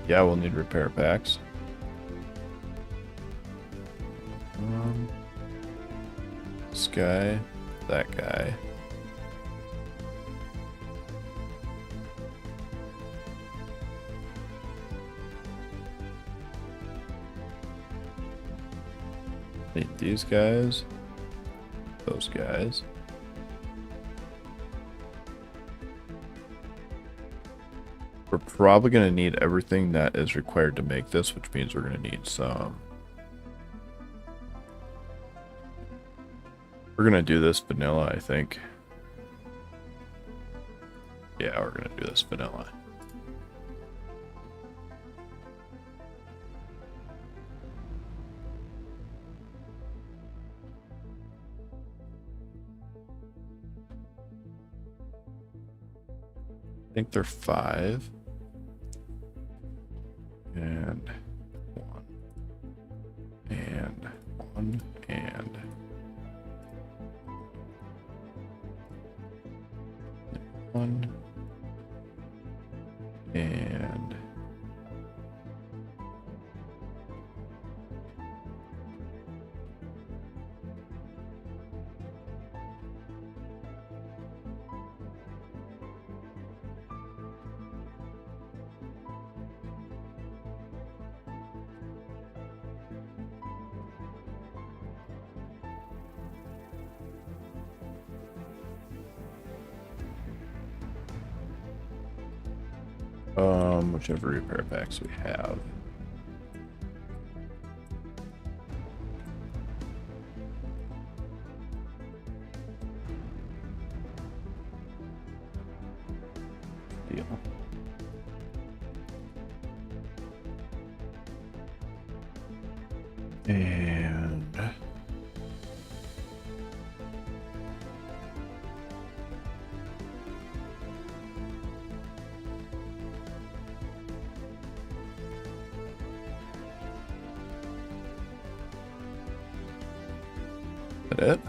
Yeah, we'll need repair packs. This guy, that guy. Need these guys, those guys. We're probably going to need everything that is required to make this, which means we're going to need some. We're going to do this vanilla, I think. Yeah, we're going to do this vanilla. I think they're 5. And 1. And 1. And 1. And whichever repair packs we have. Deal. And that it?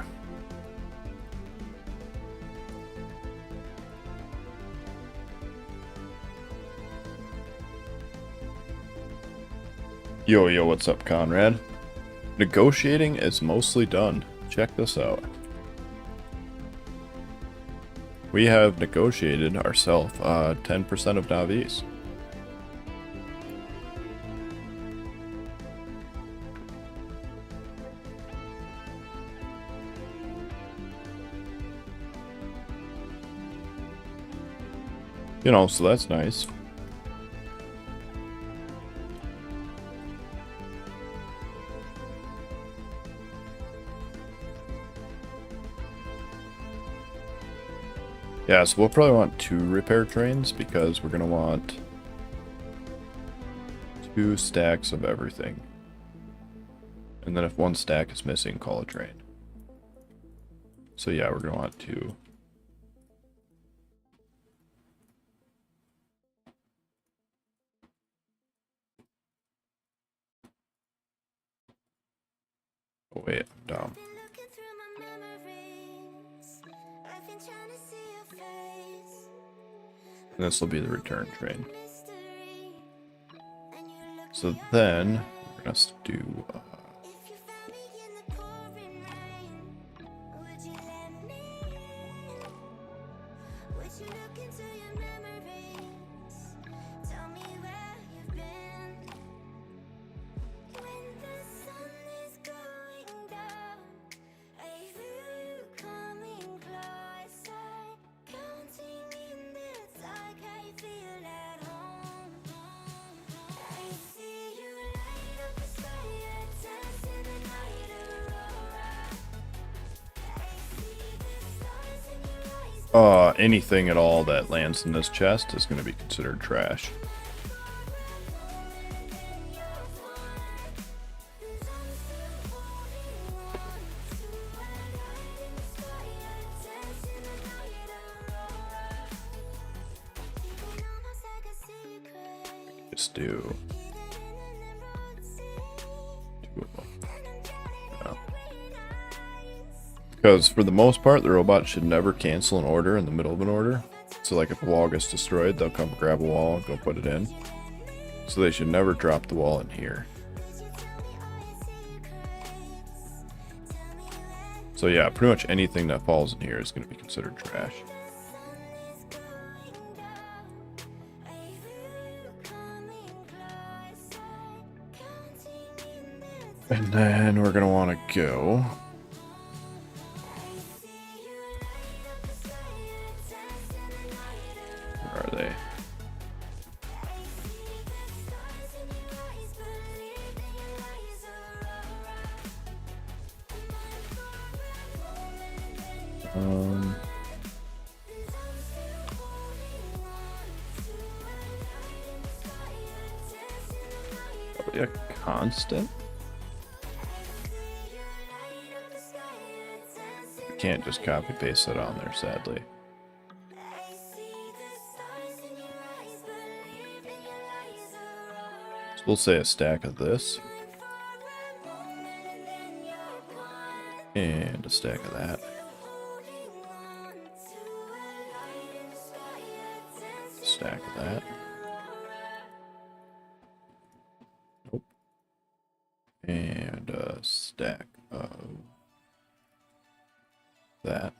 Yo, what's up, Conrad? Negotiating is mostly done. Check this out. We have negotiated ourselves 10% of Navis. You know, so that's nice. Yeah, so we'll probably want 2 repair trains because we're going to want 2 stacks of everything. And then if 1 stack is missing, call a train. So yeah, we're going to want 2. Oh wait, I'm dumb. And this will be the return train. So then we're gonna do Anything at all that lands in this chest is going to be considered trash. Just do. No. Because for the most part, the robot should never cancel an order in the middle of an order. So like if a wall gets destroyed, they'll come grab a wall and go put it in. So they should never drop the wall in here. So yeah, pretty much anything that falls in here is going to be considered trash. And then we're going to want to go... Where are they? Probably a constant? Can't just copy paste that on there, sadly. So we'll say a stack of this. And a stack of that. Stack of that. Nope. And a stack of that.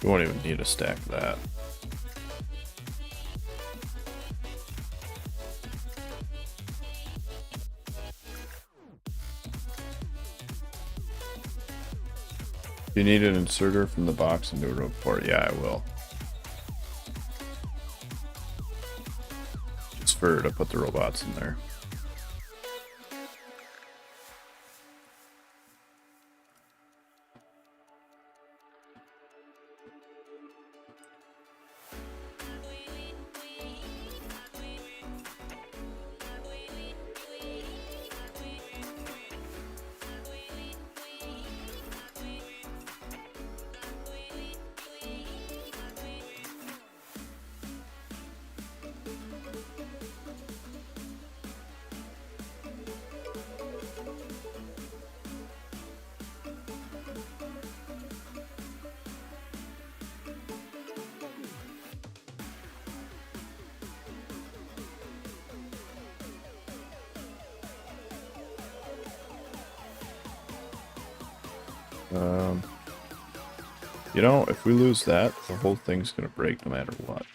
You won't even need a stack of that. You need an inserter from the box into a rope port. Yeah, I will. It's for to put the robots in there. You know, if we lose that, the whole thing's gonna break no matter what.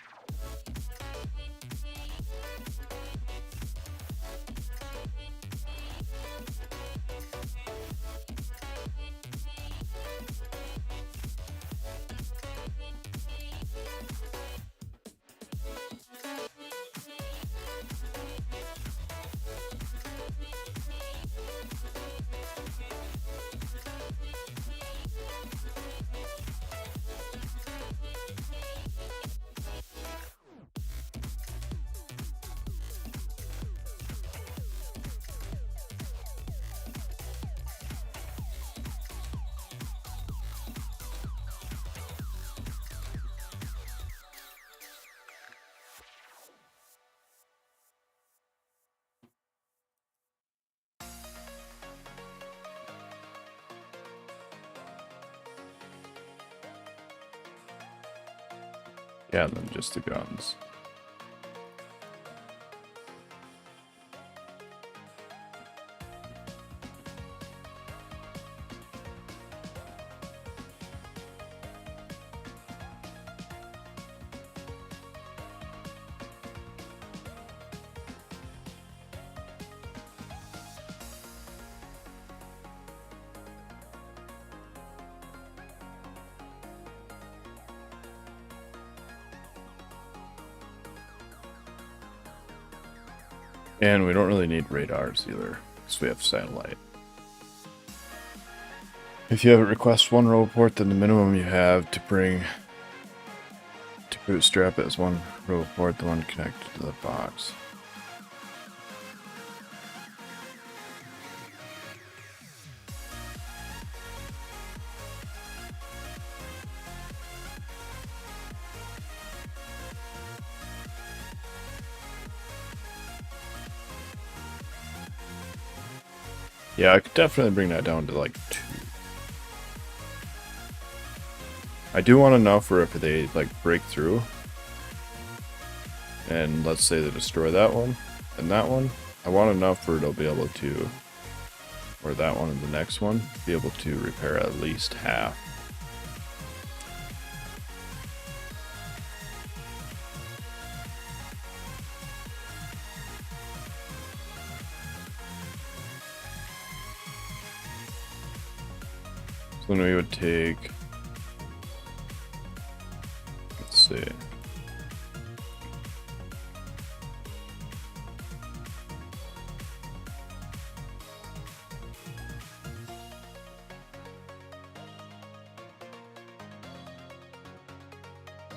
Yeah, and then just the guns. And we don't really need radars either, because we have satellite. If you have it request one roboport, then the minimum you have to bootstrap it is one roboport, the one connected to the box. Yeah, I could definitely bring that down to like 2. I do want enough for if they like break through, and let's say they destroy that one and that one, I want enough for they'll be able to, or that one and the next one, be able to repair at least half. So then we would take, let's see.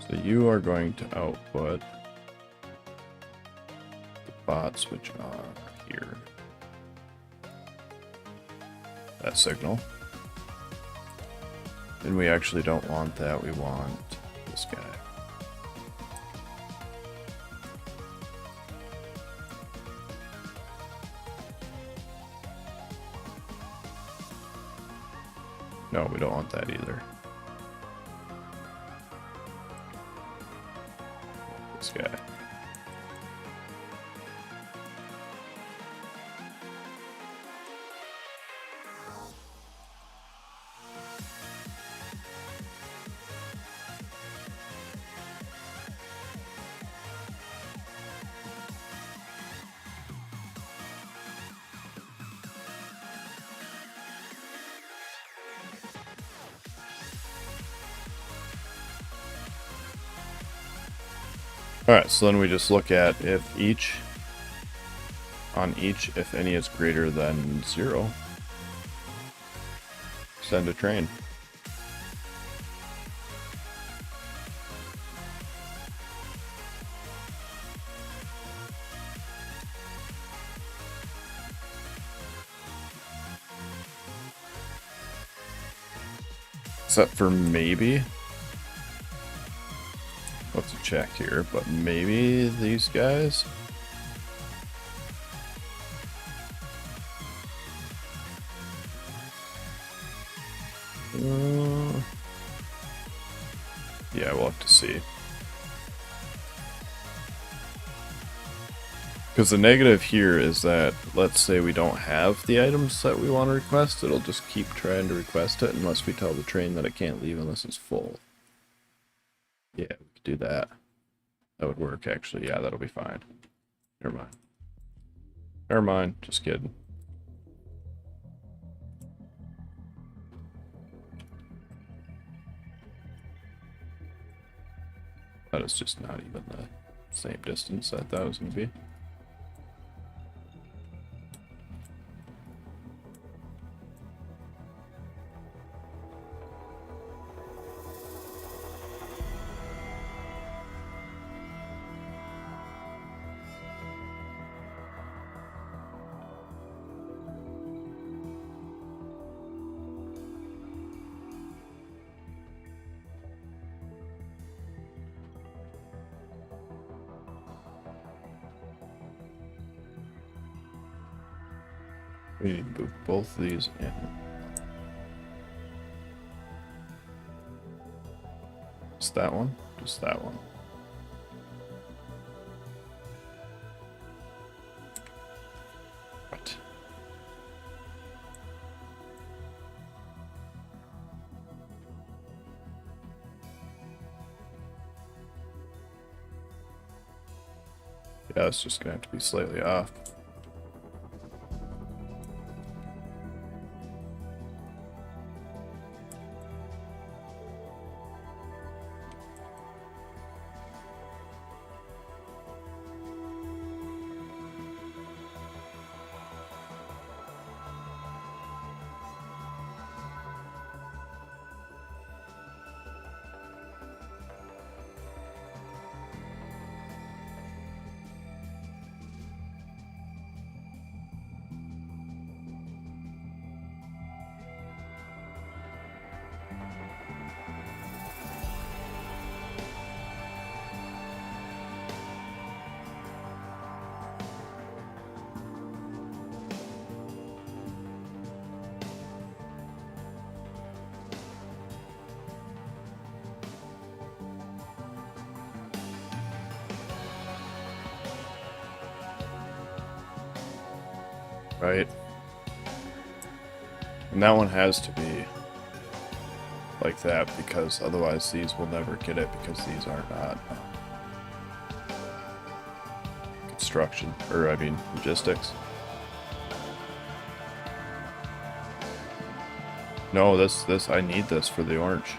So you are going to output the bots which are here. That signal. And we actually don't want that, we want this guy. No, we don't want that either. This guy. Alright, so then we just look at if if any is greater than 0, send a train. Except for maybe, let's check here, but maybe these guys. Yeah, we'll have to see. Because the negative here is that, let's say we don't have the items that we want to request, it'll just keep trying to request it unless we tell the train that it can't leave unless it's full. Yeah, we could do that. That would work, actually. Yeah, that'll be fine. Never mind. Never mind. Just kidding. That is just not even the same distance I thought it was going to be. We need to move both of these in. Just that one? Just that one. Yeah, it's just gonna have to be slightly off. Right? And that one has to be like that because otherwise these will never get it because these are not construction, or I mean logistics. No, this I need this for the orange.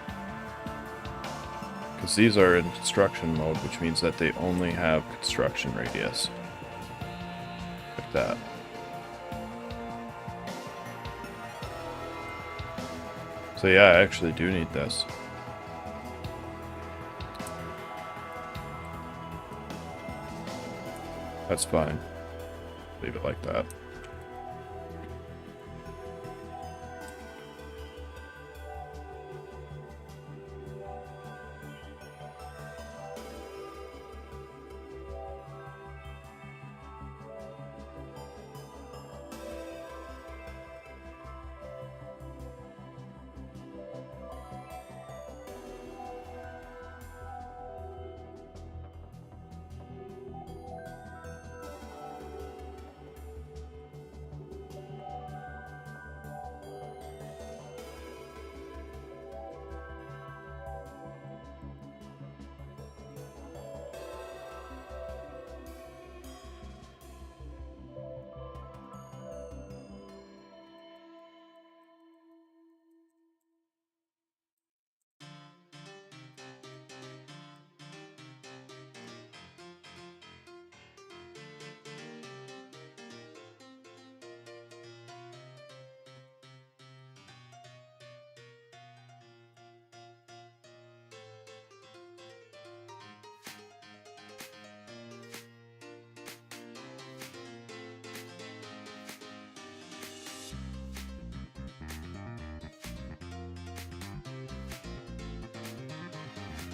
Because these are in construction mode, which means that they only have construction radius. Like that. So yeah, I actually do need this. That's fine. Leave it like that.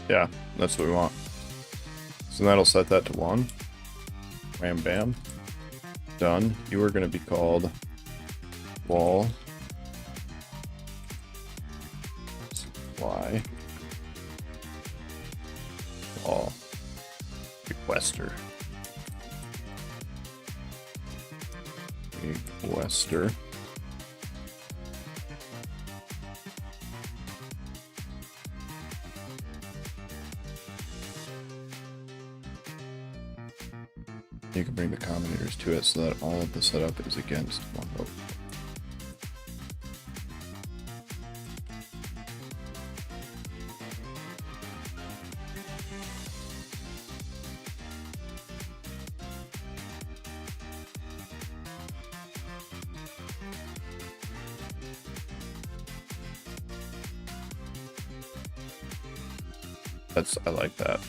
Yeah, that's what we want. So that'll set that to 1. Wham bam. Done. You are going to be called wall supply wall requester. Requester. You can bring the combinators to it so that all of the setup is against one vote. I like that.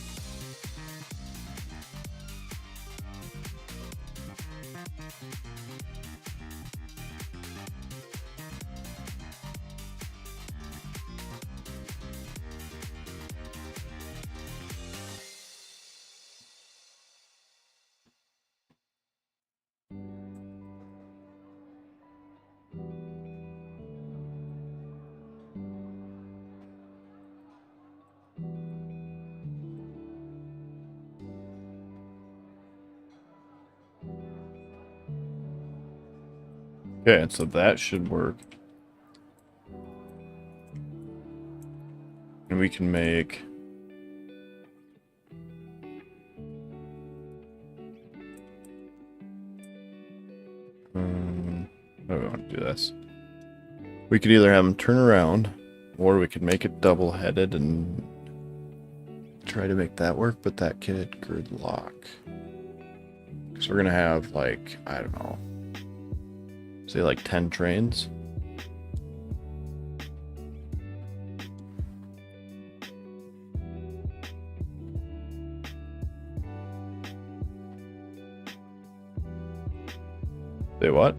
Okay, and so that should work. And we can make We could either have them turn around, or we could make it double-headed and try to make that work, but that could gridlock. So we're gonna have, like, I don't know, say like 10 trains. Say what?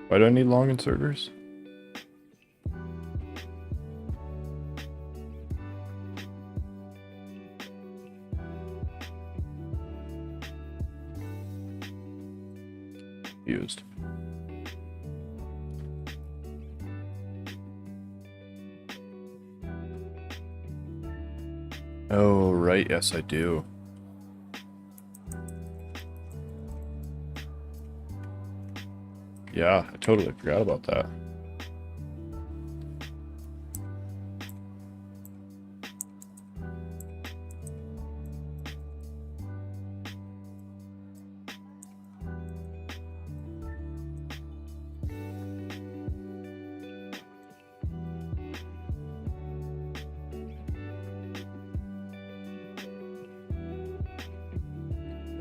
Why do I need long inserters? Used. Oh, right. Yes, I do. Yeah, I totally forgot about that.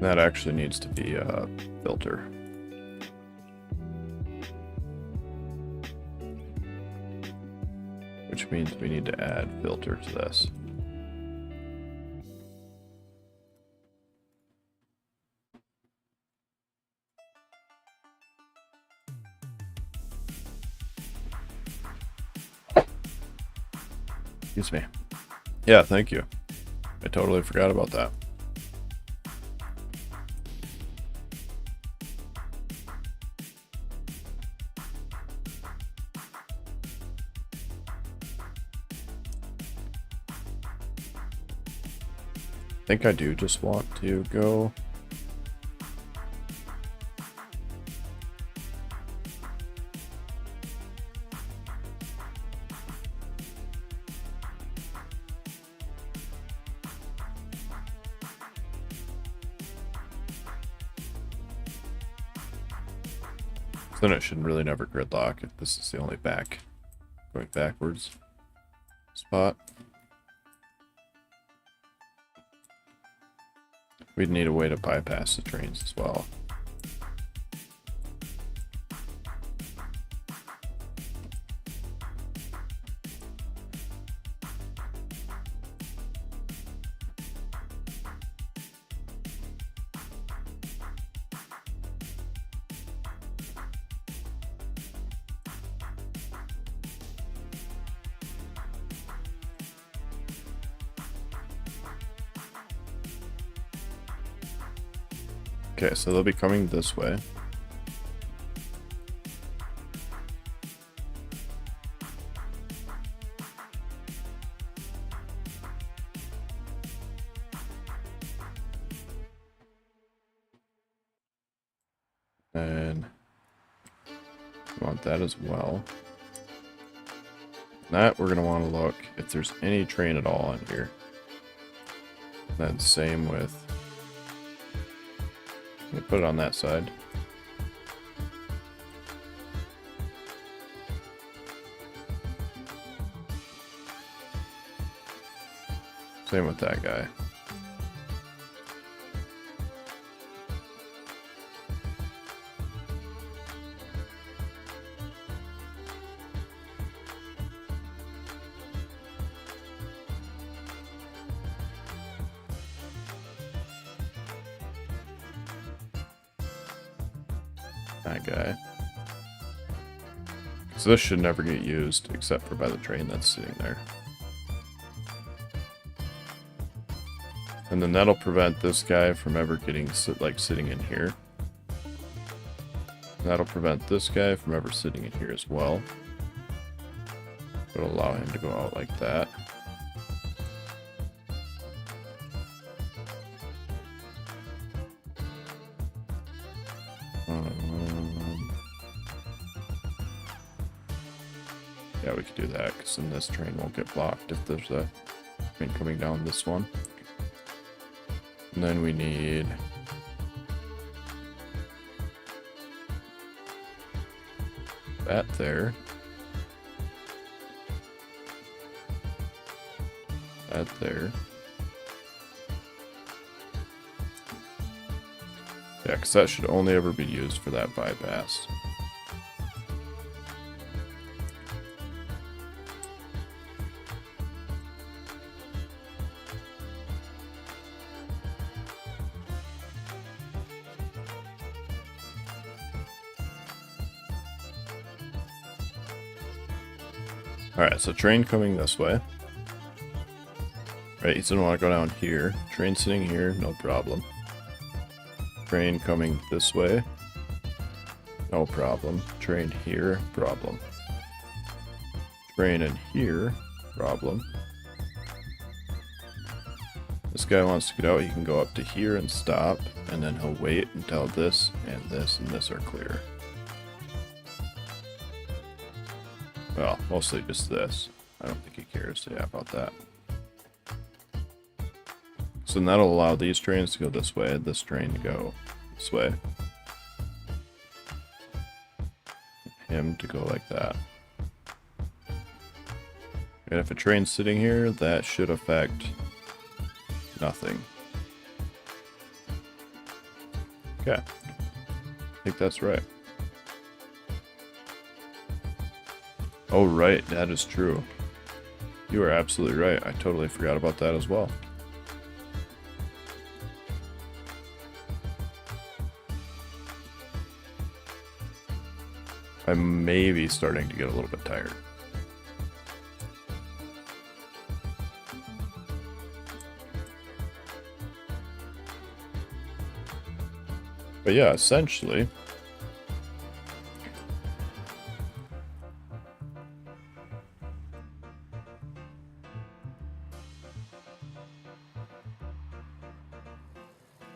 That actually needs to be a filter. Which means we need to add filter to this. Excuse me. Yeah, thank you. I totally forgot about that. I think I do just want to go. Then it should really never gridlock if this is the only going backwards spot. We'd need a way to bypass the trains as well. Okay, so they'll be coming this way. And we want that as well. That we're going to want to look if there's any train at all on here. Then same with, I'm going to put it on that side. Same with that guy. That guy. So this should never get used except for by the train that's sitting there. And then that'll prevent this guy from ever getting sitting in here. That'll prevent this guy from ever sitting in here as well. It'll allow him to go out like that. Yeah, we could do that, because then this train won't get blocked if there's a train coming down this one. And then we need That there. That there. Yeah, because that should only ever be used for that bypass. Alright, so train coming this way. Right, he's gonna want to go down here. Train sitting here, no problem. Train coming this way. No problem. Train here, problem. Train in here, problem. This guy wants to get out, he can go up to here and stop, and then he'll wait until this and this are clear. Well, mostly just this. I don't think he cares about that. So then that'll allow these trains to go this way, this train to go this way. Him to go like that. And if a train's sitting here, that should affect nothing. Okay. I think that's right. Oh, right. That is true. You are absolutely right. I totally forgot about that as well. I may be starting to get a little bit tired. But yeah, essentially,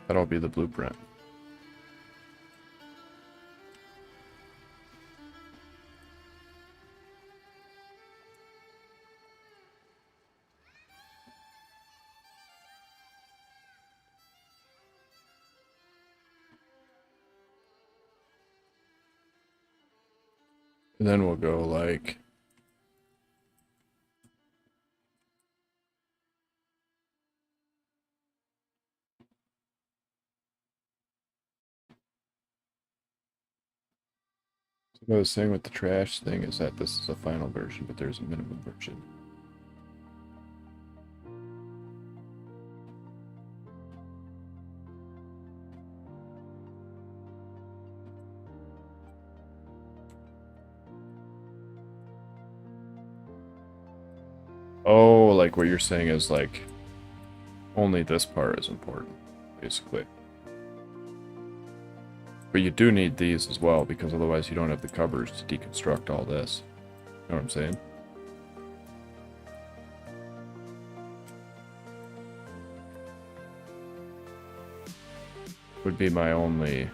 that'll be the blueprint. And then we'll go like... What I was saying with the trash thing is that this is a final version, but there's a minimum version. Oh, like what you're saying is like only this part is important, basically. But you do need these as well, because otherwise you don't have the covers to deconstruct all this. You know what I'm saying? Would be my only...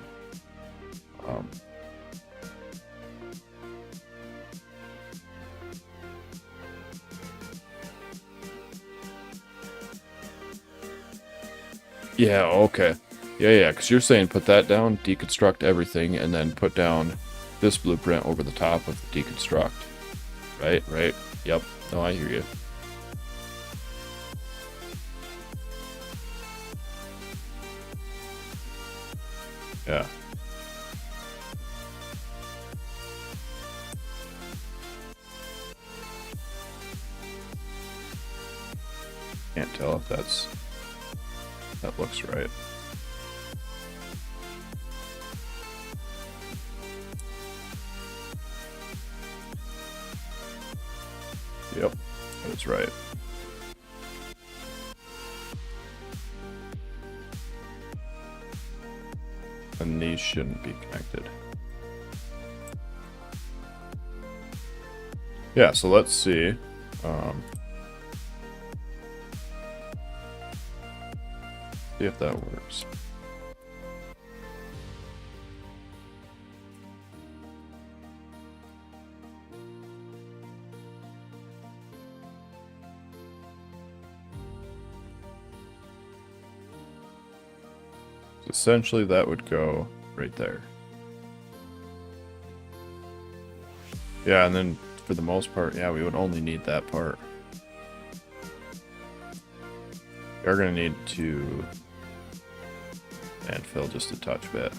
Yeah, okay. Yeah, because you're saying put that down, deconstruct everything, and then put down this blueprint over the top of the deconstruct. Right? Yep. No, I hear you. Yeah. Can't tell if that looks right. Yep, that's right. And these shouldn't be connected. Yeah, so let's see. See if that works. Essentially, that would go right there. Yeah, and then for the most part, yeah, we would only need that part. We are going to need to landfill just a touch bit.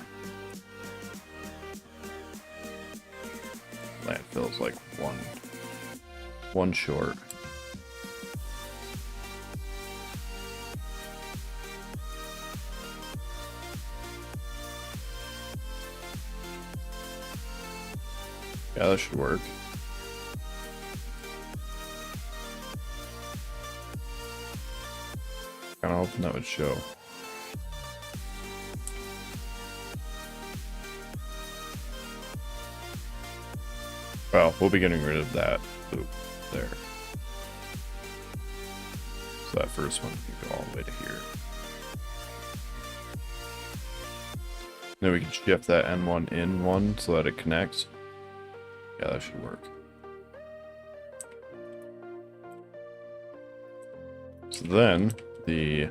Landfill's like one short. Yeah, that should work. Kinda hoping that would show. Well, we'll be getting rid of that loop there. So that first one can go all the way to here. Then we can shift that N1 in one so that it connects. Yeah, that should work. So then the...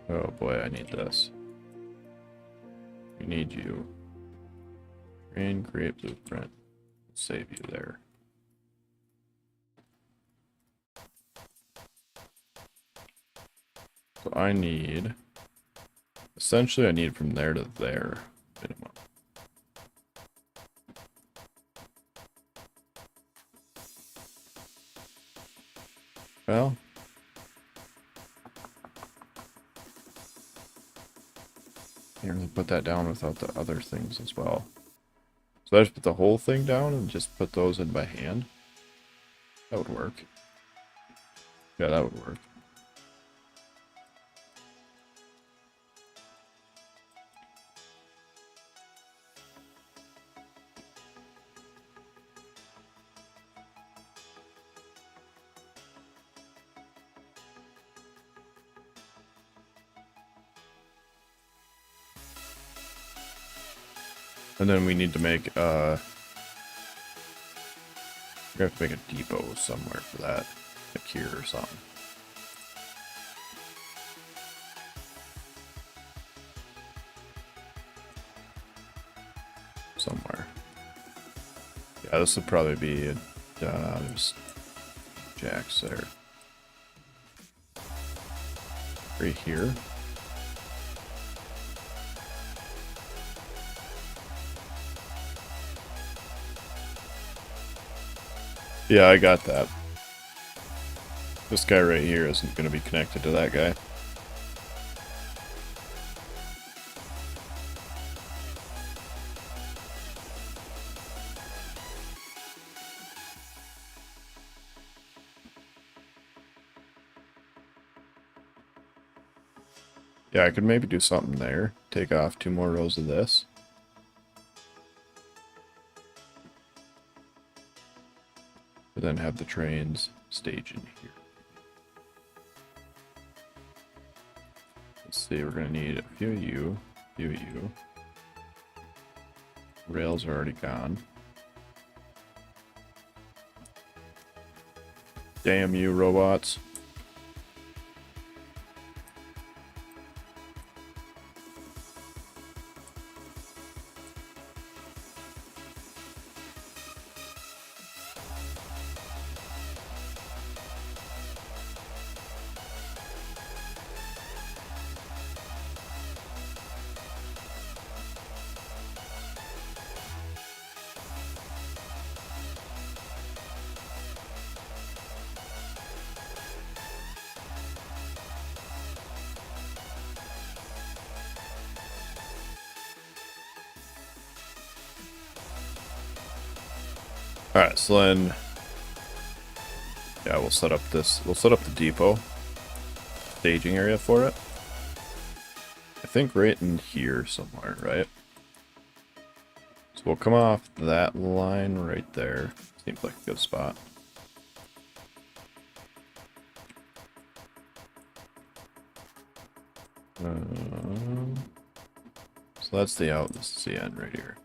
Oh boy, I need this. We need you. Create blueprint. Save you there. So I need... Essentially, I need from there to there. Minimum. Well... Can't really put that down without the other things as well. So I just put the whole thing down and just put those in by hand. That would work. Yeah, that would work. And then we need to make we have to make a depot somewhere for that. Like here or something. Somewhere. Yeah, this would probably be there's jacks there. Right here. Yeah, I got that. This guy right here isn't going to be connected to that guy. Yeah, I could maybe do something there. Take off 2 more rows of this. And then have the trains stage in here. Let's see, we're going to need a few of you, Rails are already gone. Damn you, robots. Alright, so then, yeah, we'll set up the depot staging area for it. I think right in here somewhere, right? So we'll come off that line right there. Seems like a good spot. So that's the out, this is the end right here.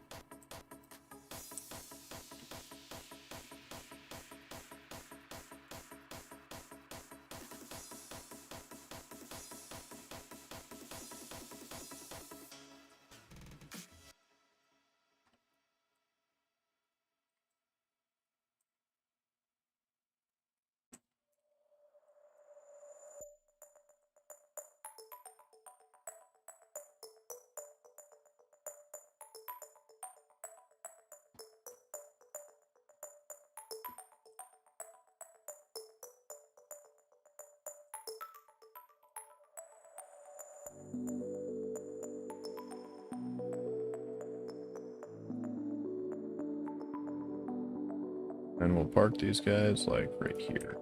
And we'll park these guys like right here.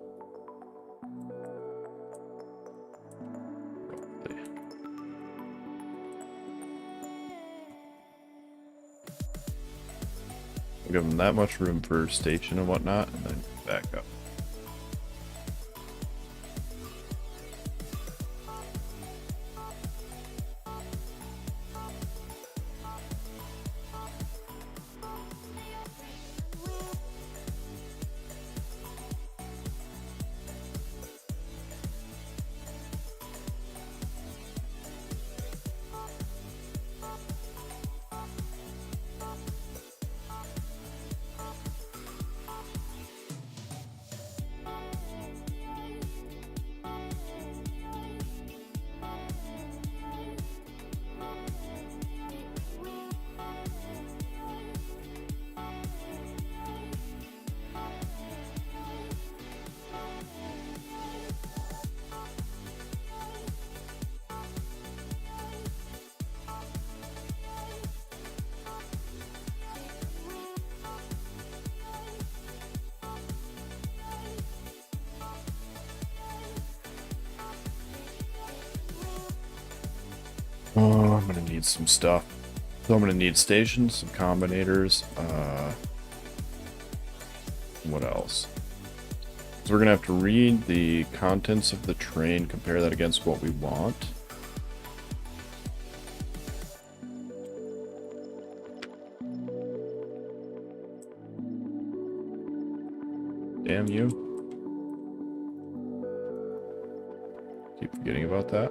We'll give them that much room for station and whatnot, and then back up. Oh, I'm gonna need some stuff. So I'm gonna need stations, some combinators, what else? So we're gonna have to read the contents of the train, compare that against what we want. Damn you. Keep forgetting about that.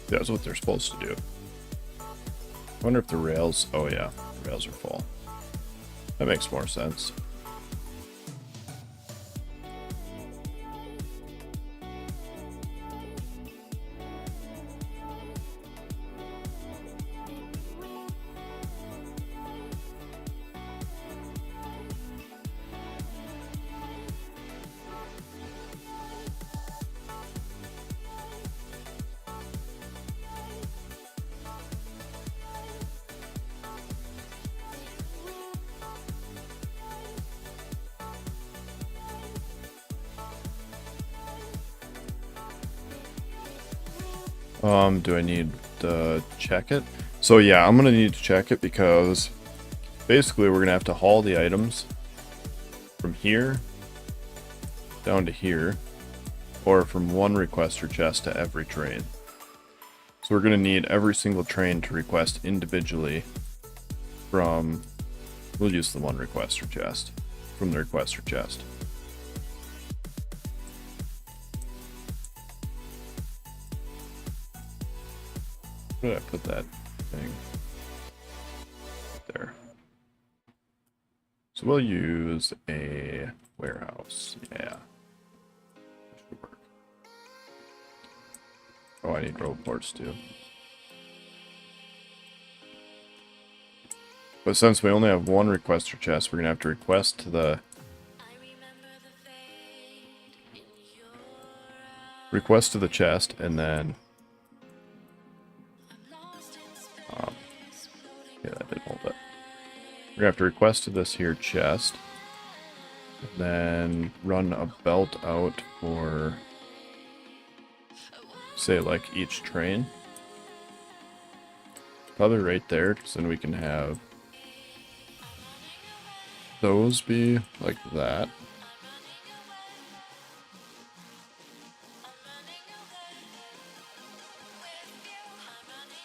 That's what they're supposed to do. I wonder if the rails... Oh yeah, the rails are full. That makes more sense. Do I need to check it? So yeah, I'm gonna need to check it because basically we're gonna have to haul the items from here down to here, or from one requester chest to every train. So we're gonna need every single train to request individually from, we'll use the one requester chest, from the requester chest. Where did I put that thing? There. So we'll use a warehouse. Yeah. That should work. Oh, I need road ports too. But since we only have one requester chest, we're gonna have to request to the chest, and then yeah, that didn't hold it. We're gonna have to request to this here chest, and then run a belt out for, say, like each train. Probably right there, so then we can have those be like that.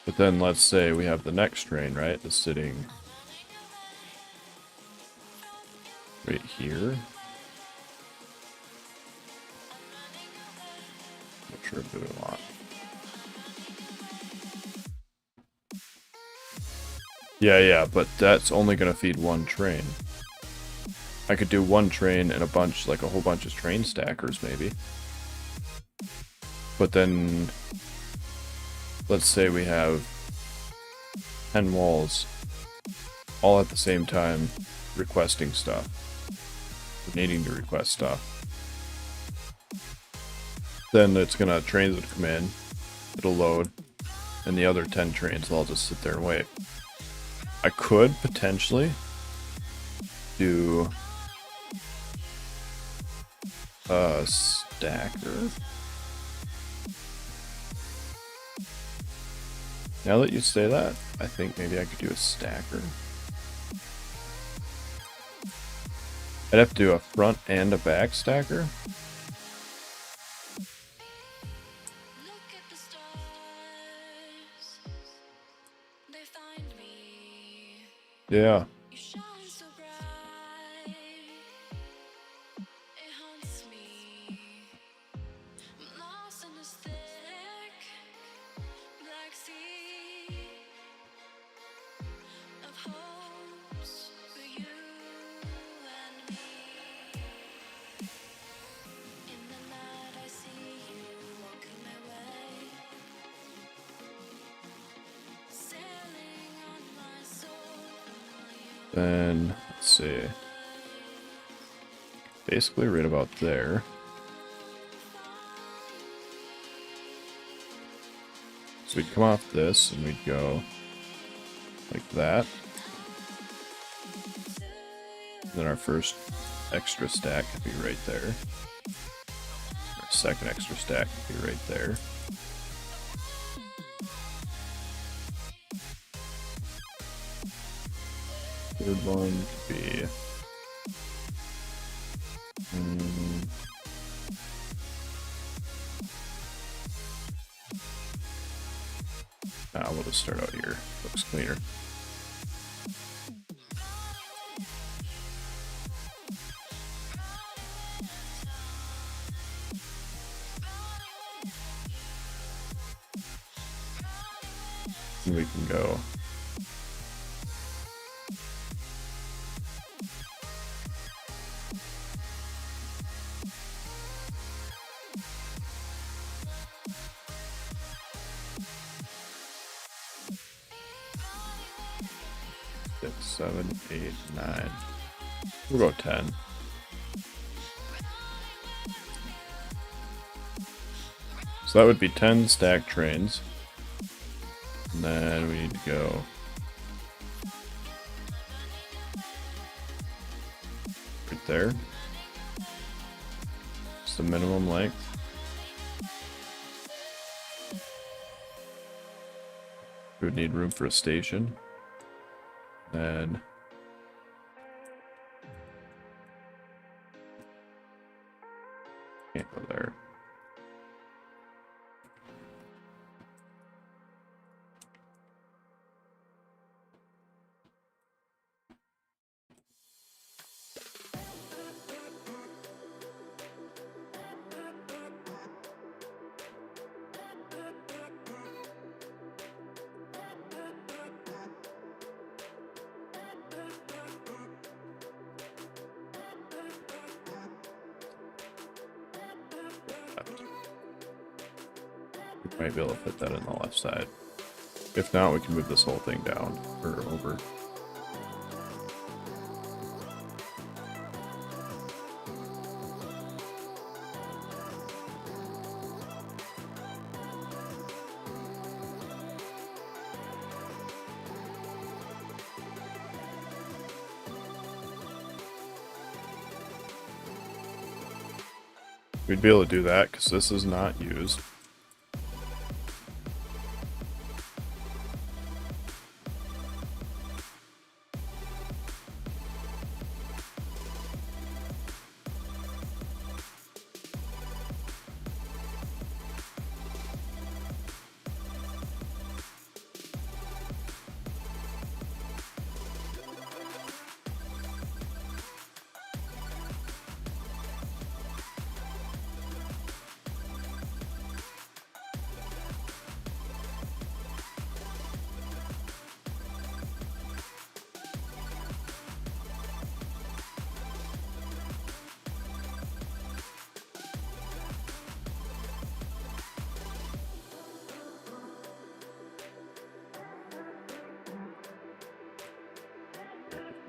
But then let's say we have the next train, right? That's sitting right here. Not sure if we want. Yeah, but that's only gonna feed one train. I could do one train and a bunch, like a whole bunch of train stackers, maybe. But then, let's say we have 10 walls all at the same time requesting stuff, needing to request stuff. Then it's gonna, trains would come in, it'll load, and the other 10 trains will all just sit there and wait. I could potentially do a stacker. Now that you say that, I think maybe I could do a stacker. I'd have to do a front and a back stacker. Look at the stars, they find me. Yeah. You shine so bright, it haunts me. I'm lost in this thick black sea of hopes for you and me. In the night I see you walking my way, sailing on my soul. Then, let's see. Basically right about there. So we'd come off this and we'd go like that. And then our first extra stack could be right there. Our second extra stack could be right there. Third one could be... we'll just start out here. Looks cleaner. And we can go. Six, 7, 8, 9. We'll go 10. So that would be 10 stack trains. And then we need to go right there. It's the minimum length. We would need room for a station. Then can't go there. We might be able to fit that in the left side. If not, we can move this whole thing down or over. We'd be able to do that because this is not used.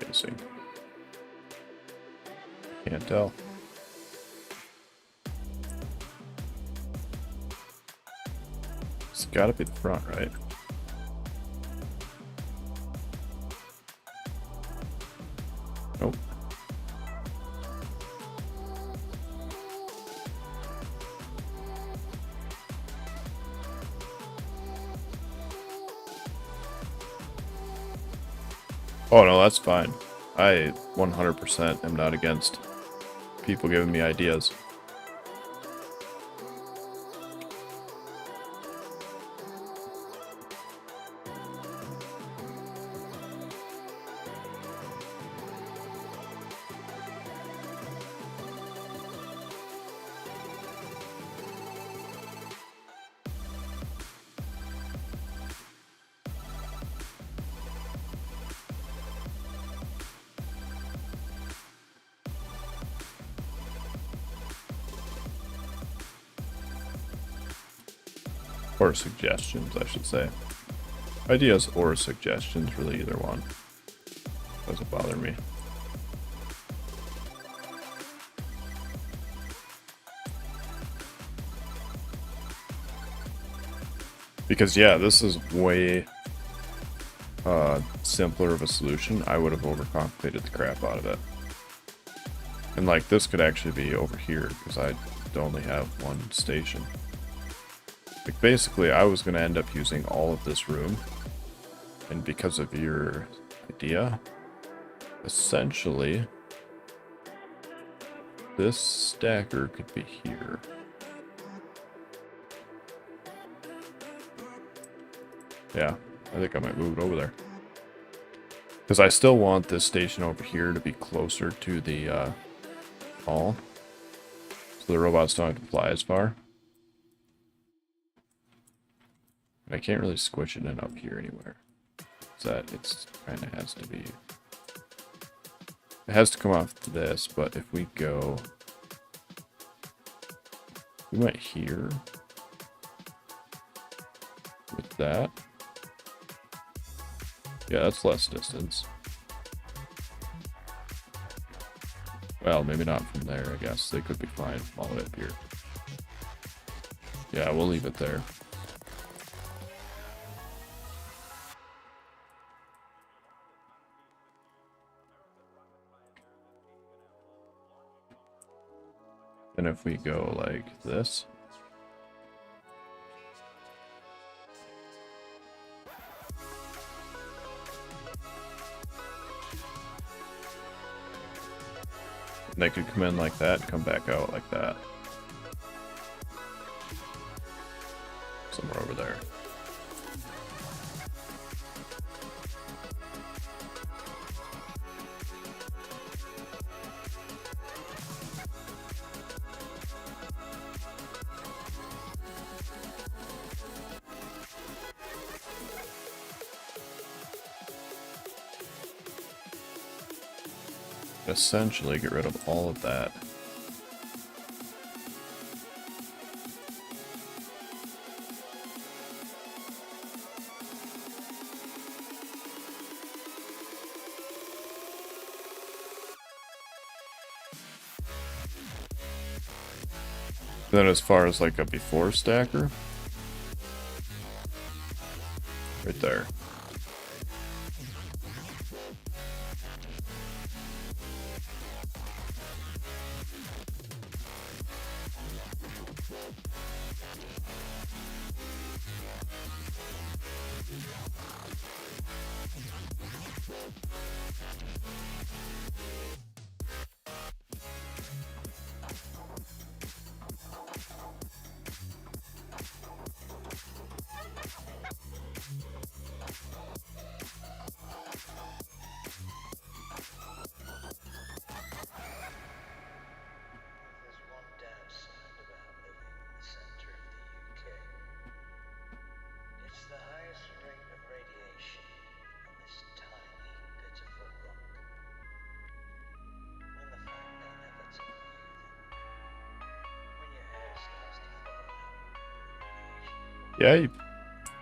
facing? Can't tell. It's gotta be the front, right? Nope. Oh no, that's fine. I 100% am not against people giving me ideas. Or suggestions, I should say. Ideas or suggestions, really either one. Doesn't bother me. Because yeah, this is way simpler of a solution. I would have overcomplicated the crap out of it. And like this could actually be over here because I only have one station. Like basically I was going to end up using all of this room, and because of your idea, essentially this stacker could be here. Yeah, I think I might move it over there. Because I still want this station over here to be closer to the hall, so the robots don't have to fly as far. I can't really squish it in up here anywhere. It's kind of has to be. It has to come off to this, but if we go, we went here with that. Yeah, that's less distance. Well, maybe not from there, I guess. They could be flying all the way up here. Yeah, we'll leave it there. And if we go like this. And they could come in like that and come back out like that. Somewhere over there. Essentially get rid of all of that. Then as far as like a before stacker, right there.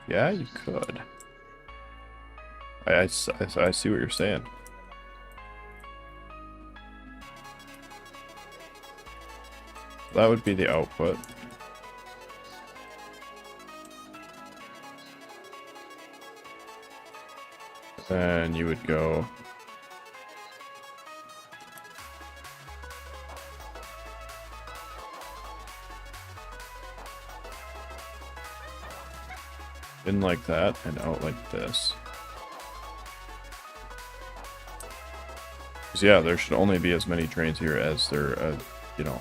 Yeah, you could. I see what you're saying. that would be the output. Then you would go in like that and out like this. Because yeah, there should only be as many trains here as there, you know.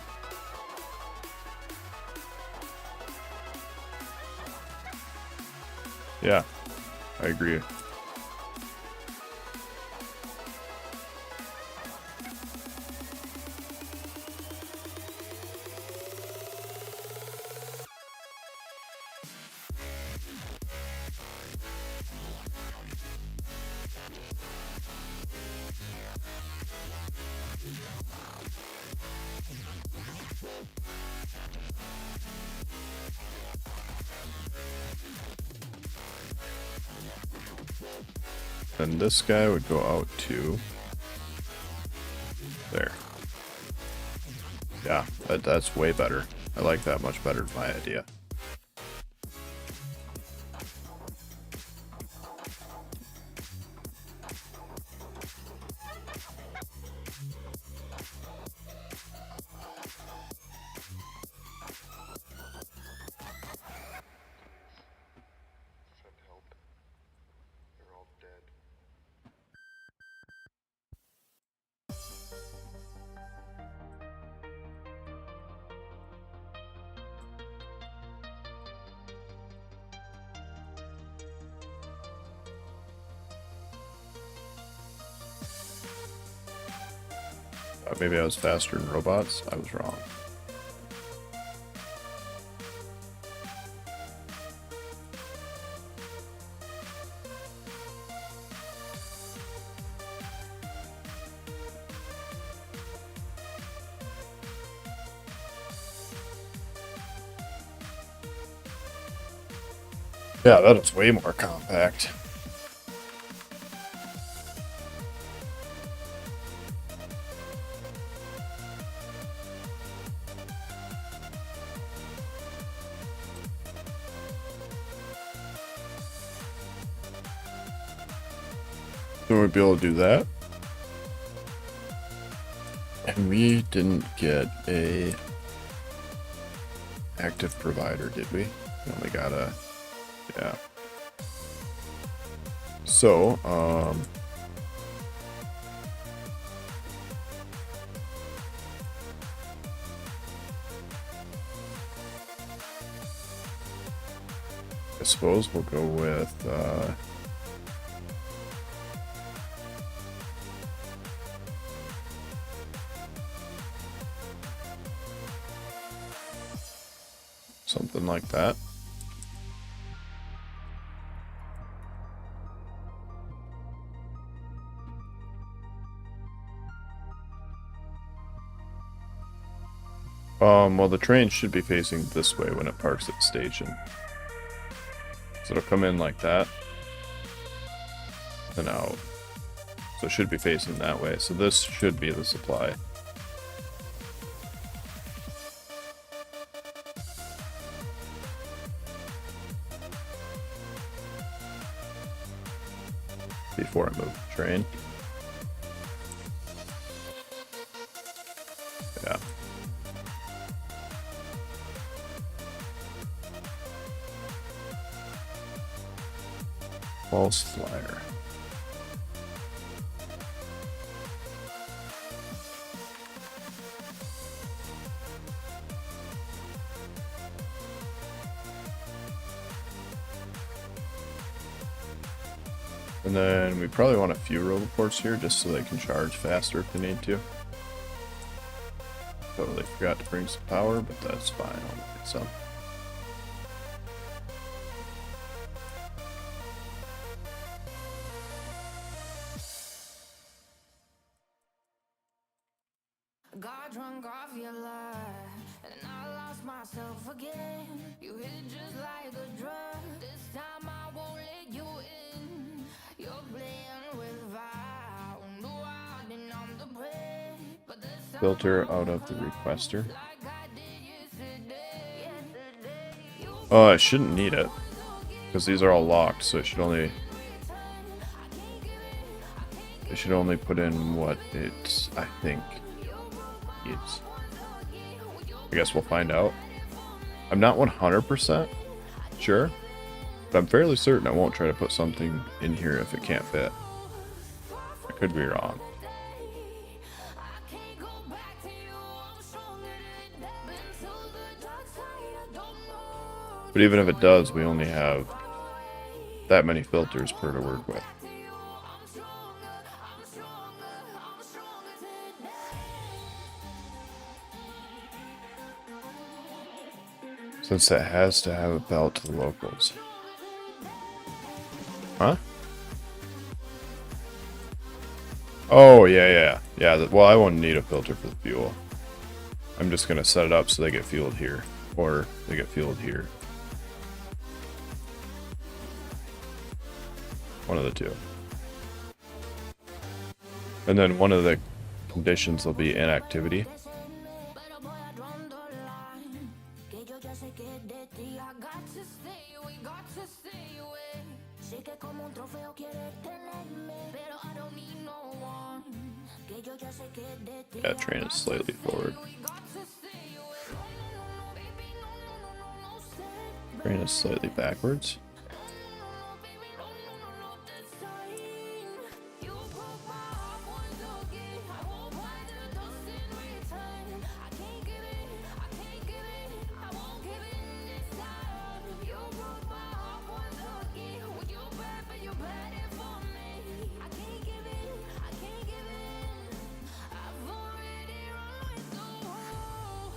Yeah, I agree. Then this guy would go out to there. Yeah, that's way better. I like that much better than my idea. Maybe I was faster in robots. I was wrong. Yeah, that is way more compact. So we'd be able to do that. And we didn't get a active provider, did we? We only got a, yeah. So, I suppose we'll go with, something like that. Well, the train should be facing this way when it parks at the station. So it'll come in like that, then out. So it should be facing that way. So this should be the supply. Before I move the train. Yeah. False flyer. And then we probably want a few roboports here just so they can charge faster if they need to. Totally forgot to bring some power, but that's fine. I'll get some. Got drunk off your lie, and I lost myself again. You hit it just like a drug. This time I won't let you in. You're playing with fire. No, I didn't on the prey, but this time Filter out of the requester. like I did Oh, I shouldn't need it. Because these are all locked, so it should only put in what it's, I think, needs. I guess we'll find out. I'm not 100% sure, but I'm fairly certain I won't try to put something in here if it can't fit. I could be wrong. But even if it does, we only have that many filters per to work with. Since it has to have a belt to the locals. Huh? Oh, yeah. Well, I won't need a filter for the fuel. I'm just going to set it up so they get fueled here. Or they get fueled here. One of the two. And then one of the conditions will be inactivity. Yeah, train is slightly forward. Train is slightly backwards.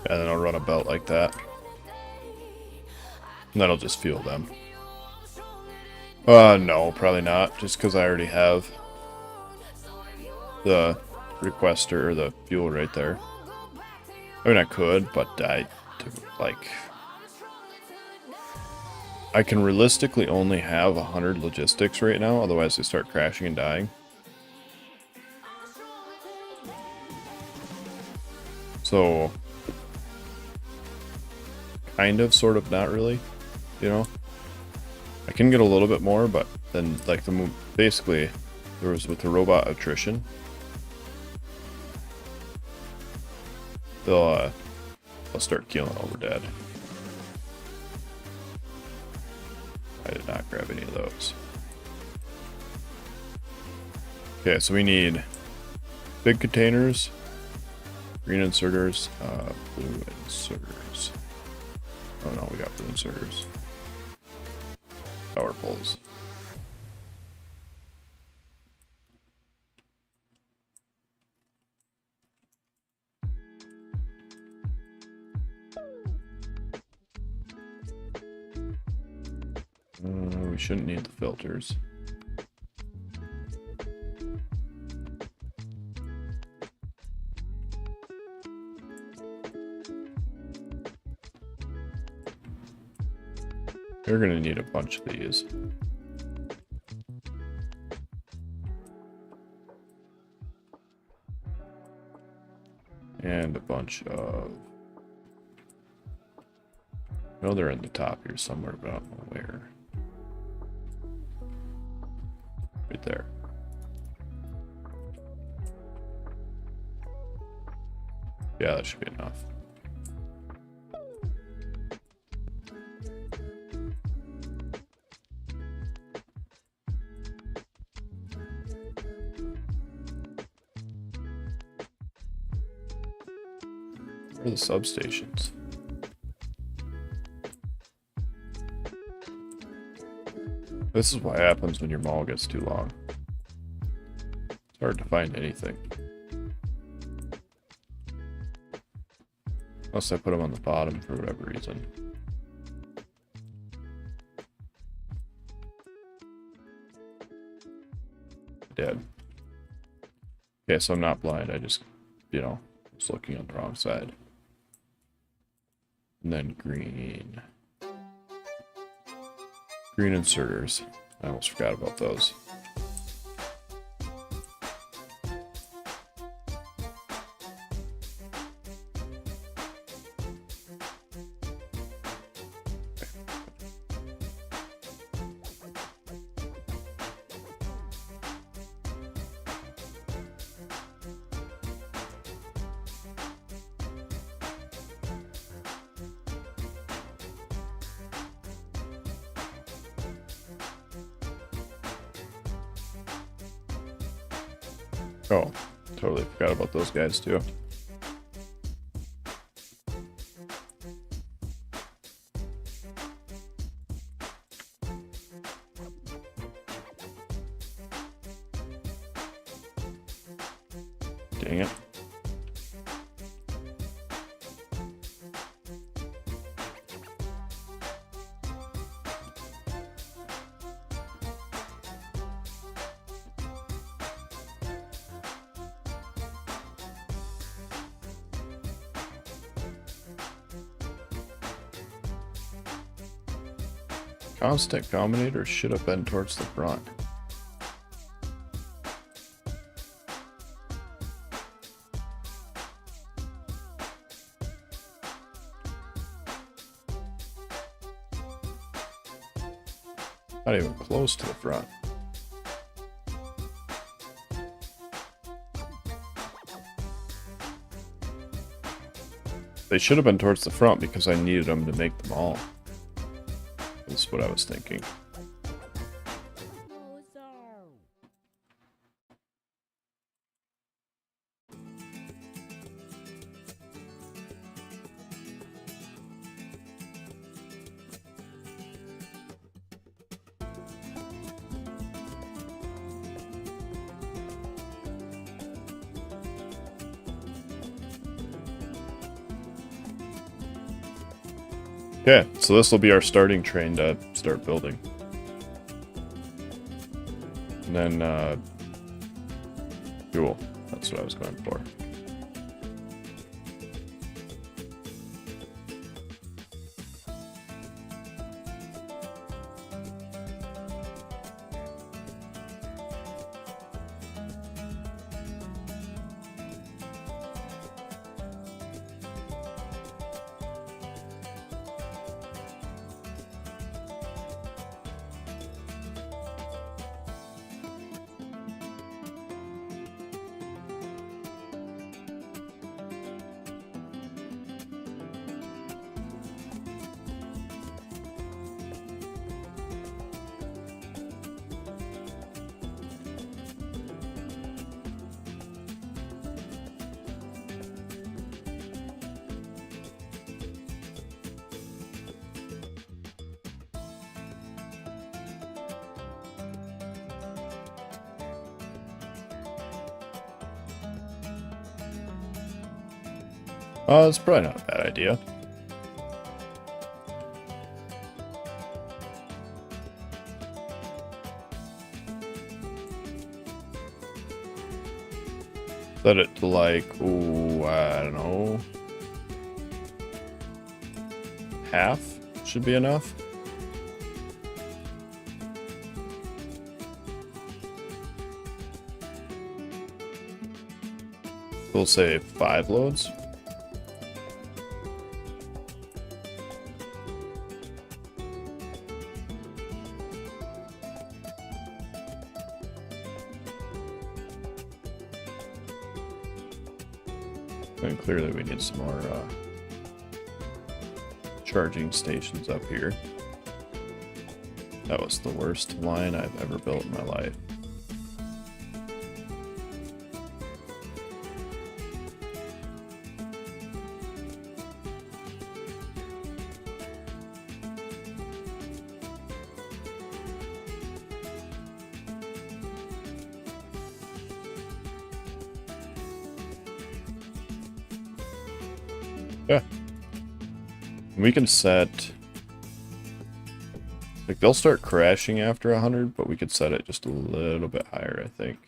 And then I'll run a belt like that. And then I'll just fuel them. No, probably not. Just because I already have the requester or the fuel right there. I mean, I could, but I can realistically only have 100 logistics right now, otherwise they start crashing and dying. So, kind of, sort of, not really, you know? I can get a little bit more, but then, like, basically, there was with the robot attrition, they'll start killing while we're dead. I did not grab any of those. Okay, so we need big containers, green inserters, blue inserters. Oh no, we got blue inserters. Power poles. We shouldn't need the filters. We're gonna need a bunch of these. And a bunch of... I know they're in the top here somewhere, but I don't know where. Right there. Yeah, that should be enough. Where are the substations? This is what happens when your mall gets too long. It's hard to find anything. Unless I put them on the bottom for whatever reason. Dead. Okay, so I'm not blind. I just, you know, was looking on the wrong side. And then green. Green inserters. I almost forgot about those. Okay, Oh, totally forgot about those guys too. Dang it. Constant combinator should have been towards the front. Not even close to the front. They should have been towards the front because I needed them to make them all. That's what I was thinking. Okay, so this will be our starting train to start building. And then, fuel. That's what I was going for. It's probably not a bad idea. Set it to like, ooh, I don't know. Half should be enough. We'll say 5 loads. And clearly we need some more charging stations up here. That was the worst line I've ever built in my life. Yeah. We can set... Like, they'll start crashing after 100, but we could set it just a little bit higher, I think.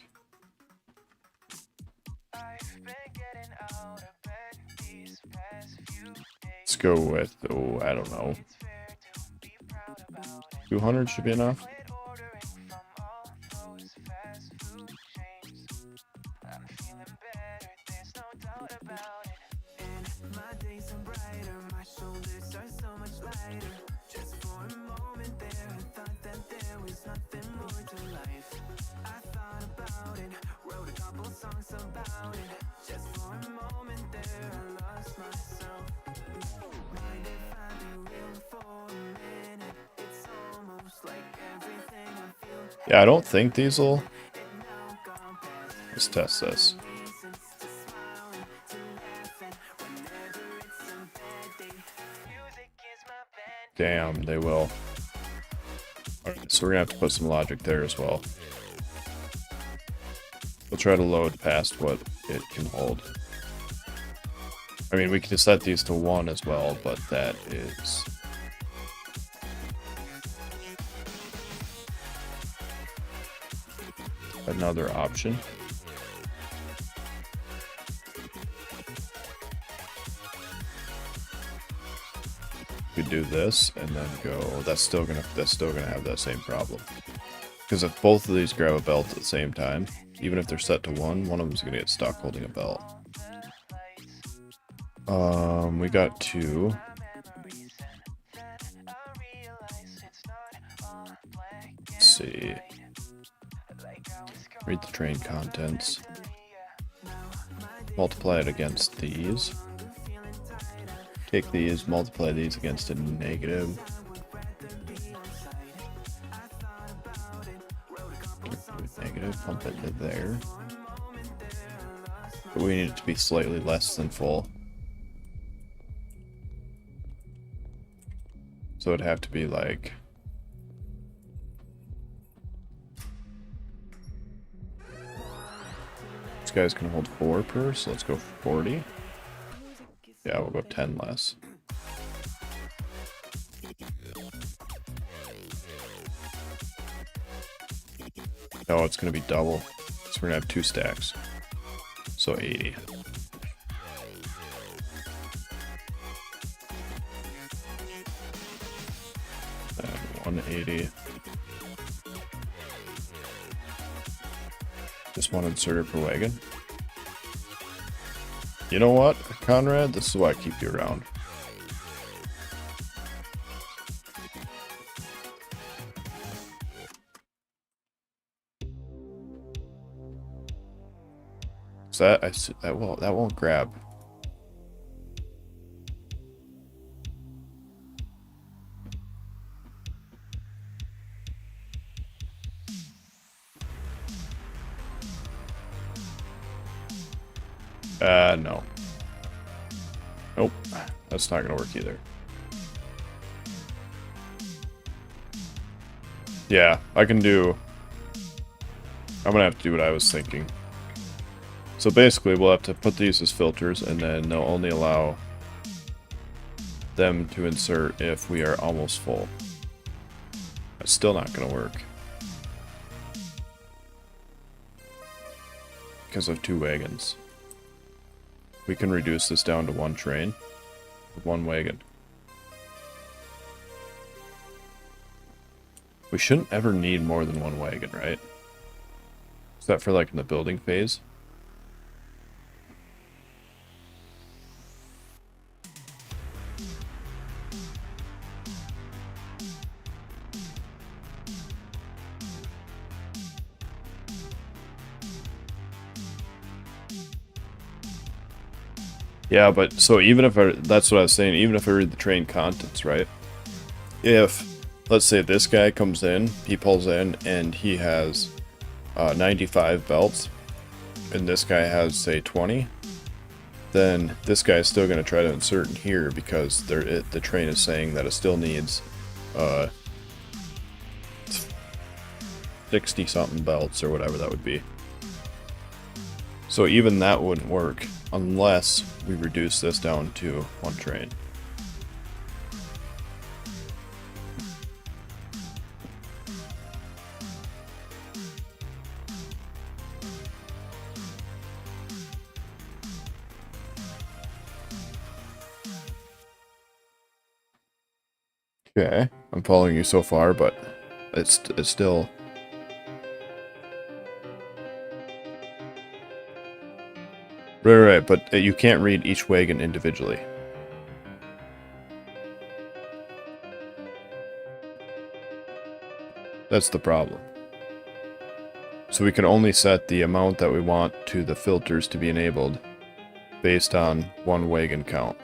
Let's go with, oh, I don't know. 200 should be enough. Yeah, I don't think these will Let's test this. Damn, they will. Alright, so we're gonna have to put some logic there as well. We'll try to load past what it can hold. I mean, we can set these to 1 as well, but that is... another option. We could do this and then go. That's still gonna have that same problem. Because if both of these grab a belt at the same time, even if they're set to 1, one of them's gonna get stuck holding a belt. We got 2. Let's see. Read the train contents. Multiply it against these. Take these, multiply these against a negative. Negative, pump it to there. But we need it to be slightly less than full. So it'd have to be like... This guy's gonna hold 4 per, so let's go 40. Yeah, we'll go 10 less. No, it's gonna be double. So we're gonna have 2 stacks. So 80. And 180. Just one inserter per wagon. You know what, Conrad? This is why I keep you around. So that won't grab. No. Nope. That's not gonna work either. Yeah, I'm gonna have to do what I was thinking. So basically, we'll have to put these as filters, and then they'll only allow them to insert if we are almost full. That's still not gonna work. Because of 2 wagons. We can reduce this down to 1 train with 1 wagon. We shouldn't ever need more than 1 wagon, right? Except for like in the building phase. Yeah, but so even if that's what I was saying, even if I read the train contents, right? If, let's say this guy comes in, he pulls in, and he has 95 belts, and this guy has, say, 20, then this guy is still going to try to insert in here because the train is saying that it still needs 60-something belts or whatever that would be. So even that wouldn't work unless we reduce this down to 1 train. Okay, I'm following you so far, but it's still... Right, but you can't read each wagon individually. That's the problem. So we can only set the amount that we want to the filters to be enabled based on 1 wagon count.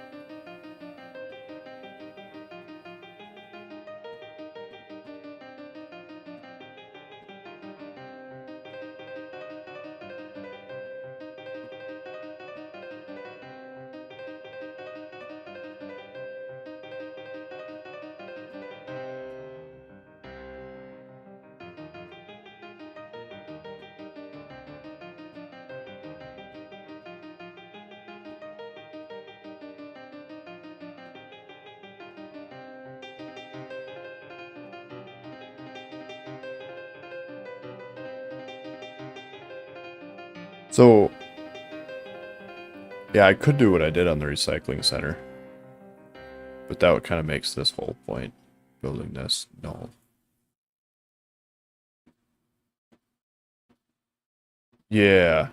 So, yeah, I could do what I did on the recycling center. But that kind of makes this whole point, building this, null. Yeah.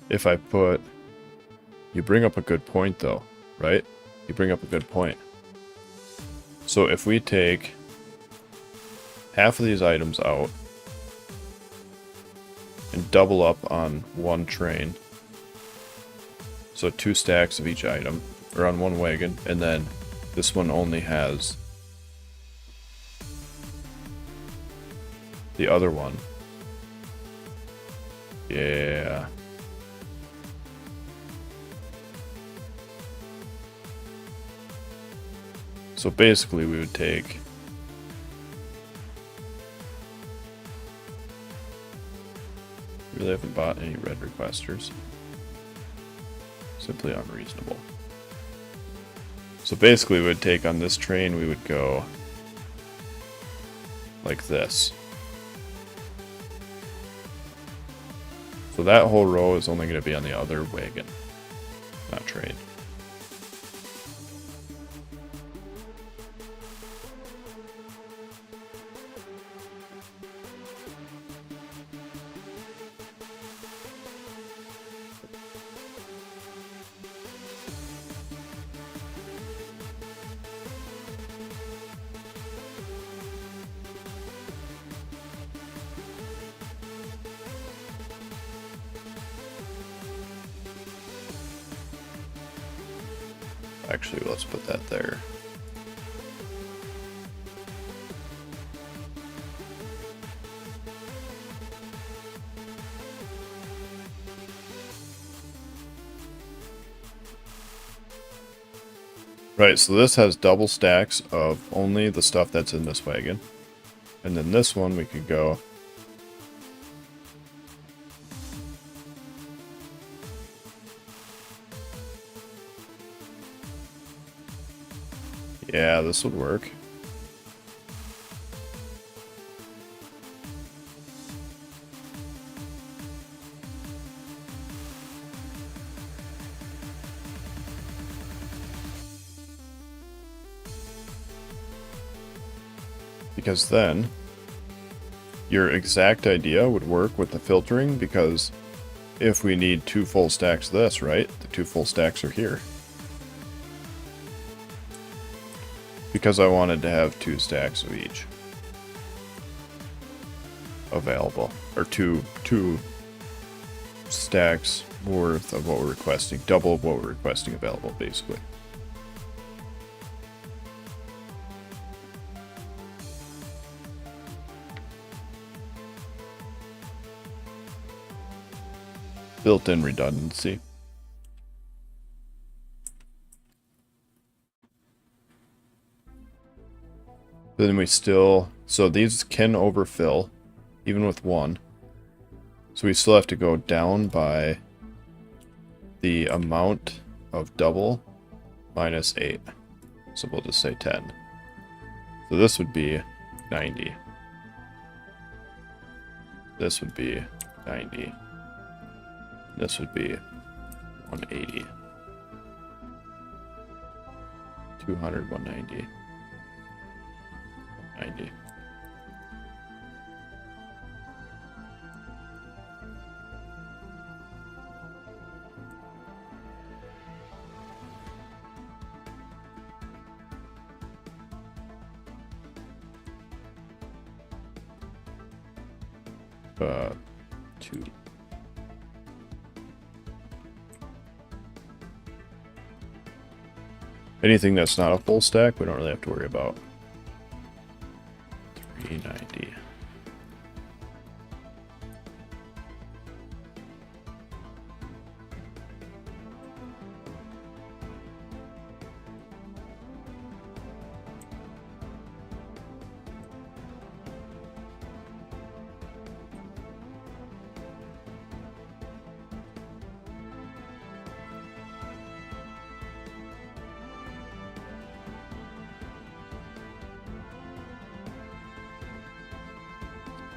If I put... You bring up a good point, though, right? You bring up a good point. So if we take half of these items out and double up on one train, so 2 stacks of each item, or on one wagon, and then this one only has the other one. Yeah. So basically we would take really haven't bought any red requesters. Simply unreasonable. So basically we would take on this train, we would go like this. So that whole row is only going to be on the other wagon, not train. Actually, let's put that there. Right, so this has double stacks of only the stuff that's in this wagon. And then this one we could go yeah, this would work. Because then your exact idea would work with the filtering, because if we need 2 full stacks of this, right? The 2 full stacks are here. Because I wanted to have 2 stacks of each available, or two stacks worth of what we're requesting, double of what we're requesting available, basically. Built-in redundancy. Then we still, so these can overfill, even with 1. So we still have to go down by the amount of double minus 8. So we'll just say 10. So this would be 90. This would be 90. This would be 180. 200, 190. 90. Two. Anything that's not a full stack, we don't really have to worry about. 390.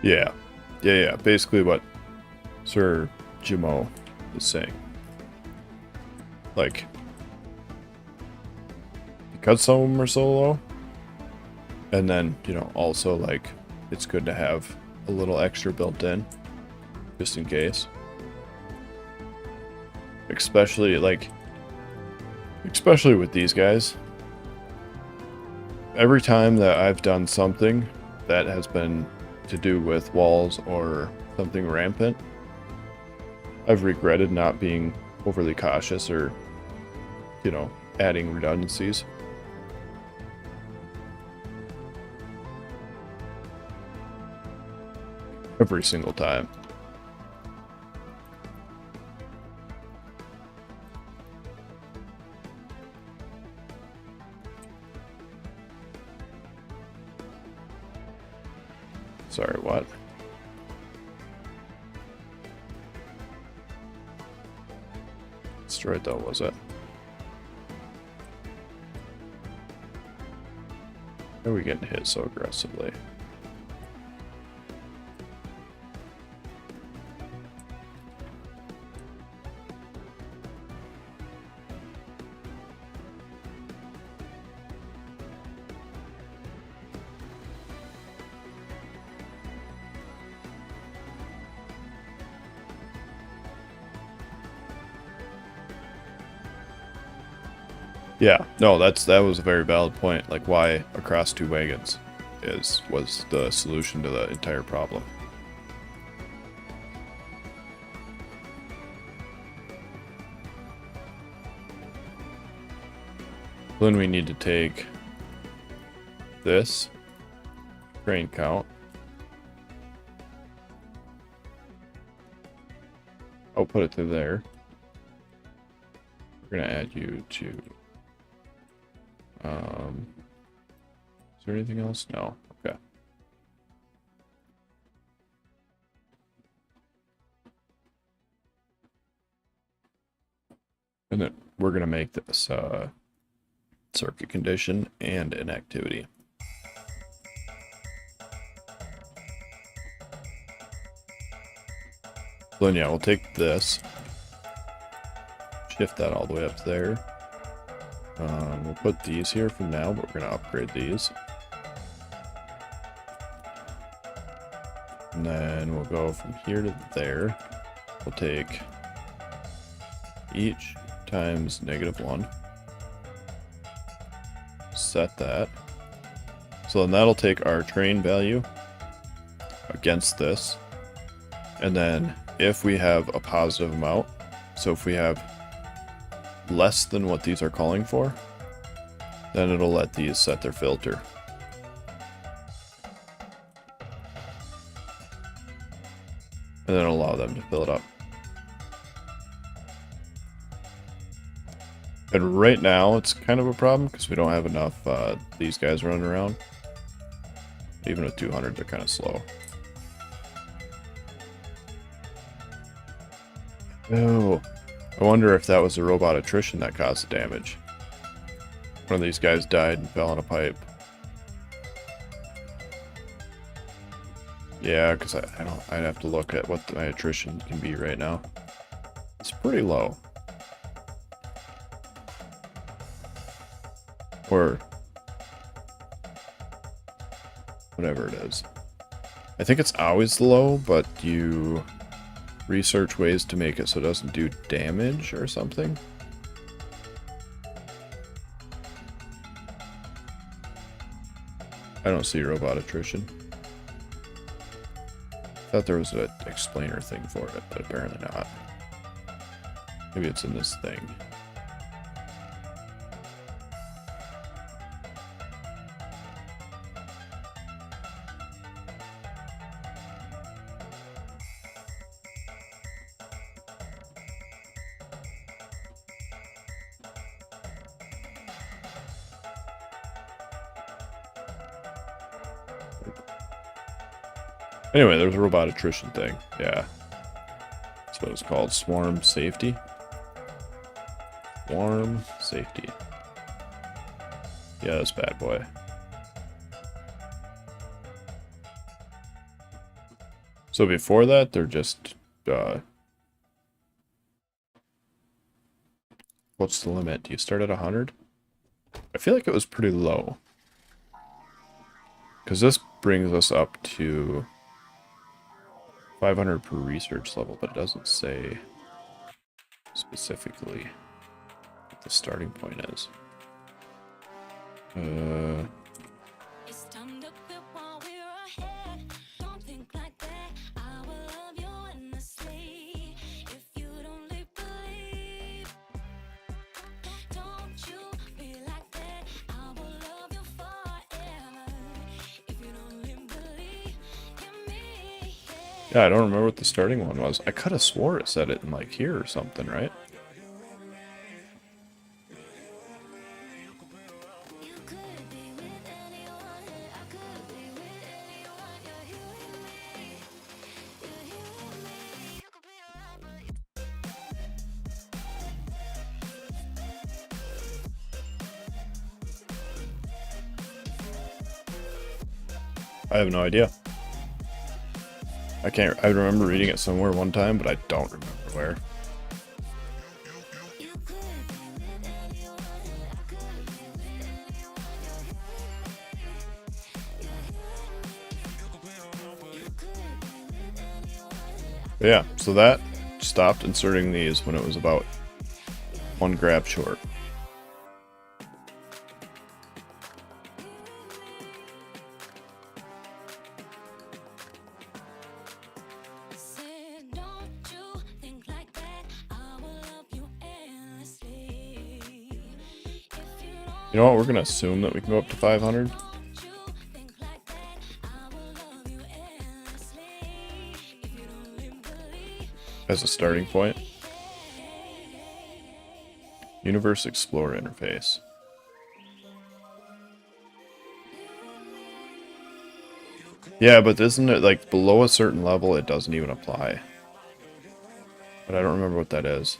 Yeah. Yeah. Basically what Sir Jimo is saying. Like, because some of them are so low, and then, you know, also, like, it's good to have a little extra built in, just in case. Especially with these guys. Every time that I've done something that has been to do with walls or something rampant, I've regretted not being overly cautious or, you know, adding redundancies. Every single time. Sorry, what? Destroyed though, was it? Why are we getting hit so aggressively? Yeah, no, that was a very valid point. Like, why across two wagons was the solution to the entire problem. Then we need to take this train count. I'll put it to there. We're gonna add you to. Is there anything else? No. Okay. And then we're gonna make this circuit condition and an activity. So then yeah, we'll take this, shift that all the way up there. We'll put these here for now, but we're going to upgrade these. And then we'll go from here to there. We'll take each times -1. Set that. So then that'll take our train value against this. And then if we have a positive amount, so if we have less than what these are calling for, then it'll let these set their filter. And then allow them to fill it up. And right now it's kind of a problem because we don't have enough these guys running around. Even with 200 they're kind of slow. Oh, I wonder if that was the robot attrition that caused the damage. One of these guys died and fell in a pipe. Yeah, because I'd have to look at what my attrition can be right now. It's pretty low. Or whatever it is. I think it's always low, but you research ways to make it so it doesn't do damage or something. I don't see robot attrition. I thought there was an explainer thing for it, but apparently not. Maybe it's in this thing. Anyway, there's a robot attrition thing. Yeah. That's what it's called. Swarm safety. Swarm safety. Yeah, this bad boy. So before that, they're just, what's the limit? Do you start at 100? I feel like it was pretty low. Because this brings us up to 500 per research level, but it doesn't say specifically what the starting point is. It's time to quit while we're ahead. Don't think like that. I will love you endlessly. If you don't believe, don't you be like that. I will love you forever. If you don't believe in me, Yeah, I don't remember what the starting one was. I could have swore it said it in like here or something, right? you could be with anyone. I could be with anyone. You're here with me. You're here with me. You could be around, I have no idea. I remember reading it somewhere one time, but I don't remember where. you could be with anyone. I could be with anyone. You're here with me. You could be with anyone. But yeah, so that stopped inserting these when it was about 1 grab short. Said, don't you think like that? I will love you endlessly. If you don't, You know what? We're gonna assume that we can go up to 500 don't you think like that? I will love you endlessly. If you don't believe, as a starting point. Universe Explorer interface. Yeah, but isn't it like below a certain level it doesn't even apply? But I don't remember what that is.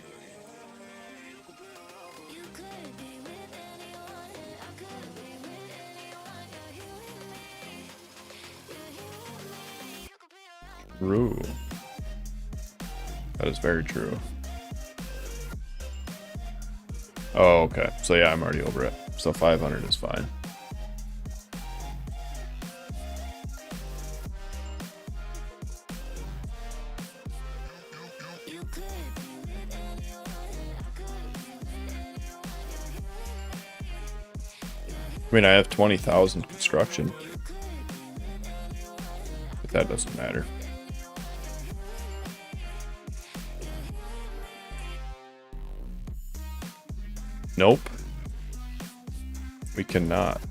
you could be with anyone. I could be with anyone. You're here with me. You're here with me. You could be around. True. That is very true. Oh, okay. So yeah, I'm already over it. So 500 is fine. You could be with anyone. I could be with anyone. I mean, I have 20,000 construction. But that doesn't matter. Nope. We cannot.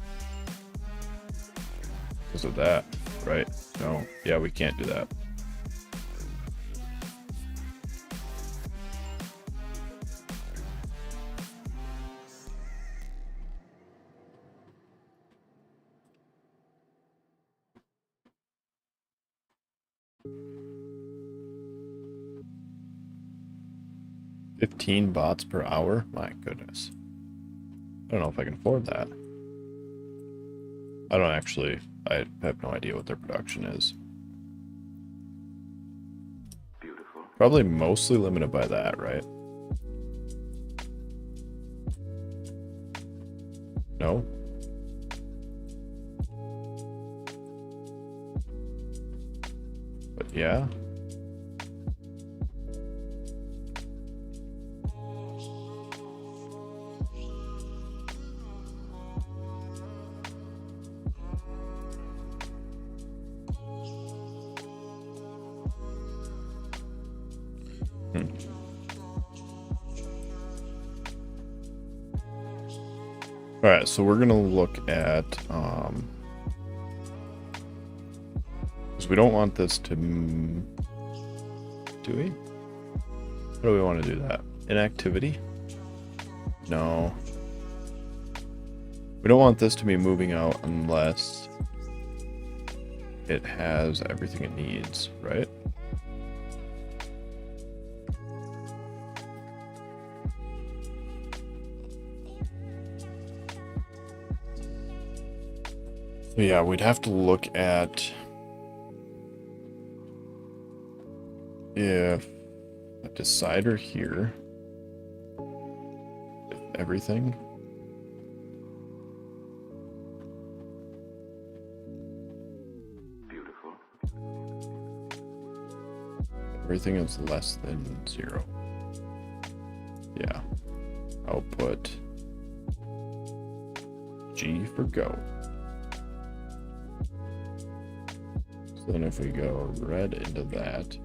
Because of that, right? No. Yeah, we can't do that. $15 bots per hour? My goodness. I don't know if I can afford that. I have no idea what their production is. Beautiful. Probably mostly limited by that, right? No? But yeah. Alright, so we're gonna look at, because we don't want this to, do we? How do we want to do that? Inactivity? No. We don't want this to be moving out unless it has everything it needs, right? Yeah, we'd have to look at if a decider here, if everything, everything is less than 0. Yeah. Output G for go. So then if we go red into that,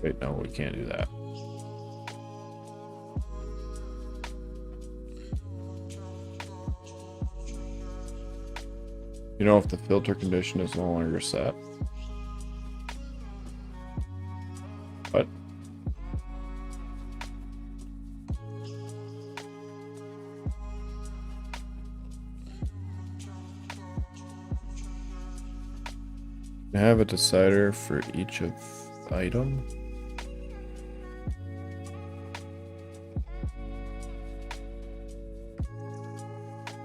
wait, no, we can't do that. You know, if the filter condition is no longer set. But I have a decider for each of item.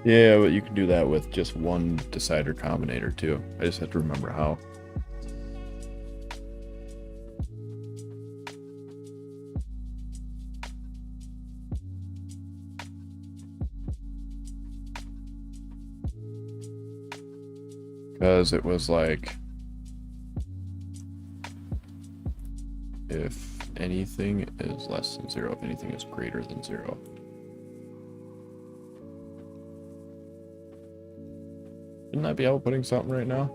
Yeah, but you can do that with just one decider combinator too. I just have to remember how. Because it was like, if anything is less than 0, if anything is greater than 0. Shouldn't I be outputting something right now?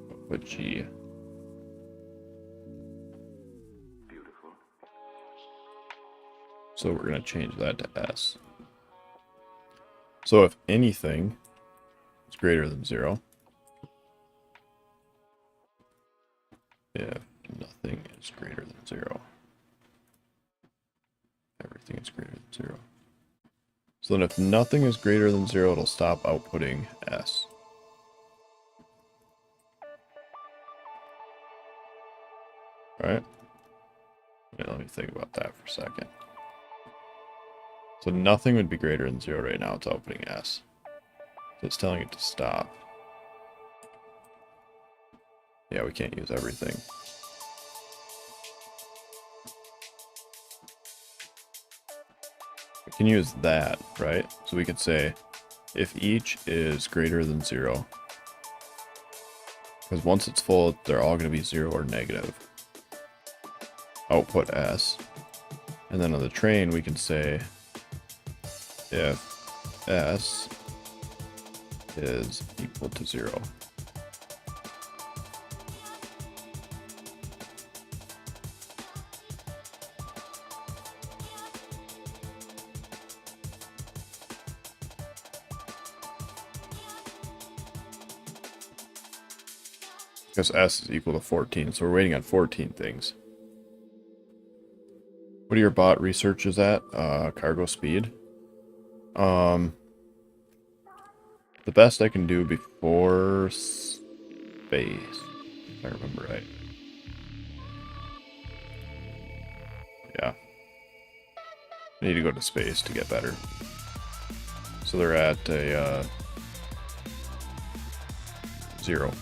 Output G. Beautiful. So we're going to change that to S. So if anything is greater than 0, if nothing is greater than 0, everything is greater than 0. So then if nothing is greater than 0, it'll stop outputting S. Right? Let me think about that for a second. So nothing would be greater than 0 right now. It's outputting S. So it's telling it to stop. Yeah, we can't use everything. We can use that, right? So we could say if each is greater than 0, because once it's full, they're all going to be 0 or negative. Output S. And then on the train, we can say if S is equal to 0. Because S is equal to 14, so we're waiting on 14 things. What are your bot researches at? Cargo speed. The best I can do before space, if I remember right. Yeah. I need to go to space to get better. So they're at a 0.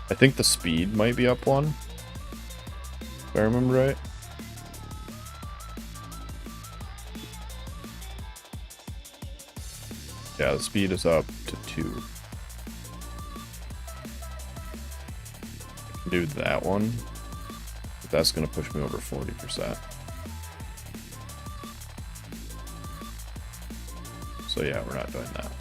I think the speed might be up 1, if I remember right. Yeah, the speed is up to 2. I can do that one, but that's going to push me over 40%. So yeah, we're not doing that.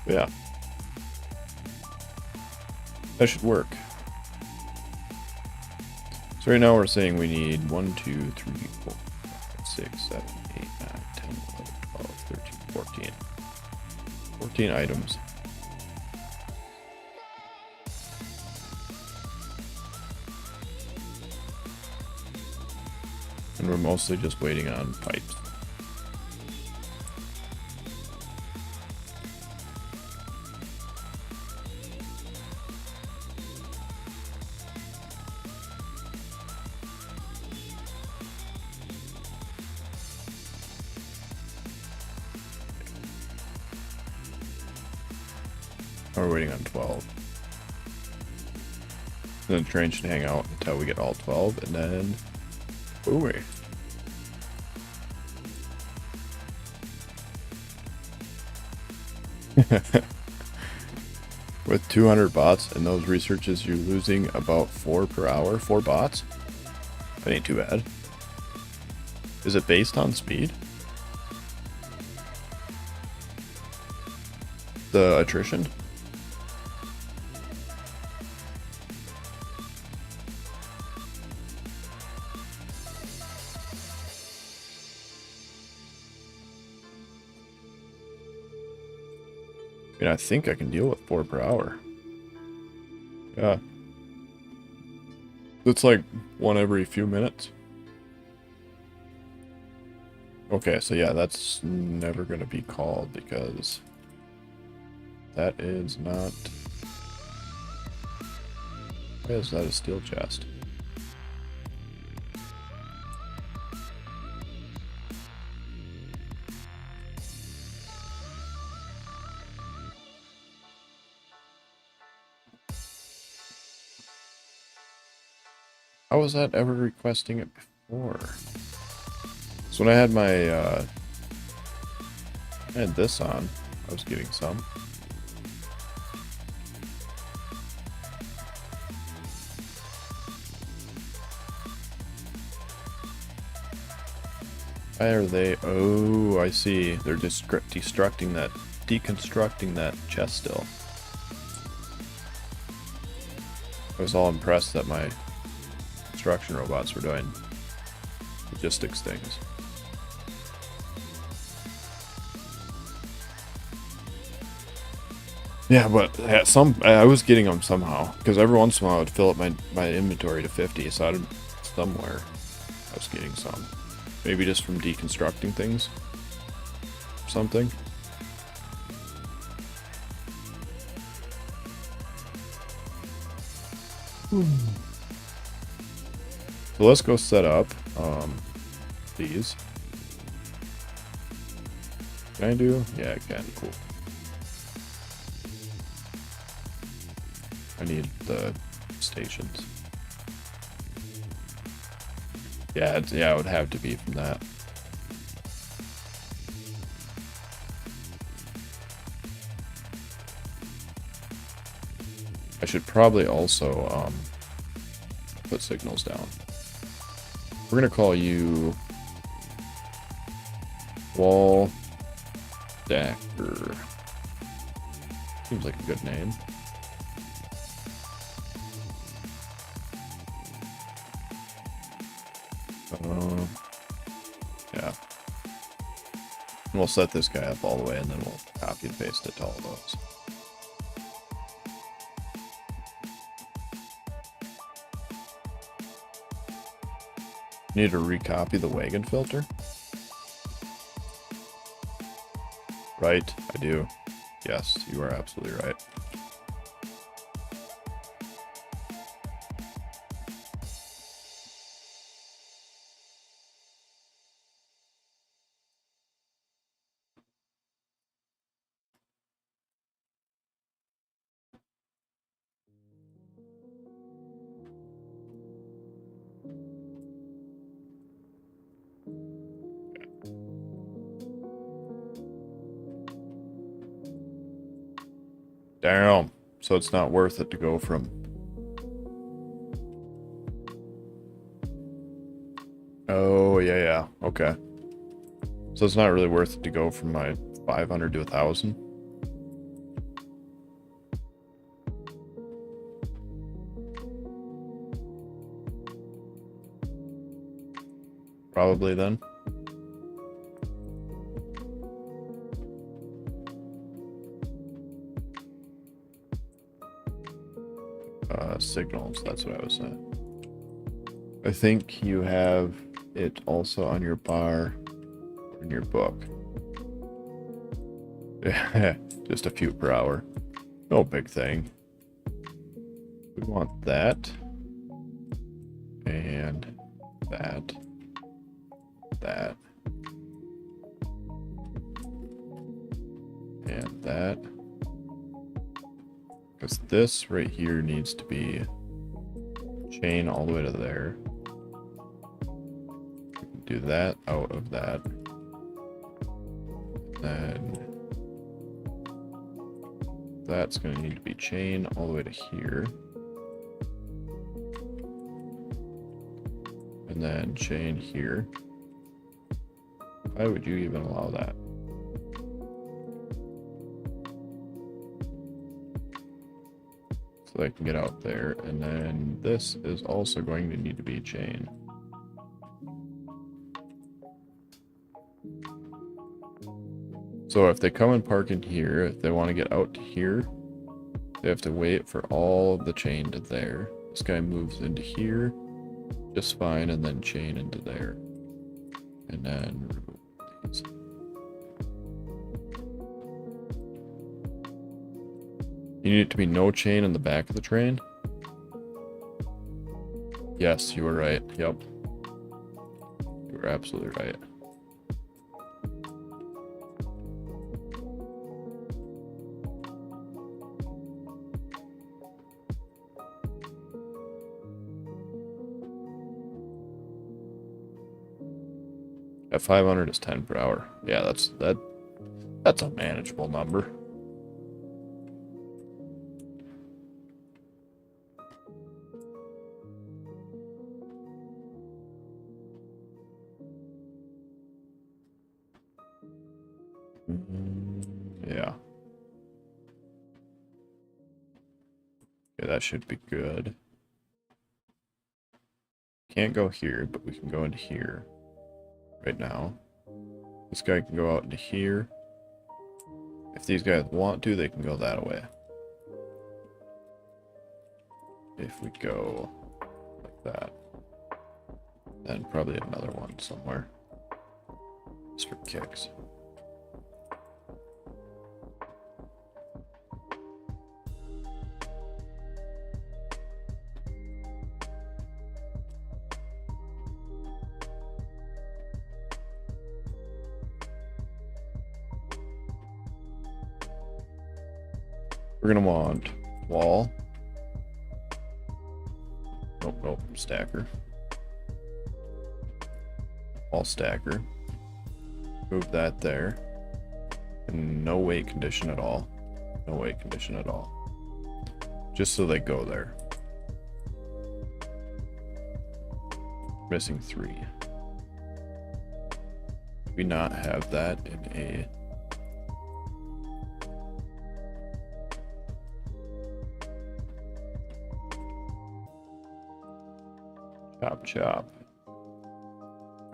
Yeah. That should work. So right now we're saying we need 1, 2, 3, 4, 5, 6, 7, 8, 9, 10, 11, 12, 13, 14. 14 items. And we're mostly just waiting on pipes. we're waiting on 12. And then the train should hang out until we get all 12, and then... Ooh. With 200 bots and those researches, you're losing about 4 per hour. 4 bots? That ain't too bad. Is it based on speed? The attrition? I mean, I think I can deal with 4 per hour. Yeah. It's like 1 every few minutes. Okay, so yeah, that's never going to be called because that is not... Why is that a steel chest? How was that ever requesting it before? So when I had my, I had this on, I was getting some. Why are they? Oh, I see. They're just deconstructing that chest still. I was all impressed that my construction robots were doing logistics things. Yeah, but I was getting them somehow because every once in a while I would fill up my inventory to 50, so somewhere I was getting some. Maybe just from deconstructing things. Something. So let's go set up these. Can I do? Yeah, I can. Cool. I need the stations. Yeah, it would have to be from that. I should probably also put signals down. We're gonna call you Wall Stacker. Seems like a good name. Yeah. And we'll set this guy up all the way, and then we'll copy and paste it to all those. Need to recopy the wagon filter? Right, I do. Yes, you are absolutely right. Damn. So it's not worth it to go from... Oh, yeah. Okay. So it's not really worth it to go from my 500 to 1,000? Probably then. Signals, that's what I was saying. I think you have it also on your bar in your book. Just a few per hour. No big thing. We want that. And that. That. And that. Because this right here needs to be chain all the way to there. We can do that out of that. Then that's going to need to be chain all the way to here. And then chain here. Why would you even allow that? So they can get out there. And then this is also going to need to be chain. So if they come and park in here, if they want to get out to here, they have to wait for all of the chain to there. This guy moves into here just fine, and then chain into there. And then remove these. You need it to be no chain in the back of the train? Yes, you were right. Yep. You were absolutely right. At 500 is 10 per hour. Yeah, that's a manageable number. Yeah. Okay, that should be good. Can't go here, but we can go into here. Right now. This guy can go out into here. If these guys want to, they can go that way. If we go like that. Then probably another one somewhere. Just for kicks. We're gonna want wall. Nope, stacker. Wall stacker. Move that there. And no weight condition at all. No weight condition at all. Just so they go there. Missing 3. Do we not have that in a... Chop.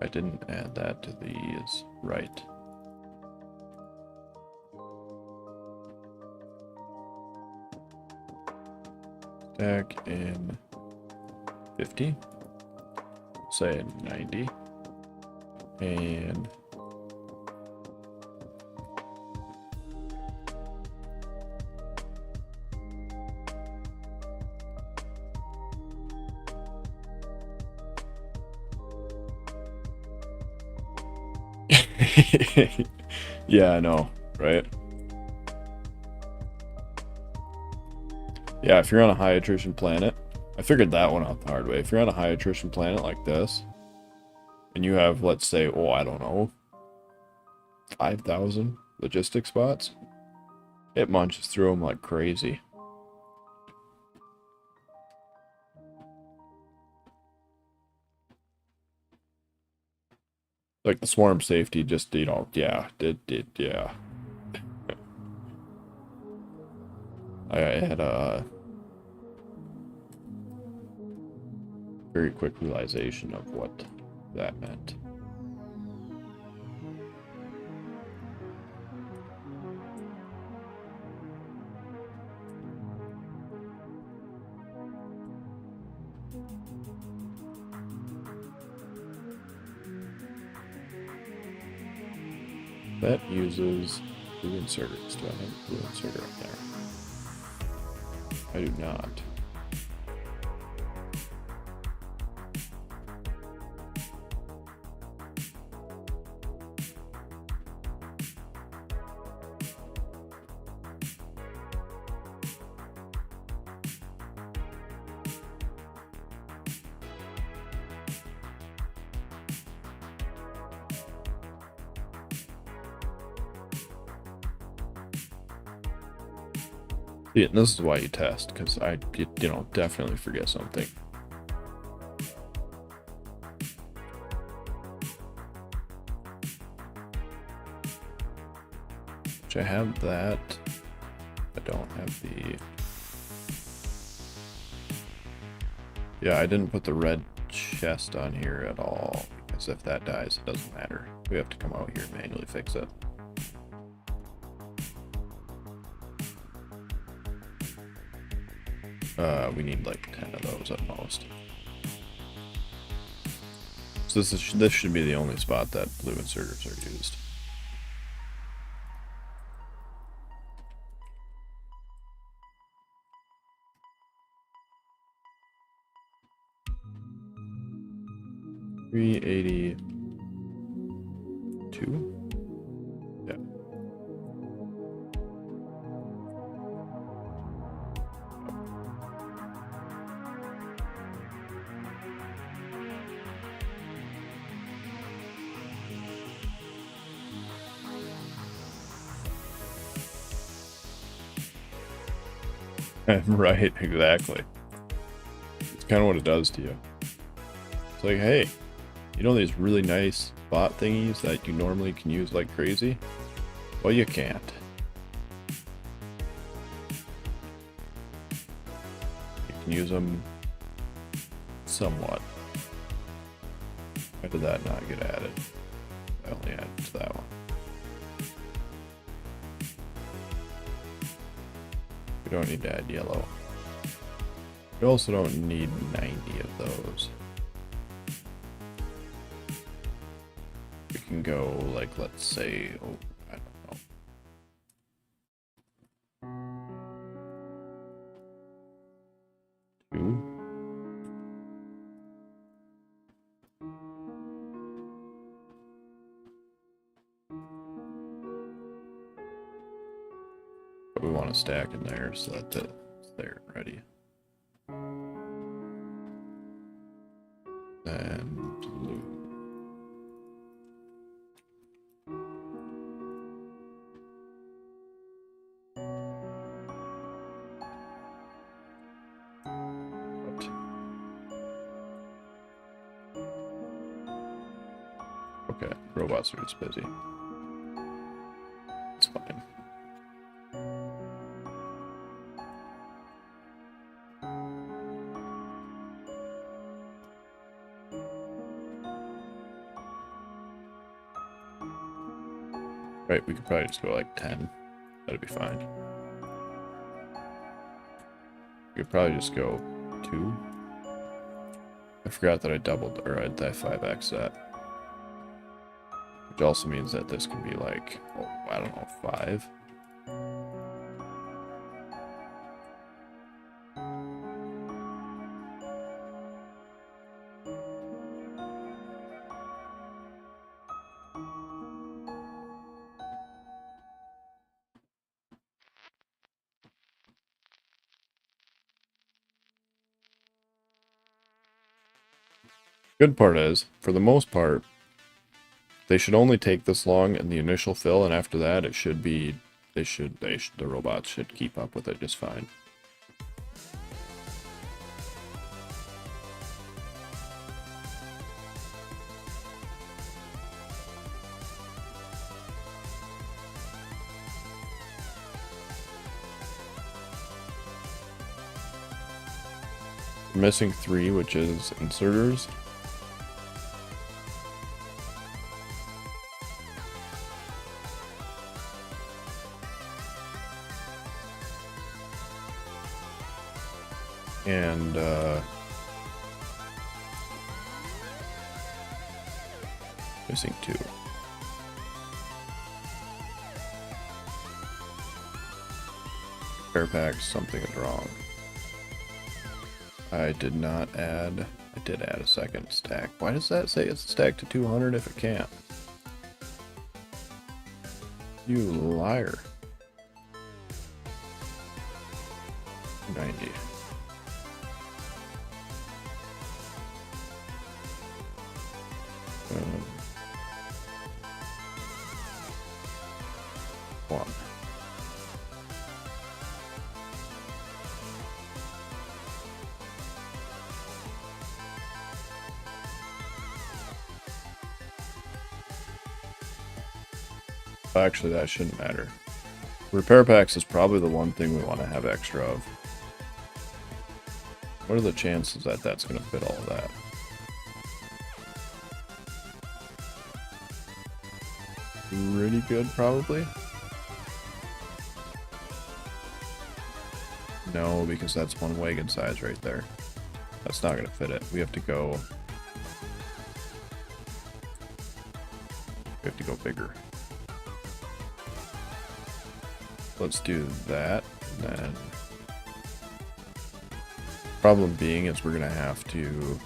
I didn't add that to these. Right. Stack in 50. Say 90. And yeah, I know, right? Yeah, if you're on a high attrition planet, I figured that one out the hard way. If you're on a high attrition planet like this, and you have, let's say, oh, I don't know, 5,000 logistic spots, it munches through them like crazy. Like the swarm safety just, you know, yeah. I had a very quick realization of what that meant. That uses blue inserters. Do I have a blue inserter up there? I do not. Yeah, and this is why you test, because you know, definitely forget something. Which I have that. I don't have the... Yeah, I didn't put the red chest on here at all, because if that dies, it doesn't matter. We have to come out here and manually fix it. We need like 10 of those at most. So this should be the only spot that blue inserters are used. $382. Yeah. Right, exactly. It's kind of what it does to you. It's like, hey, you know these really nice bot thingies that you normally can use like crazy? Well, you can't. You can use them somewhat. Why did that not get added? I only added to that one. We don't need to add yellow. We also don't need 90 of those. We can go, like, let's say, oh, I don't know. 2. But we want to stack in there so that it's there ready. And blue. Okay, robots are just busy. It's fine. Right, we could probably just go like 10. That'd be fine. We could probably just go 2. I forgot that I doubled, or I 5x that. Which also means that this can be like, oh, I don't know, 5. Good part is, for the most part, they should only take this long in the initial fill, and after that, it should be, the robots should keep up with it just fine. We're missing 3, which is inserters. And missing 2. Repair packs, something is wrong. I did not add, I did add a second stack. Why does that say it's stacked to 200 if it can't? You liar. 90. One. Actually, that shouldn't matter. Repair packs is probably the one thing we want to have extra of. What are the chances that that's going to fit all of that? Pretty good, probably. No, because that's one wagon size right there. That's not going to fit it. We have to go bigger. Let's do that. And then problem being is we're gonna have to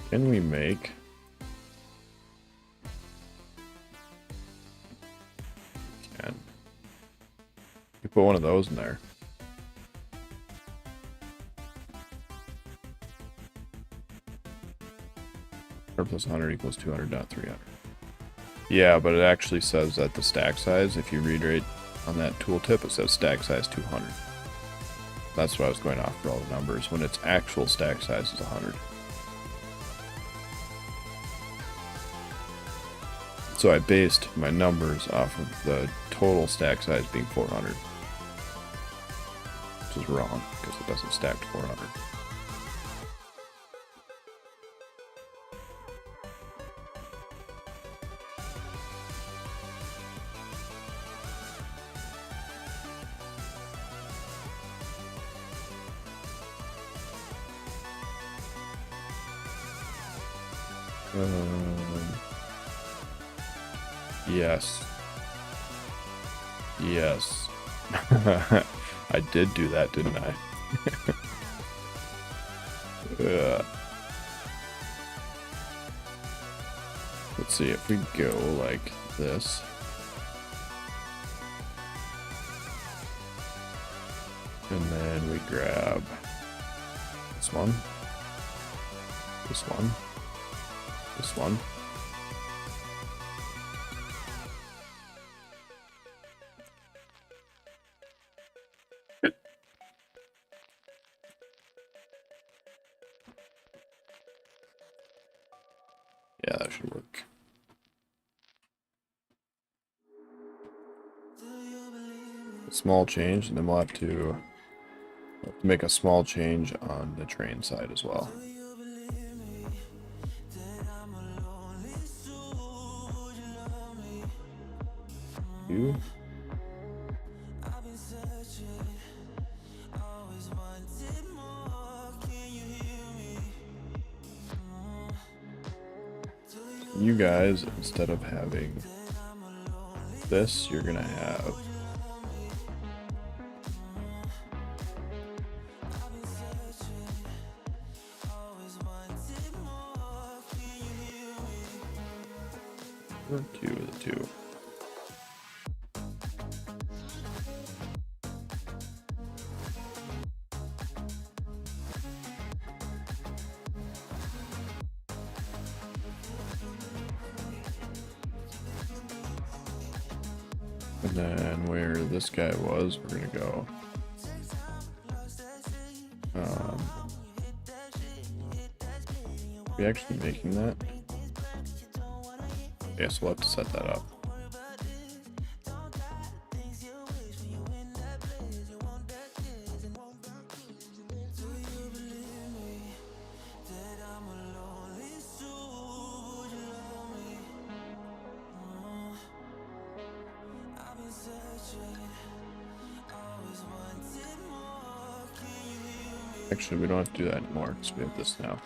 can we make we put one of those in there. Plus 100 equals 200.300. Yeah, but it actually says that the stack size, if you read right on that tooltip, it says stack size 200. That's what I was going off for all the numbers, when its actual stack size is 100. So I based my numbers off of the total stack size being 400. Which is wrong, because it doesn't stack to 400. Yes. Yes. I did do that, didn't I? Let's see, if we go like this. And then we grab this one. This one. This one. Yeah, that should work. A small change, and then we'll have to make a small change on the train side as well. You. You guys, instead of having this, you're gonna have two of the two. And then where this guy was, we're gonna go. Are we actually making that? Yes, we'll have to set that up. Actually, we don't have to do that anymore because we have this now.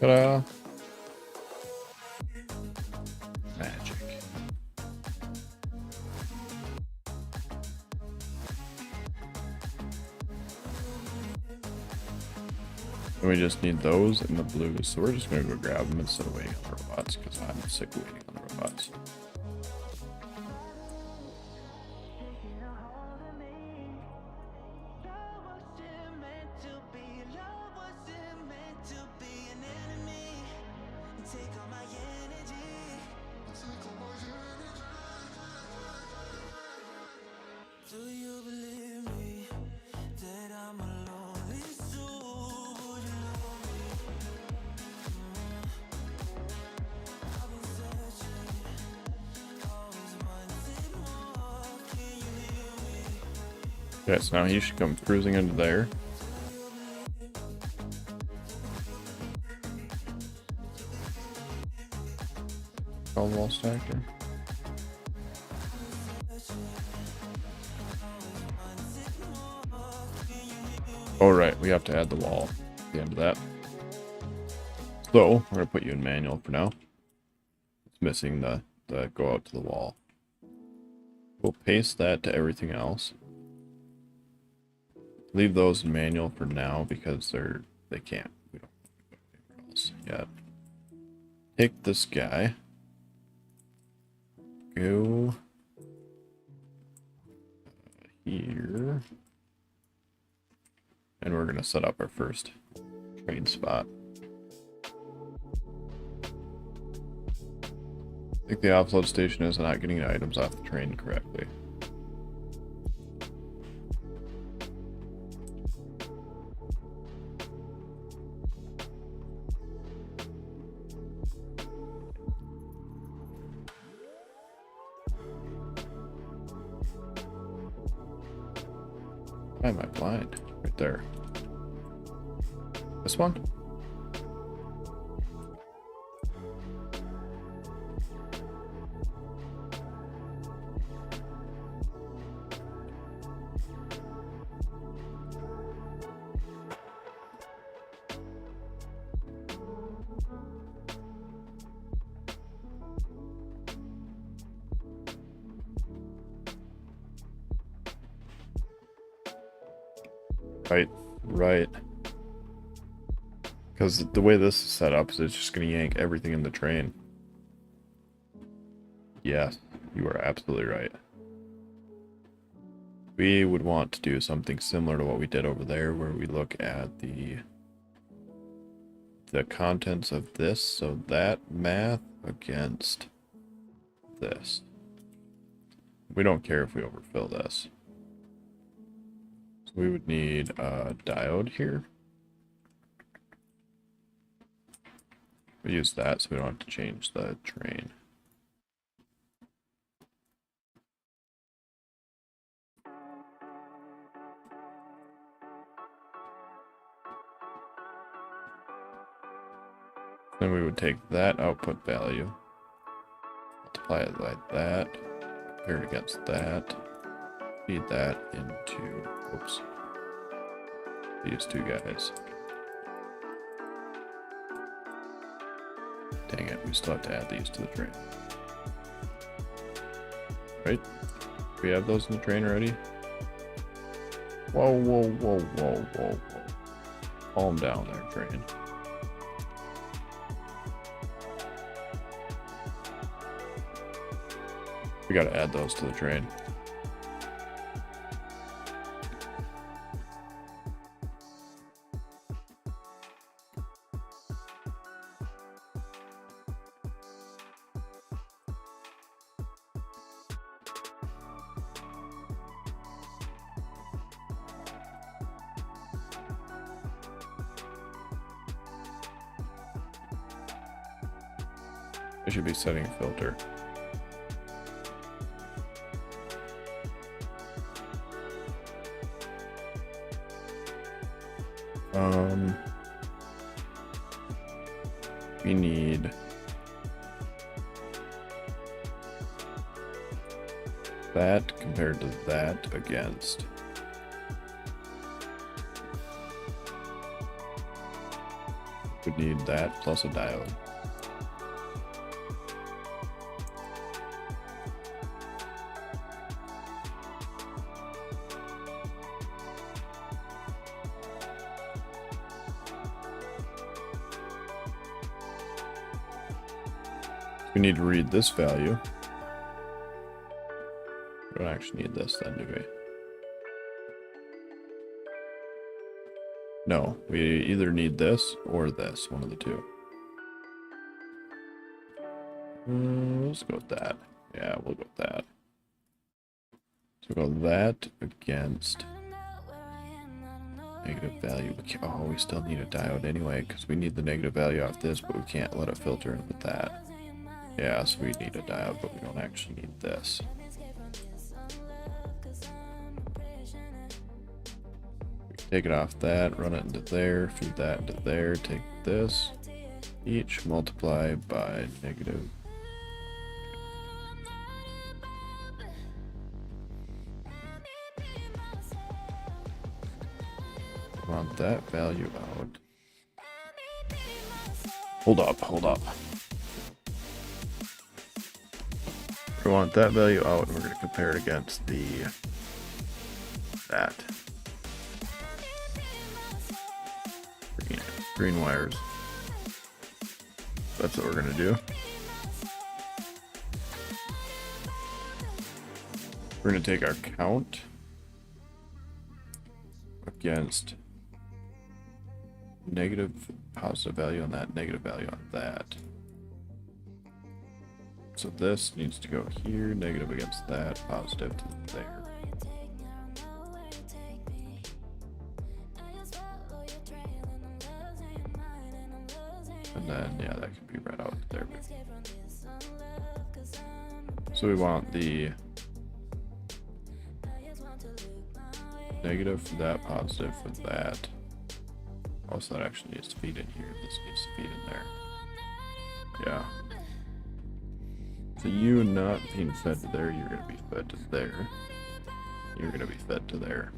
Ta-da! Magic. And we just need those and the blues, so we're just gonna go grab them instead of waiting on the robots, because I'm sick of waiting on the robots. Okay, so now he should come cruising into there. All wall stacker. Oh right, we have to add the wall at the end of that. So we're gonna put you in manual for now. It's missing the go out to the wall. We'll paste that to everything else. Leave those in manual for now because they can't. We don't do anything else yet. Take this guy. Go here. And we're gonna set up our first train spot. I think the offload station is not getting the items off the train correctly. Why am I blind? Right there. This one? Right. Because the way this is set up is it's just going to yank everything in the train. Yes, you are absolutely right. We would want to do something similar to what we did over there, where we look at the contents of this, so that math against this. We don't care if we overfill this. We would need a diode here. We use that so we don't have to change the train. Then we would take that output value, multiply it like that, compare it against that, feed that into, oops, these two guys. Dang it, we still have to add these to the train. Right? We have those in the train already? Whoa. Calm down there, train. We gotta add those to the train. I should be setting a filter. We need that compared to that against we need that plus a diode. We need to read this value. We don't actually need this then, do we? No, we either need this or this, one of the two. Let's go with that. Yeah, we'll go with that. So we'll go that against negative value. Oh, we still need a diode anyway, because we need the negative value off this, but we can't let it filter in with that. Yeah, so we need a diode, but we don't actually need this. take it off that, run it into there, feed that into there, take this, each multiply by negative. I want that value out. Hold up. We want that value out, and we're going to compare it against that. Green wires. That's what we're going to do. We're going to take our count against negative, positive value on that, negative value on that. So this needs to go here, negative against that, positive to there. And then, yeah, that can be read out there. So we want the negative for that, positive for that. Also, that actually needs to feed in here. This needs to feed in there. Yeah. So you not being fed to there, you're going to be fed to there. You're going to be fed to there.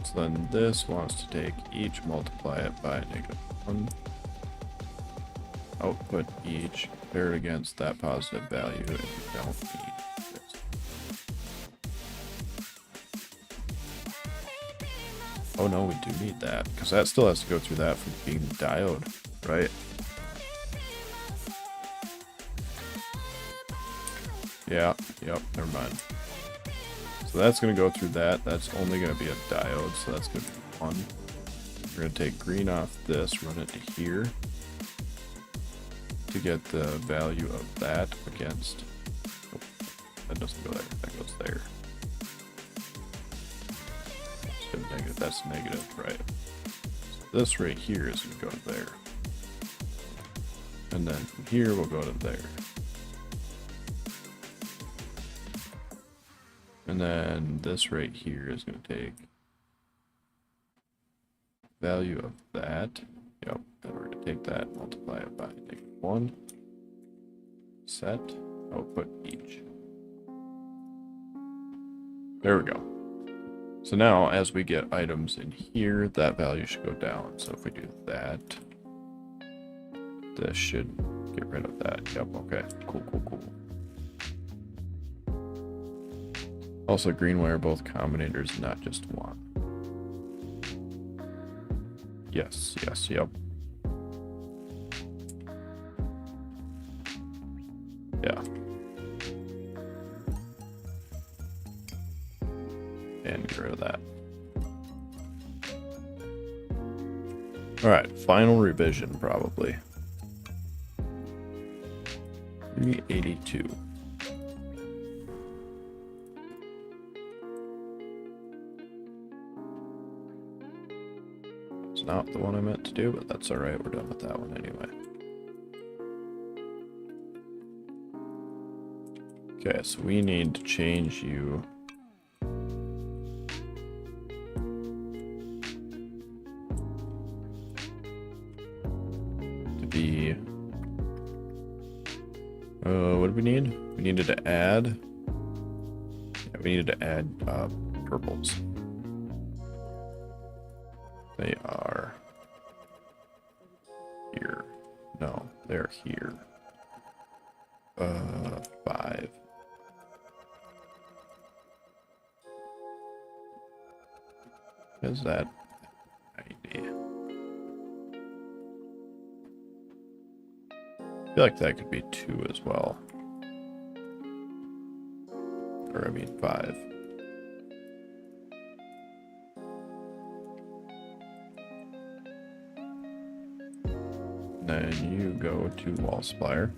So then this wants to take each, multiply it by -1. Output each, compare it against that positive value, and you don't need this. Oh no, we do need that, because that still has to go through that for being diode, right? Yeah, yep, never mind. So that's going to go through that. That's only going to be a diode, so that's going to be 1. We're going to take green off this, run it to here to get the value of that against. Oh, that doesn't go there, that goes there. Negative, that's negative, right? So this right here is going to go to there. And then from here we'll go to there. And then this right here is going to take value of that. Yep, and we're going to take that, multiply it by -1. Set, output each. There we go. So now, as we get items in here, that value should go down. So if we do that, this should get rid of that. Yep, okay. Cool. Also, green wire, both combinators, not just one. Yes, yep. Yeah. And get rid of that. Alright, final revision probably. 382. It's not the one I meant to do, but that's alright, we're done with that one anyway. Okay, so we need to change you to be, what do we need? We needed to add, yeah, we needed to add purples. They are here. No, they're here. 5. Is that idea? I feel like that could be 2 as well. Or I mean 5. Then you go to wall supplier.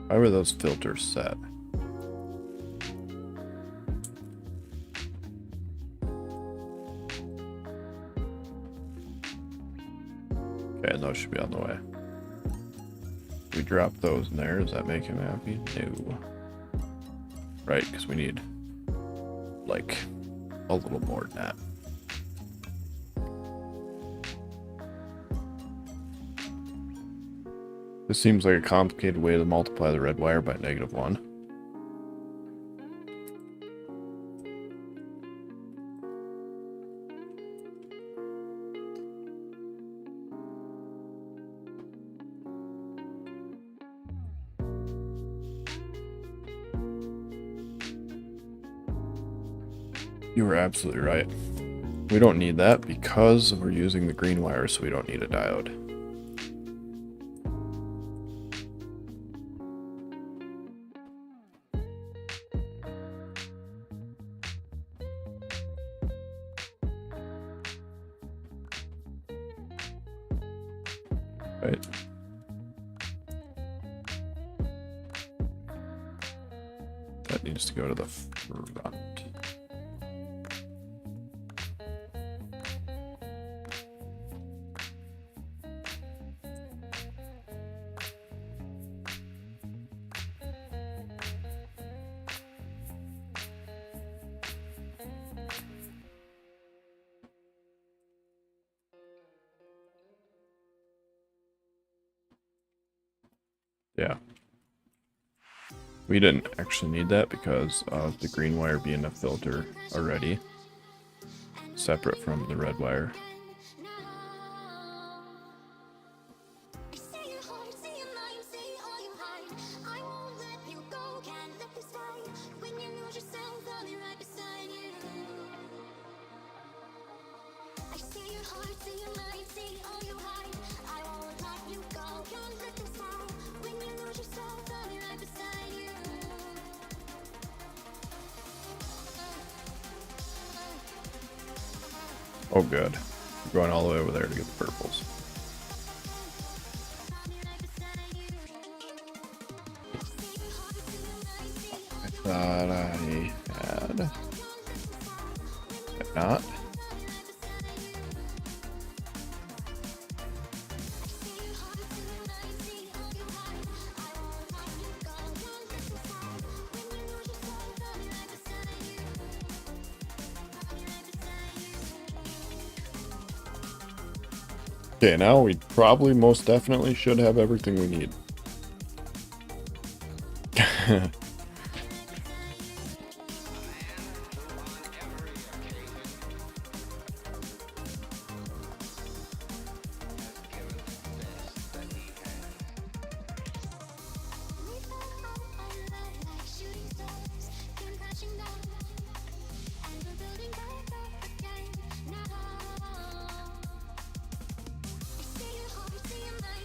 How are those filters set? Okay, those should be on the way. We drop those in there. Does that make him happy? No. right? Because we need like a little more than that. This seems like a complicated way to multiply the red wire by -1. You were absolutely right. We don't need that because we're using the green wire, so we don't need a diode. Right. That needs to go to the front. Yeah. We didn't actually need that because of the green wire being a filter already, separate from the red wire. Oh good. We're going all the way over there to get the purples. I thought I had... But not. Okay, now we probably most definitely should have everything we need.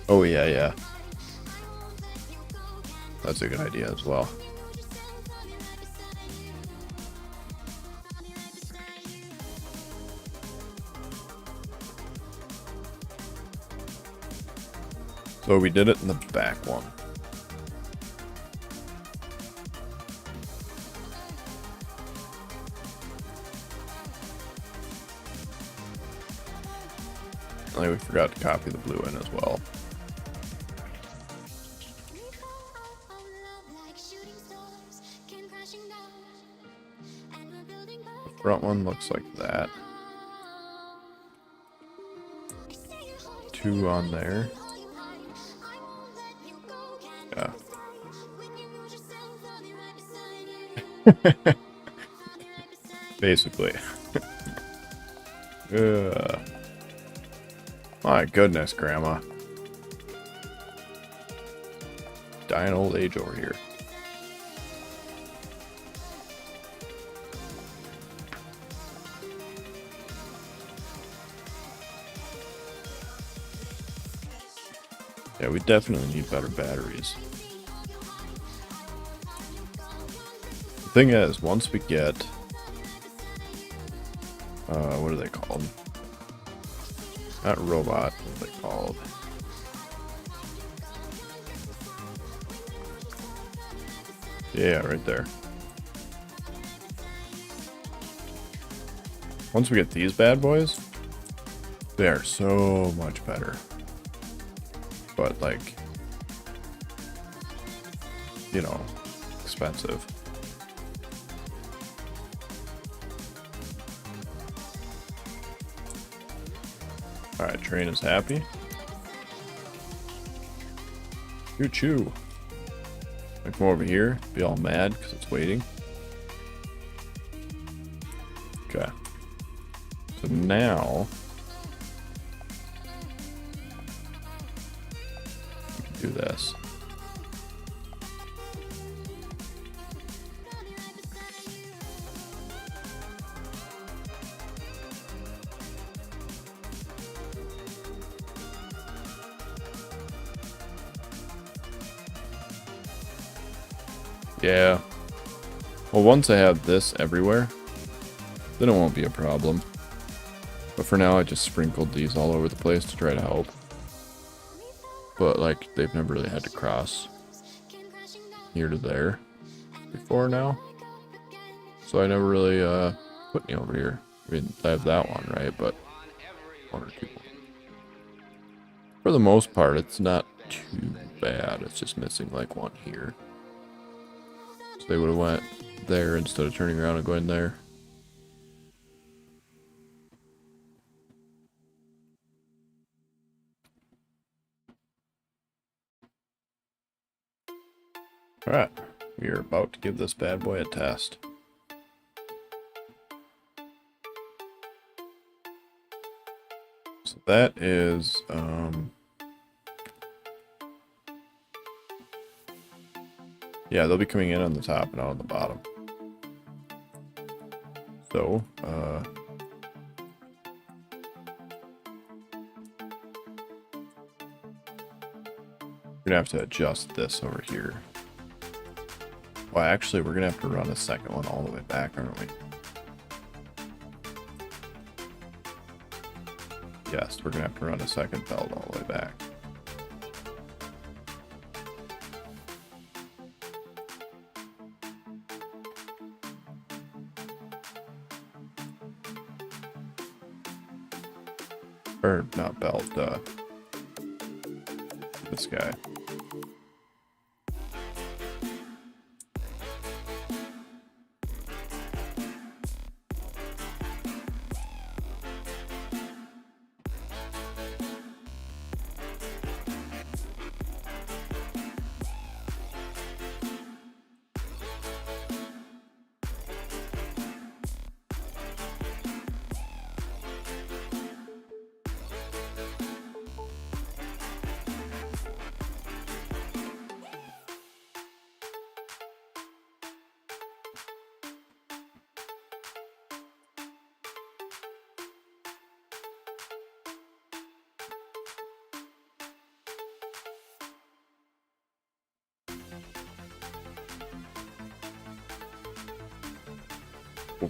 Oh yeah, yeah. That's a good idea as well. So we did it in the back one. Like we forgot to copy the blue in as well. Front one looks like that. 2 on there. Yeah. Basically. My goodness, Grandma. Dying old age over here. Yeah, we definitely need better batteries. The thing is, once we get... what are they called? Not robot, what are they called? Yeah, right there. Once we get these bad boys, they are so much better. But like, you know, expensive. Alright, train is happy. Choo choo. I come over here, be all mad because it's waiting. Okay. So now we can do this. Yeah. Well, once I have this everywhere, then it won't be a problem. But for now, I just sprinkled these all over the place to try to help. But, like, they've never really had to cross here to there before now. So I never really put any over here. I mean, I have that one, right? But one or two. For the most part, it's not too bad. It's just missing, like, one here. So they would have went there instead of turning around and going there. Alright, we are about to give this bad boy a test. So that is, yeah, they'll be coming in on the top and out on the bottom. So, we're gonna have to adjust this over here. Well, actually, we're gonna have to run a second one all the way back, aren't we? Yes, we're gonna have to run a second belt all the way back. Or not belt, this guy.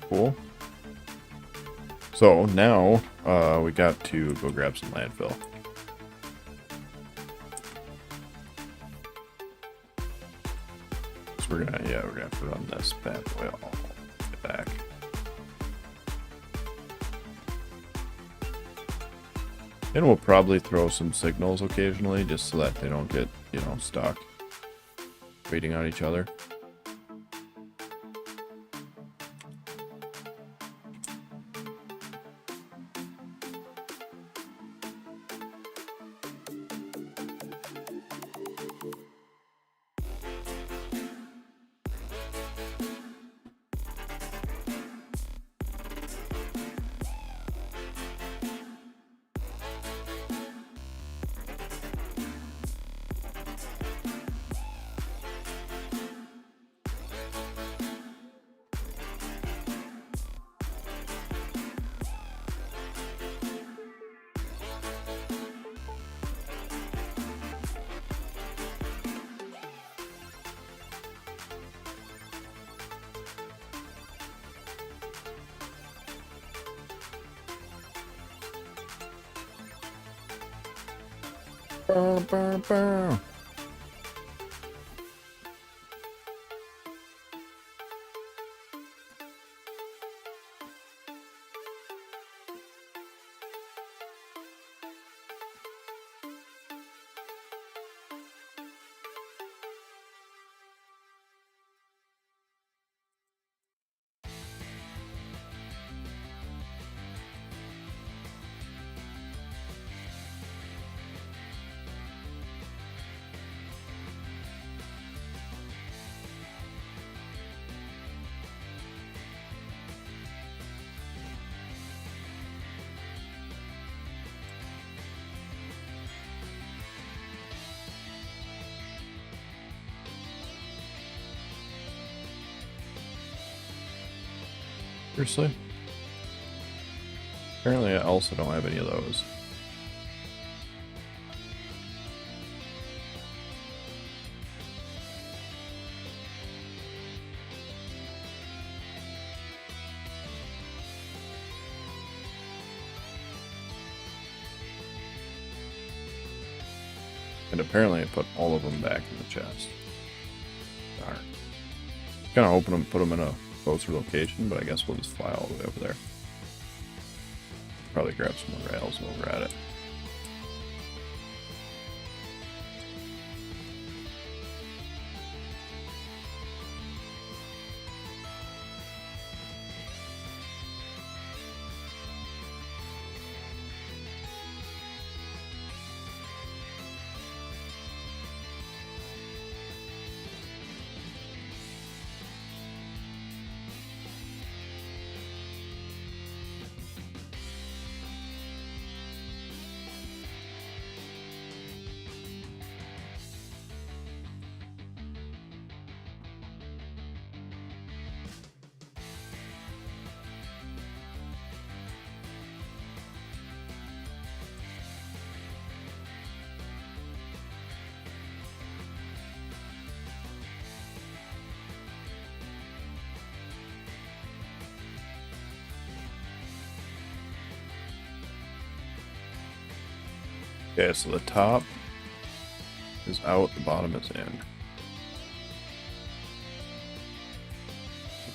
Cool. So now we got to go grab some landfill. So we're gonna have to run this bad boy all the way back. And we'll probably throw some signals occasionally just so that they don't get, you know, stuck waiting on each other. Burr, burr, burr. Seriously? Apparently I also don't have any of those. And apparently I put all of them back in the chest. Darn. Kind of hoping to put them in a closer location, but I guess we'll just fly all the way over there. Probably grab some more rails while we're at it. Okay, so the top is out, the bottom is in.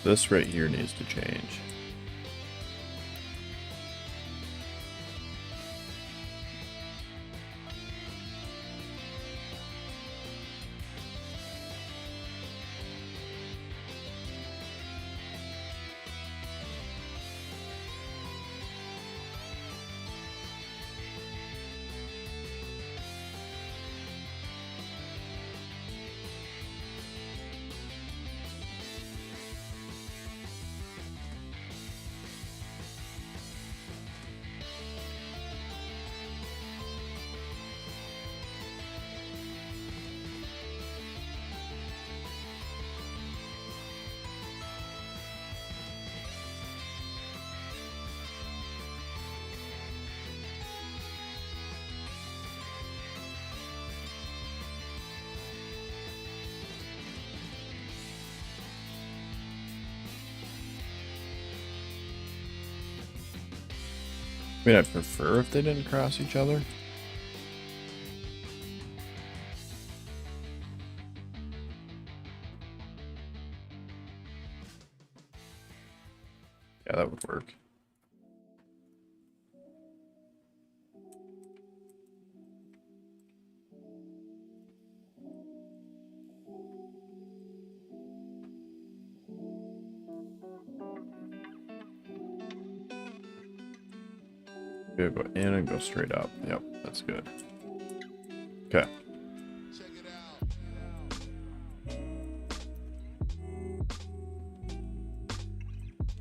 This right here needs to change. I mean, I'd prefer if they didn't cross each other. Yeah, that would work. Okay, go in and go straight up. Yep, that's good. Okay.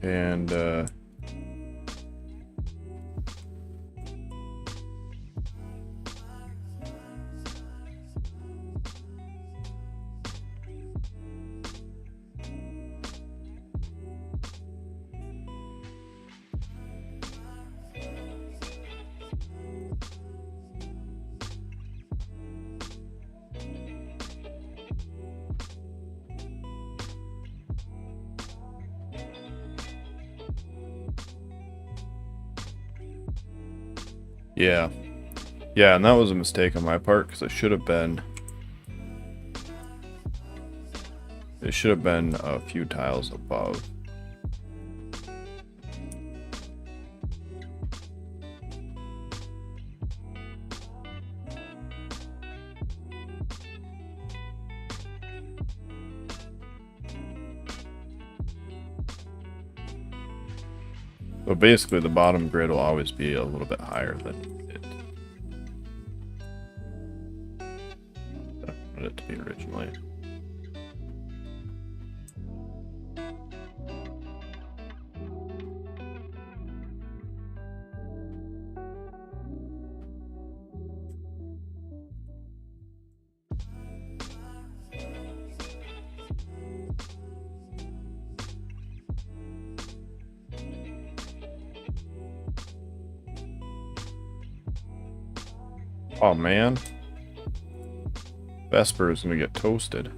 And yeah. Yeah, and that was a mistake on my part because it should have been a few tiles above. So basically the bottom grid will always be a little bit higher than it wanted it to be originally. Oh man. Vesper is gonna get toasted.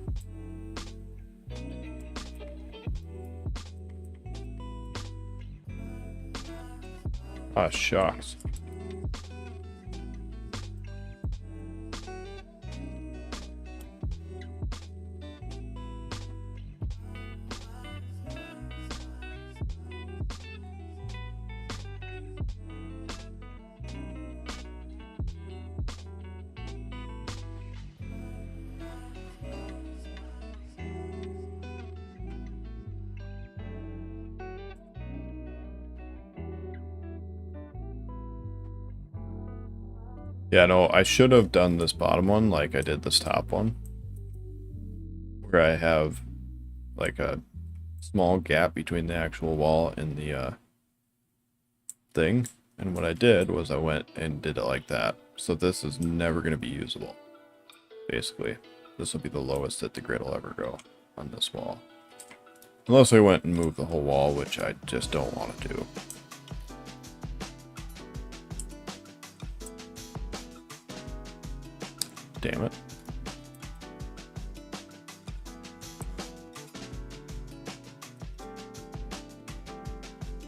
Ah, shucks. Yeah, no, I should have done this bottom one like I did this top one. Where I have like a small gap between the actual wall and the thing. And what I did was I went and did it like that. So this is never going to be usable. Basically, this will be the lowest that the grid will ever go on this wall. Unless I went and moved the whole wall, which I just don't want to do. Damn it.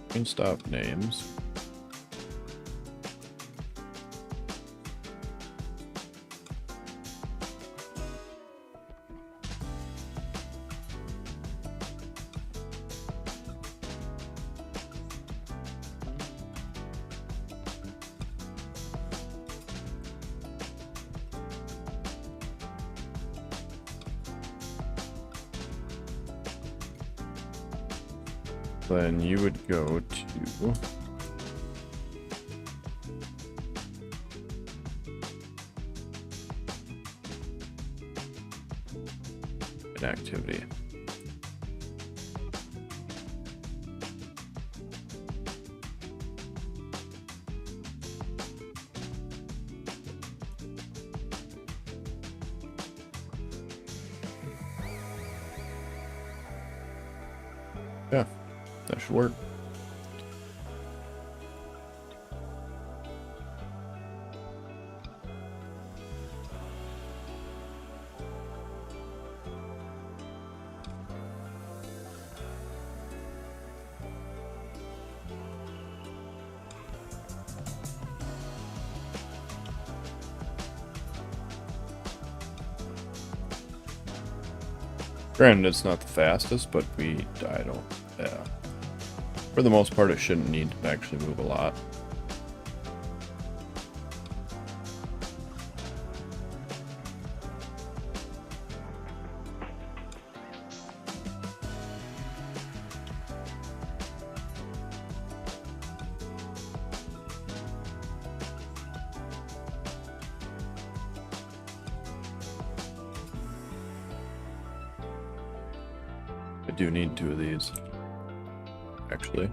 Green stop names. Then you would go to an activity. Yeah. That should work. Granted, it's not the fastest, but I don't, yeah. For the most part, it shouldn't need to actually move a lot. I do need 2 of these, actually.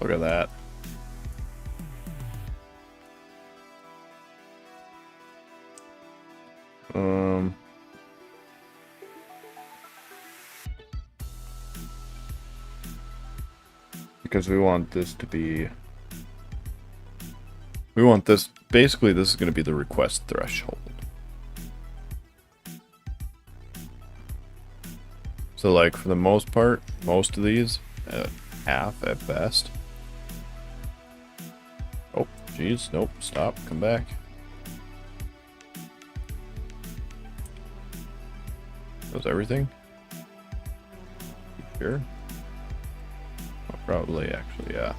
Look at that. Because we want this to be... We want this... Basically, this is going to be the request threshold. So, like, for the most part, most of these, at half at best. Oh, jeez, nope, stop, come back. Was everything? Here? Oh, probably, actually, yeah.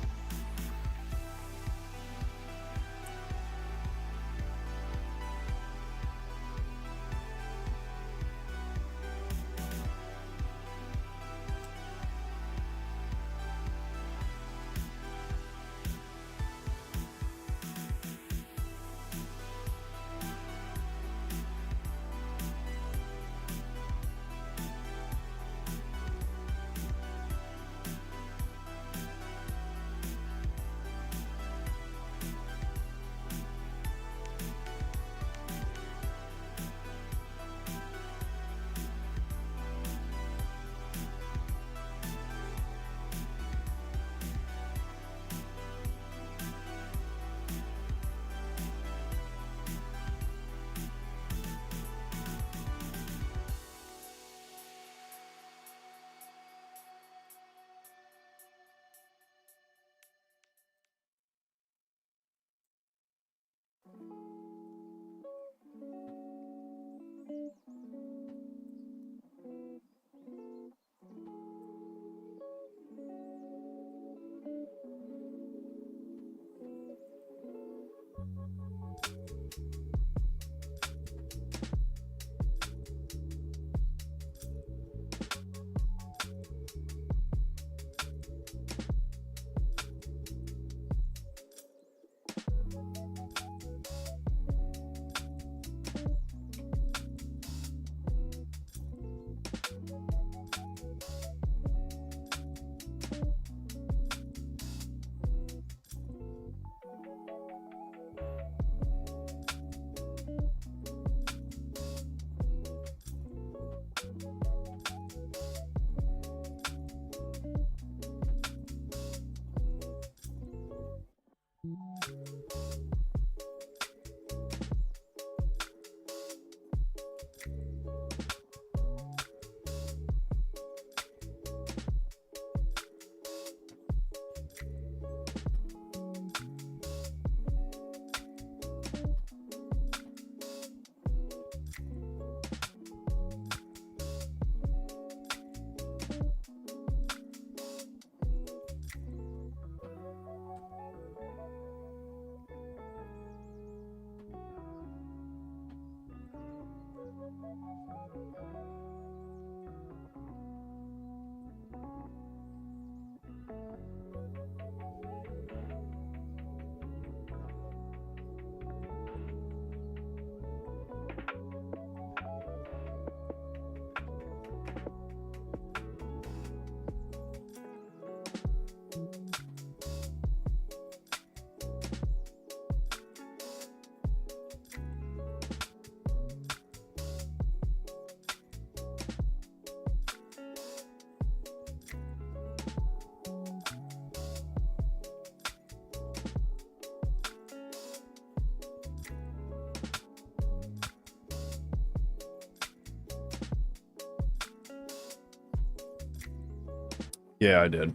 Yeah, I did.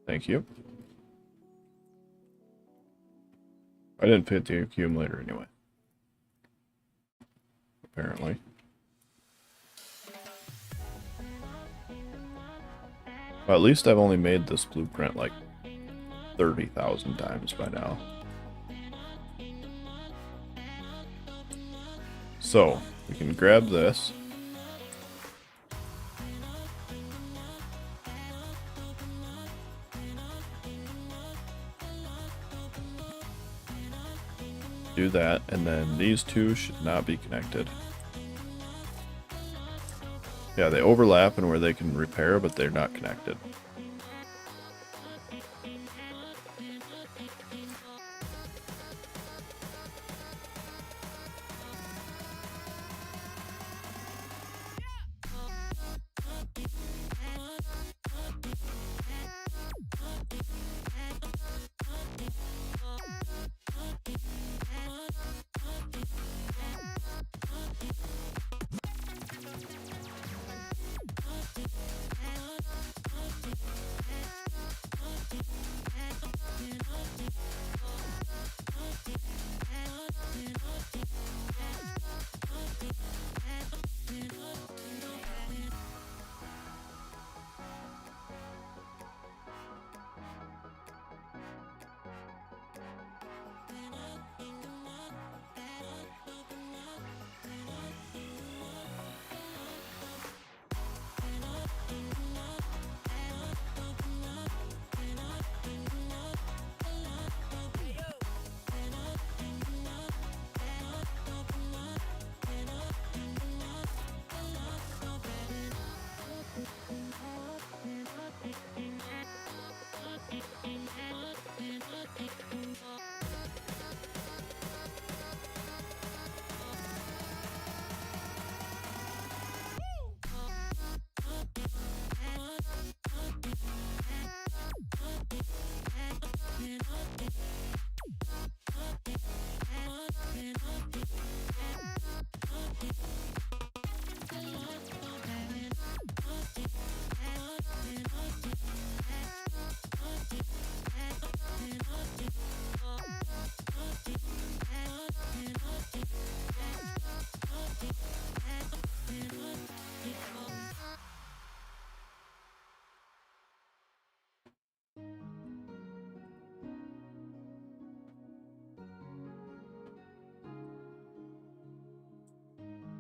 Thank you. I didn't fit the accumulator anyway. Apparently. Well, at least I've only made this blueprint like 30,000 times by now. So, we can grab this. Do that, and then these two should not be connected. Yeah, they overlap and where they can repair, but they're not connected.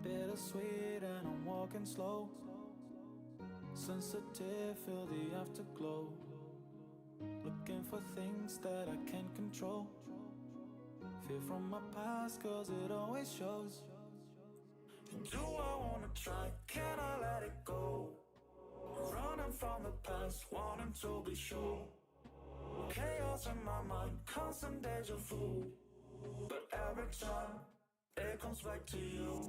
Bittersweet and I'm walking slow. Sensitive, feel the afterglow. Looking for things that I can't control. Fear from my past, cause it always shows. Do I wanna try? Can I let it go? Running from the past, wanting to be sure. Chaos in my mind, constant deja vu. But every time it comes back to you.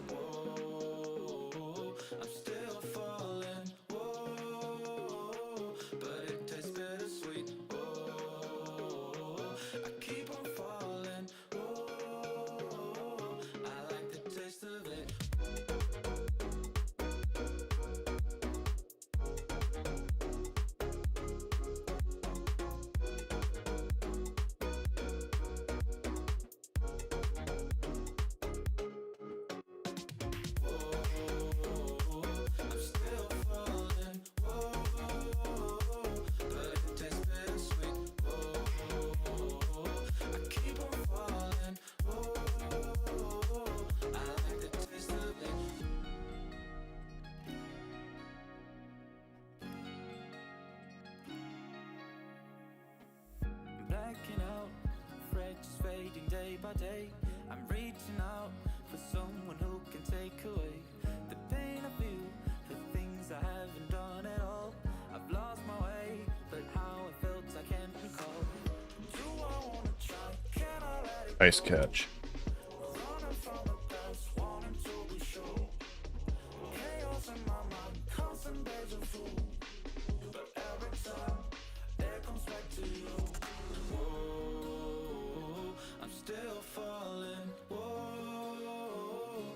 Whoa, I'm still falling. Whoa, but it tastes bittersweet. Whoa, I keep on falling. Whoa, I like the taste of it. Blacking out, afraid just fading day by day. I'm reaching out for someone who can take away the pain I feel for things I haven't done at all. I've lost my way, but how I felt I can't recall. Do I wanna try? Can I let it Nice catch. running from the past, wanting to be sure. Chaos in my mind, constant deja vu. But every time it comes back to you. Whoa, I'm still falling. Whoa,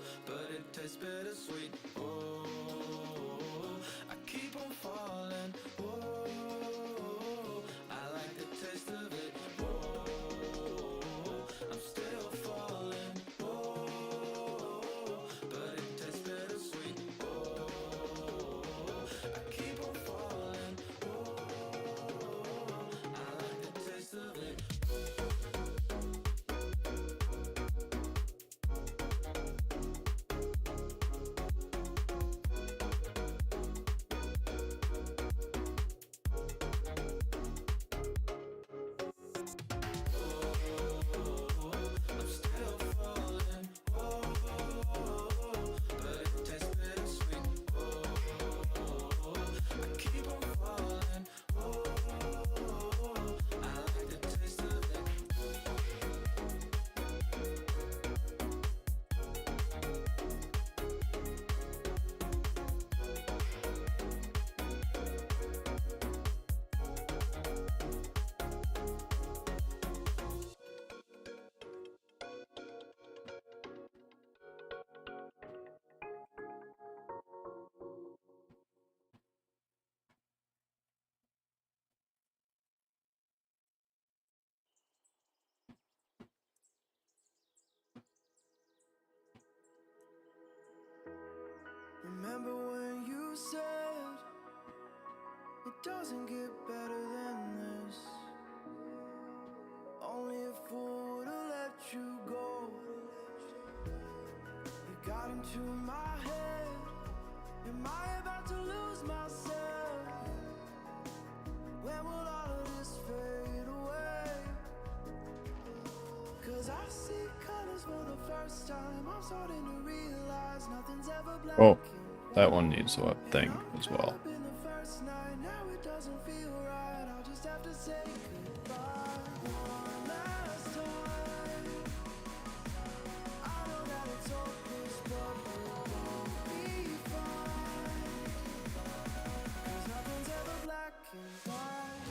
doesn't get better than this. Only a fool to let you go. You got into my head. Am I about to lose myself? When will all of this fade away? 'Cause I see colors for the first time. I'm starting to realize nothing's ever black. Oh, that one needs a thing as well. Now it doesn't feel right. I'll just have to say goodbye one last time. I know that it's hopeless, but we'll be fine. 'Cause nothing's ever black and white.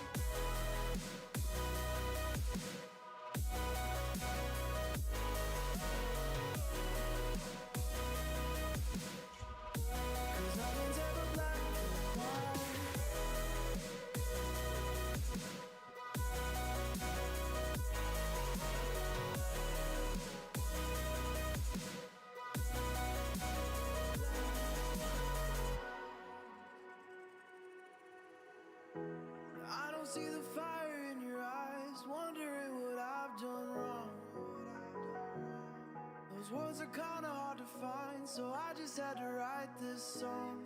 I don't see the fire in your eyes, wondering what I've done wrong. Those words are kinda hard to find, so I just had to write this song.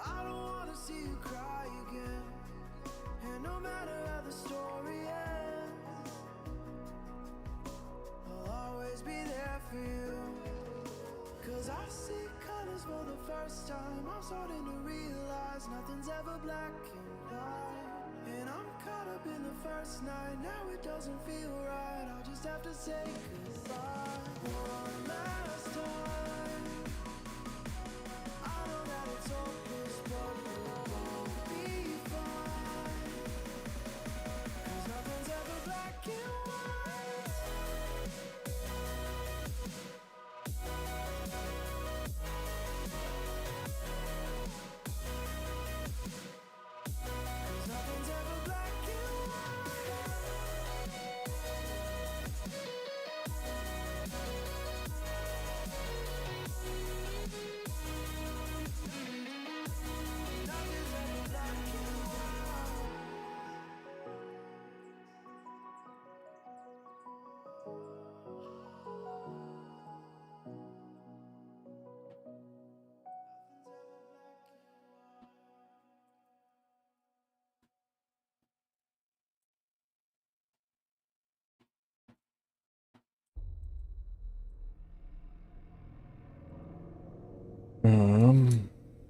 I don't wanna see you cry again, and no matter how the story ends, I'll always be there for you. 'Cause I see colors for the first time. I'm starting to realize nothing's ever black and white. And I'm caught up in the first night. Now it doesn't feel right. I'll just have to say goodbye one last time. I know that it's hopeless, but we'll be fine. 'Cause nothing's ever black and white. Nothing's ever black and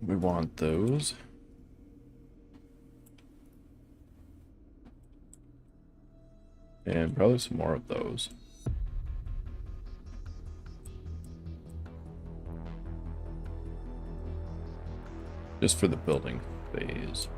We want those. And probably some more of those. Just for the building phase.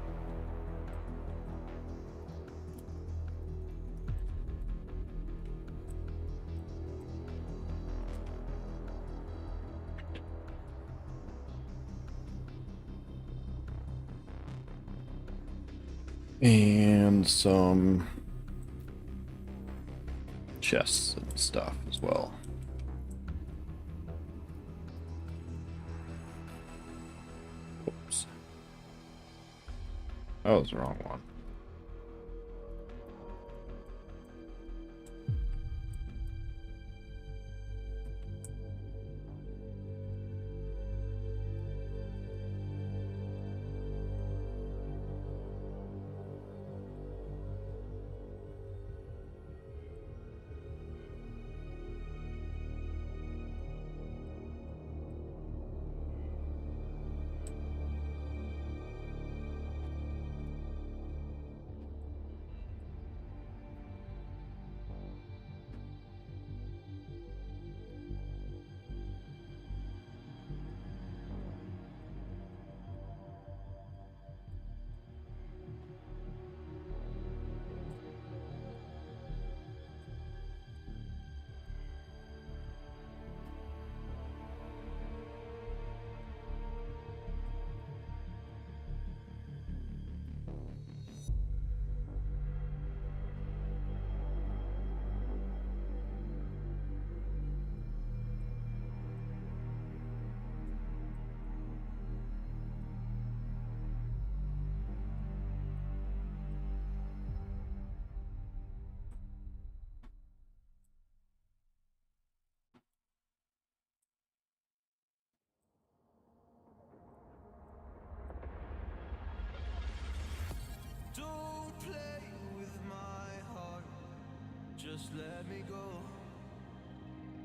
And some chests and stuff as well. Oops. That was the wrong one. Don't play with my heart. Just let me go.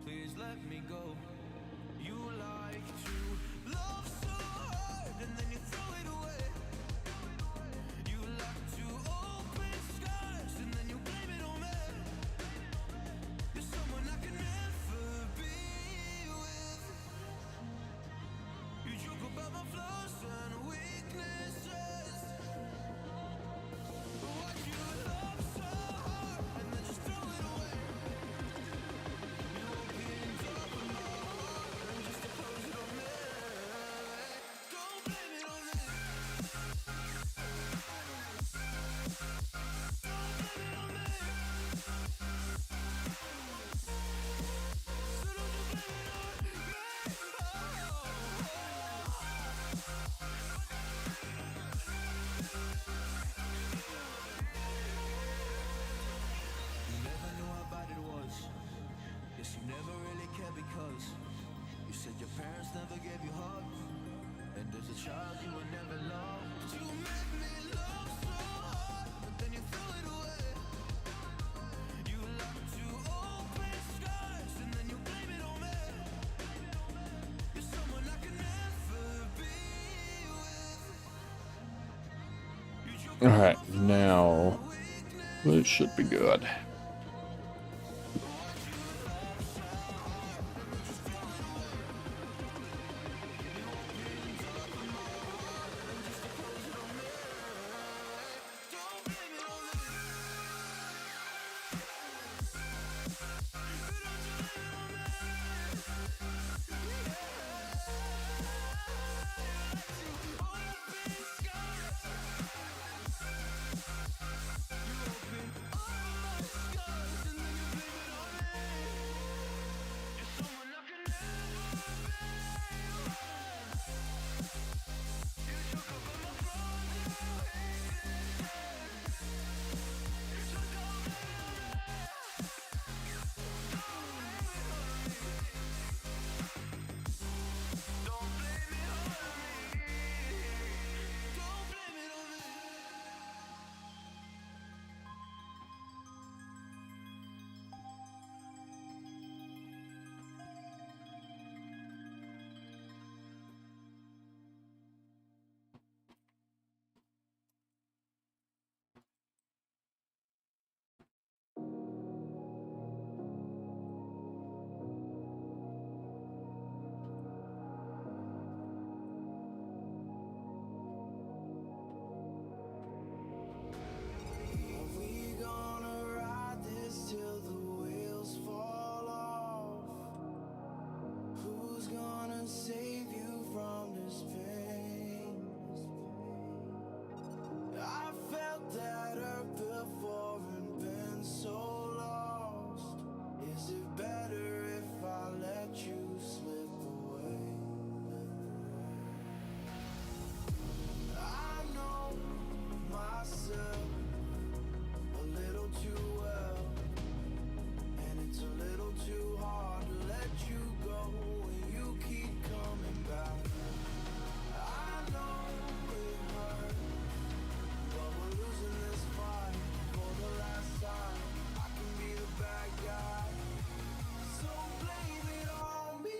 Please let me go. You like to love so hard and then you throw it away. You like to open scars and then you blame it on me. You're someone I can never be with. You joke about my flaws and weaknesses. Why'd you love so hard and then just throw it away? You opened up my heart and just to close it on me. Don't blame it on me. Don't blame it on me. So don't you blame it on me. You never knew how bad it was. Yes, you never really cared because you said your parents never gave you hugs. And as a child you were never loved. You made me love so hard, but then you threw it away. You like to open scars and then you blame it on me. You're someone I can never be with. You joke Alright, now this should be good. we gonna ride this till the wheels fall off? Who's gonna save you from this pain? I felt that hurt before and been so lost. Is it better if I let you slip away? I know myself a little too well, and it's a little too hard to let you go when you keep coming back. I know it hurts, but we're losing this fight for the last time. I can be the bad guy, so blame it on me.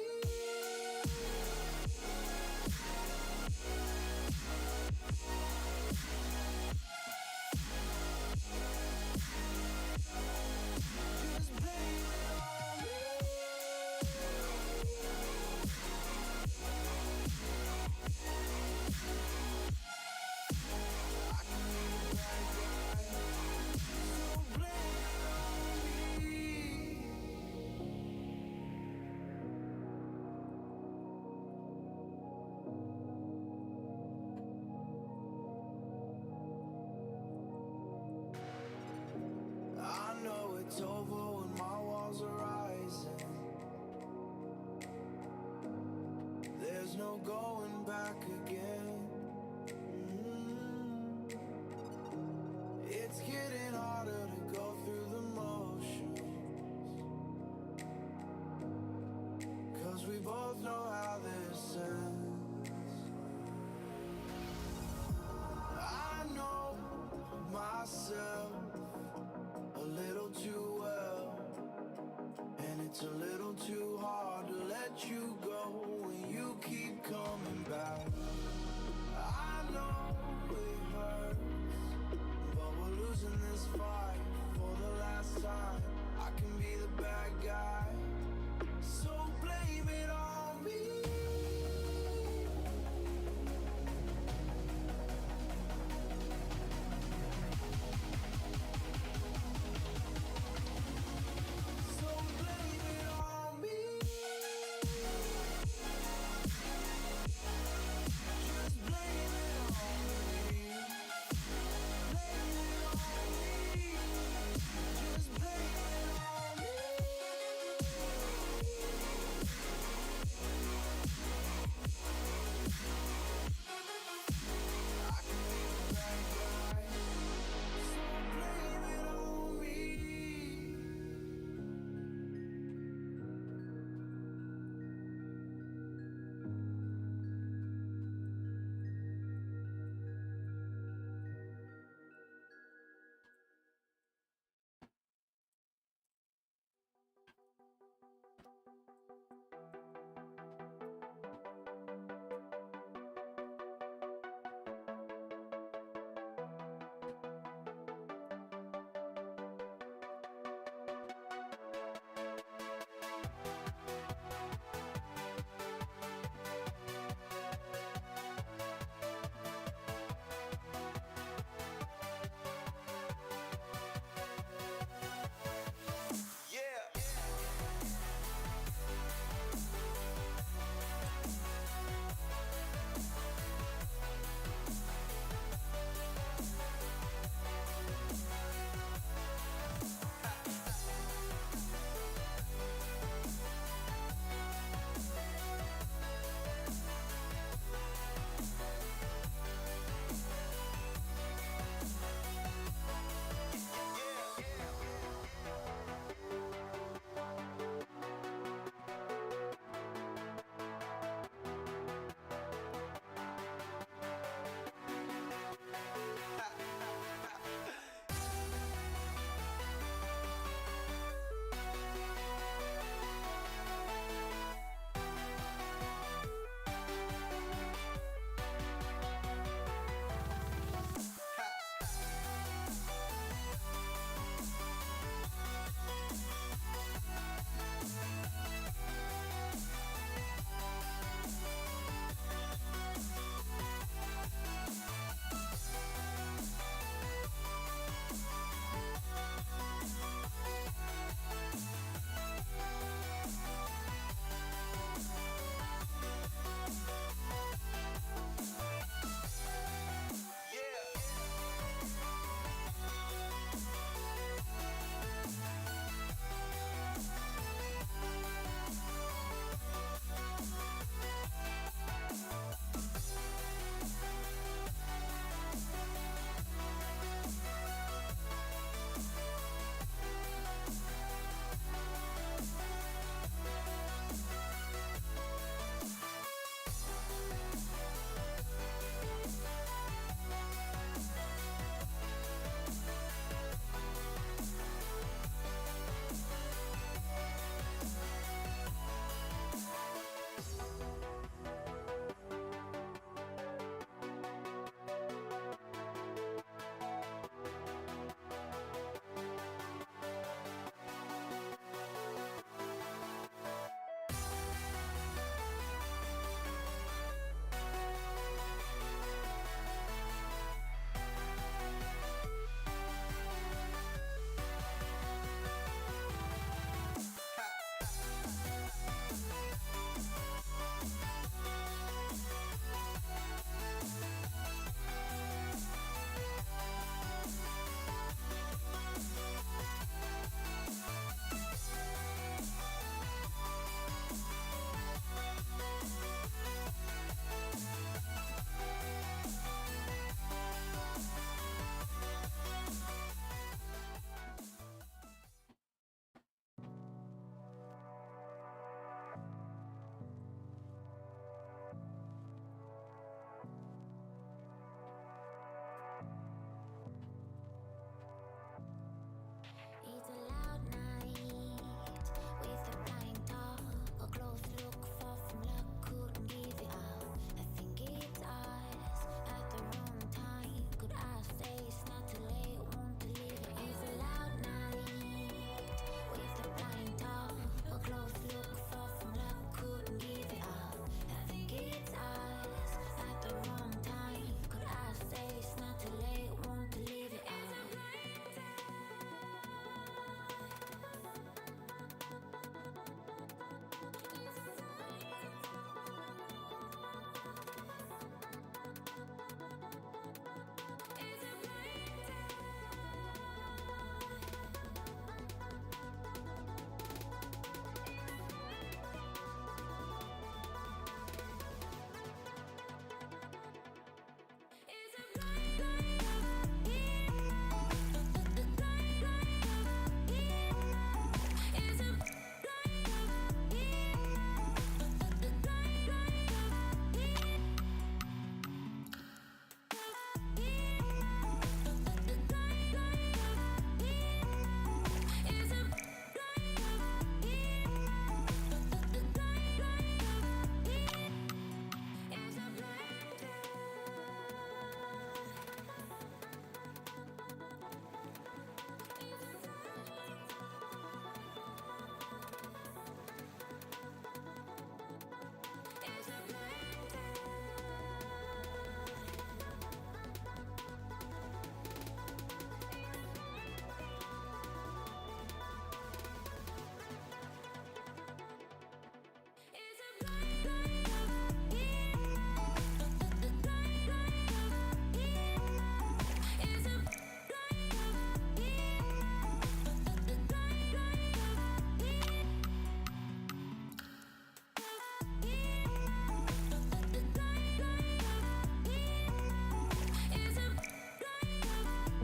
Just blame it on me. I can be the bad guy, so blame it on me. I know it's over when my walls are rising. There's no going back again. It's getting harder to go through the motions, 'cause we both know how this ends. I know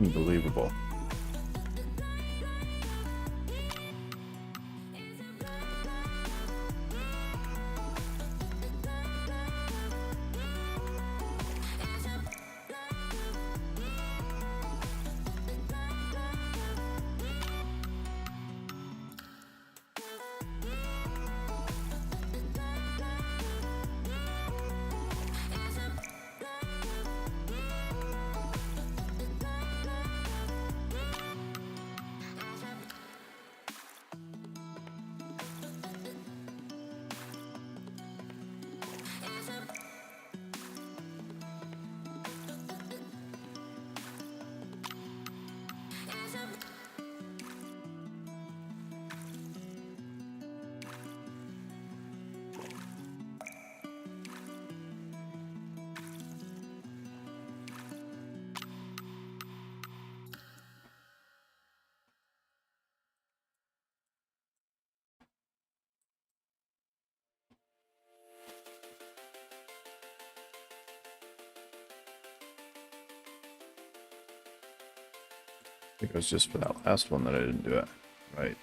Unbelievable. I think it was just for that last one that I didn't do it right.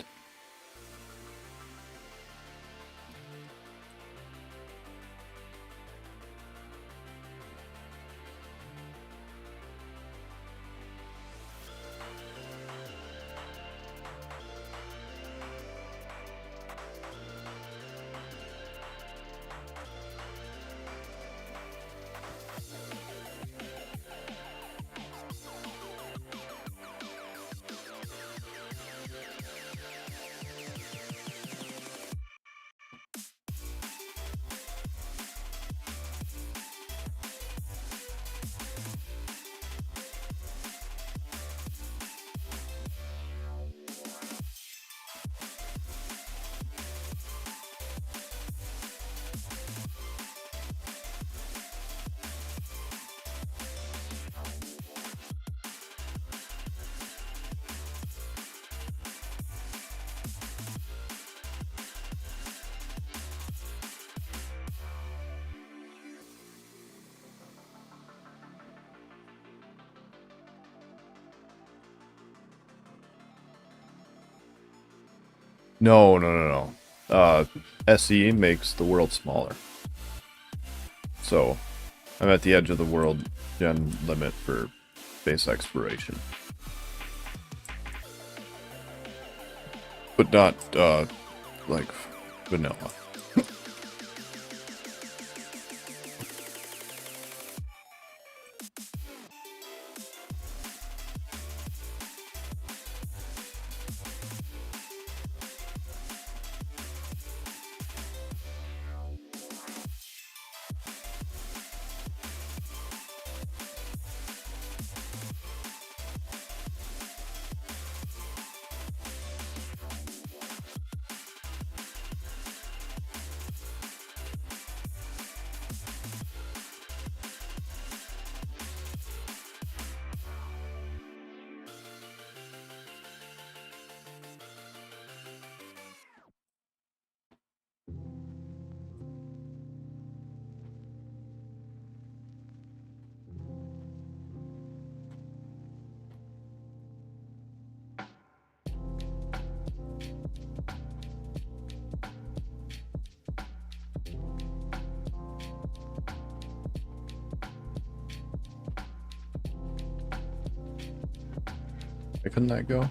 No, no, no, no. SE makes the world smaller. So, I'm at the edge of the world gen limit for space exploration. But not, like, vanilla. Why couldn't that go?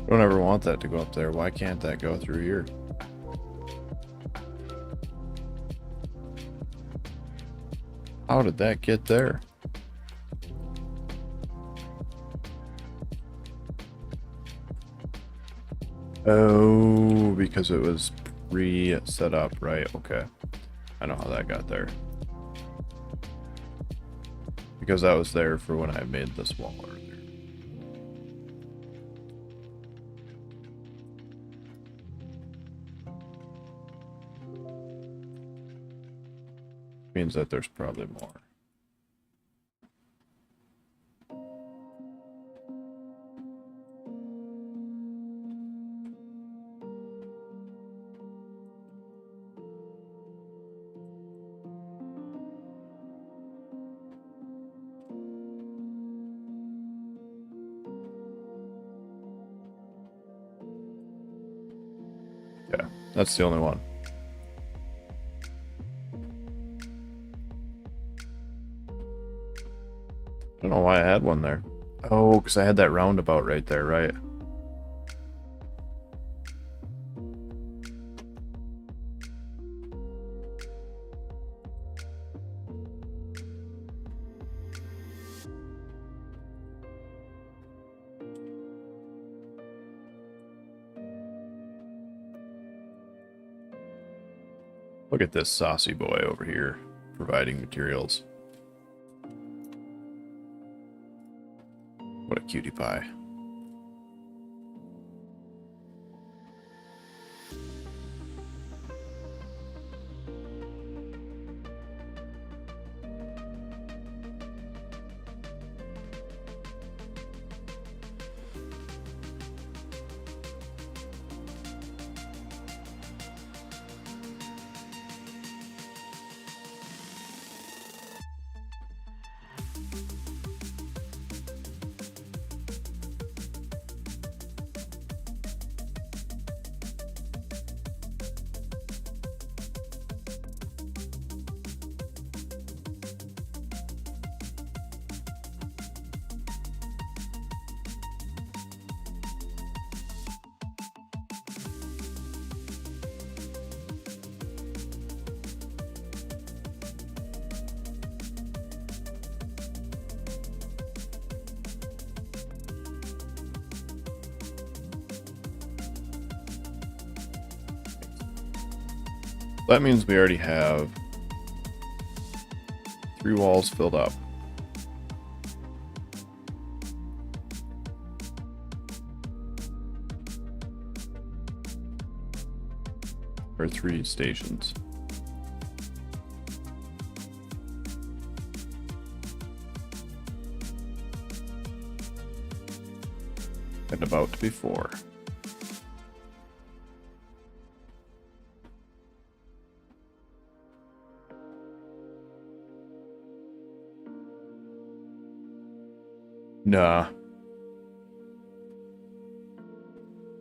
Don't ever want that to go up there. Why can't that go through here? How did that get there? Oh, because it was pre-set up, right? Okay. I know how that got there. Because that was there for when I made this wall earlier. Means that there's probably more. Yeah, that's the only one. I don't know why I had one there. Oh, because I had that roundabout right there, right? Look at this saucy boy over here, providing materials. What a cutie pie. That means we already have 3 walls filled up. Or 3 stations. And about to be 4. Nah.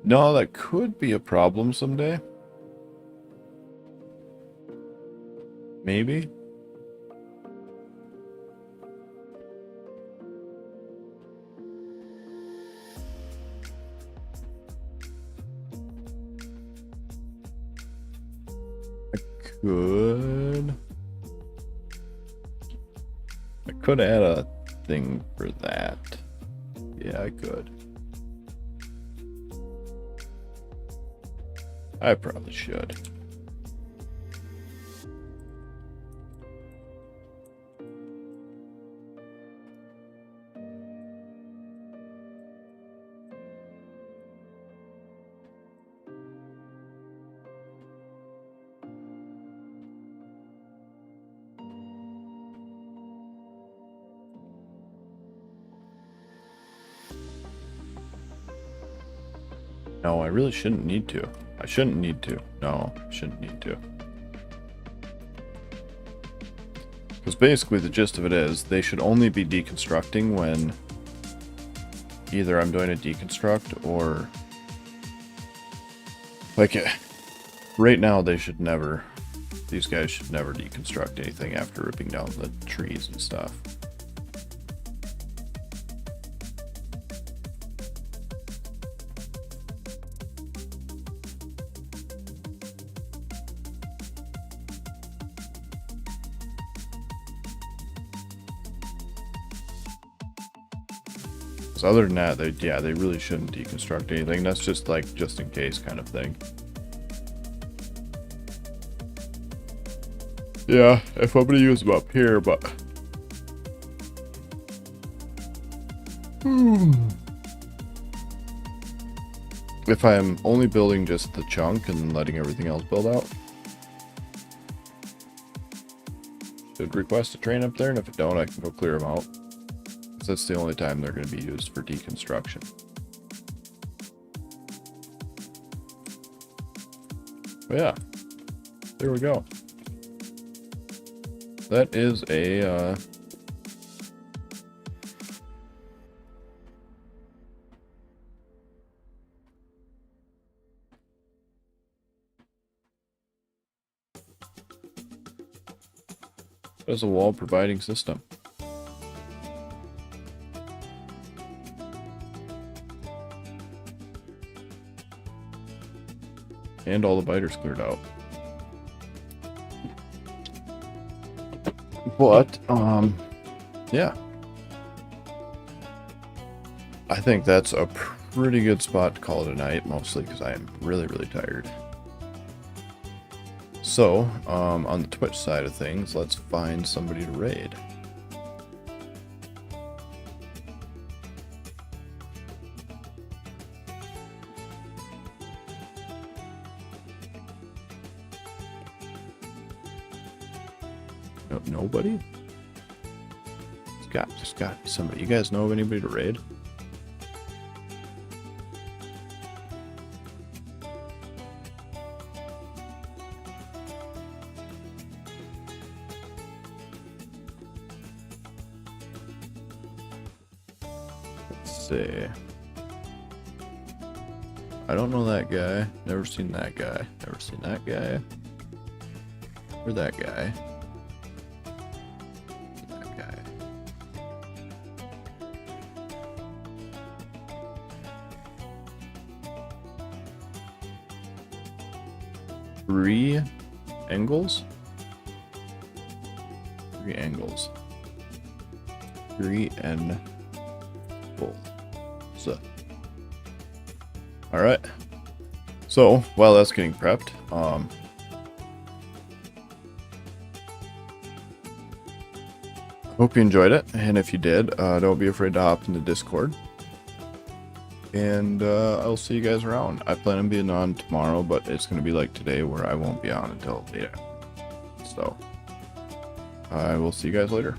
No, that could be a problem someday. Maybe. I could add a thing for that. Yeah, I could. I probably should. No, I really shouldn't need to. I shouldn't need to. No, I shouldn't need to. Because basically the gist of it is, they should only be deconstructing when either I'm doing a deconstruct or... Like, right now they should never... These guys should never deconstruct anything after ripping down the trees and stuff. So other than that, they really shouldn't deconstruct anything. That's just like just in case kind of thing. Yeah, if I'm gonna use them up here, but if I'm only building just the chunk and letting everything else build out, should request a train up there, and if it don't, I can go clear them out. Because that's the only time they're going to be used for deconstruction. But yeah, there we go. That is a as a wall providing system. And all the biters cleared out. But, yeah. I think that's a pretty good spot to call it a night, mostly because I am really, really tired. So, on the Twitch side of things, let's find somebody to raid. Nobody? Just got to be somebody. You guys know of anybody to raid? Let's see. I don't know that guy. Never seen that guy. Never seen that guy. Or that guy. That guy. Three angles? Three angles. Three and full. So. Alright. So, while that's getting prepped, hope you enjoyed it, and if you did, don't be afraid to hop into Discord. And I'll see you guys around. I plan on being on tomorrow, but it's going to be like today where I won't be on until later. So, I will see you guys later.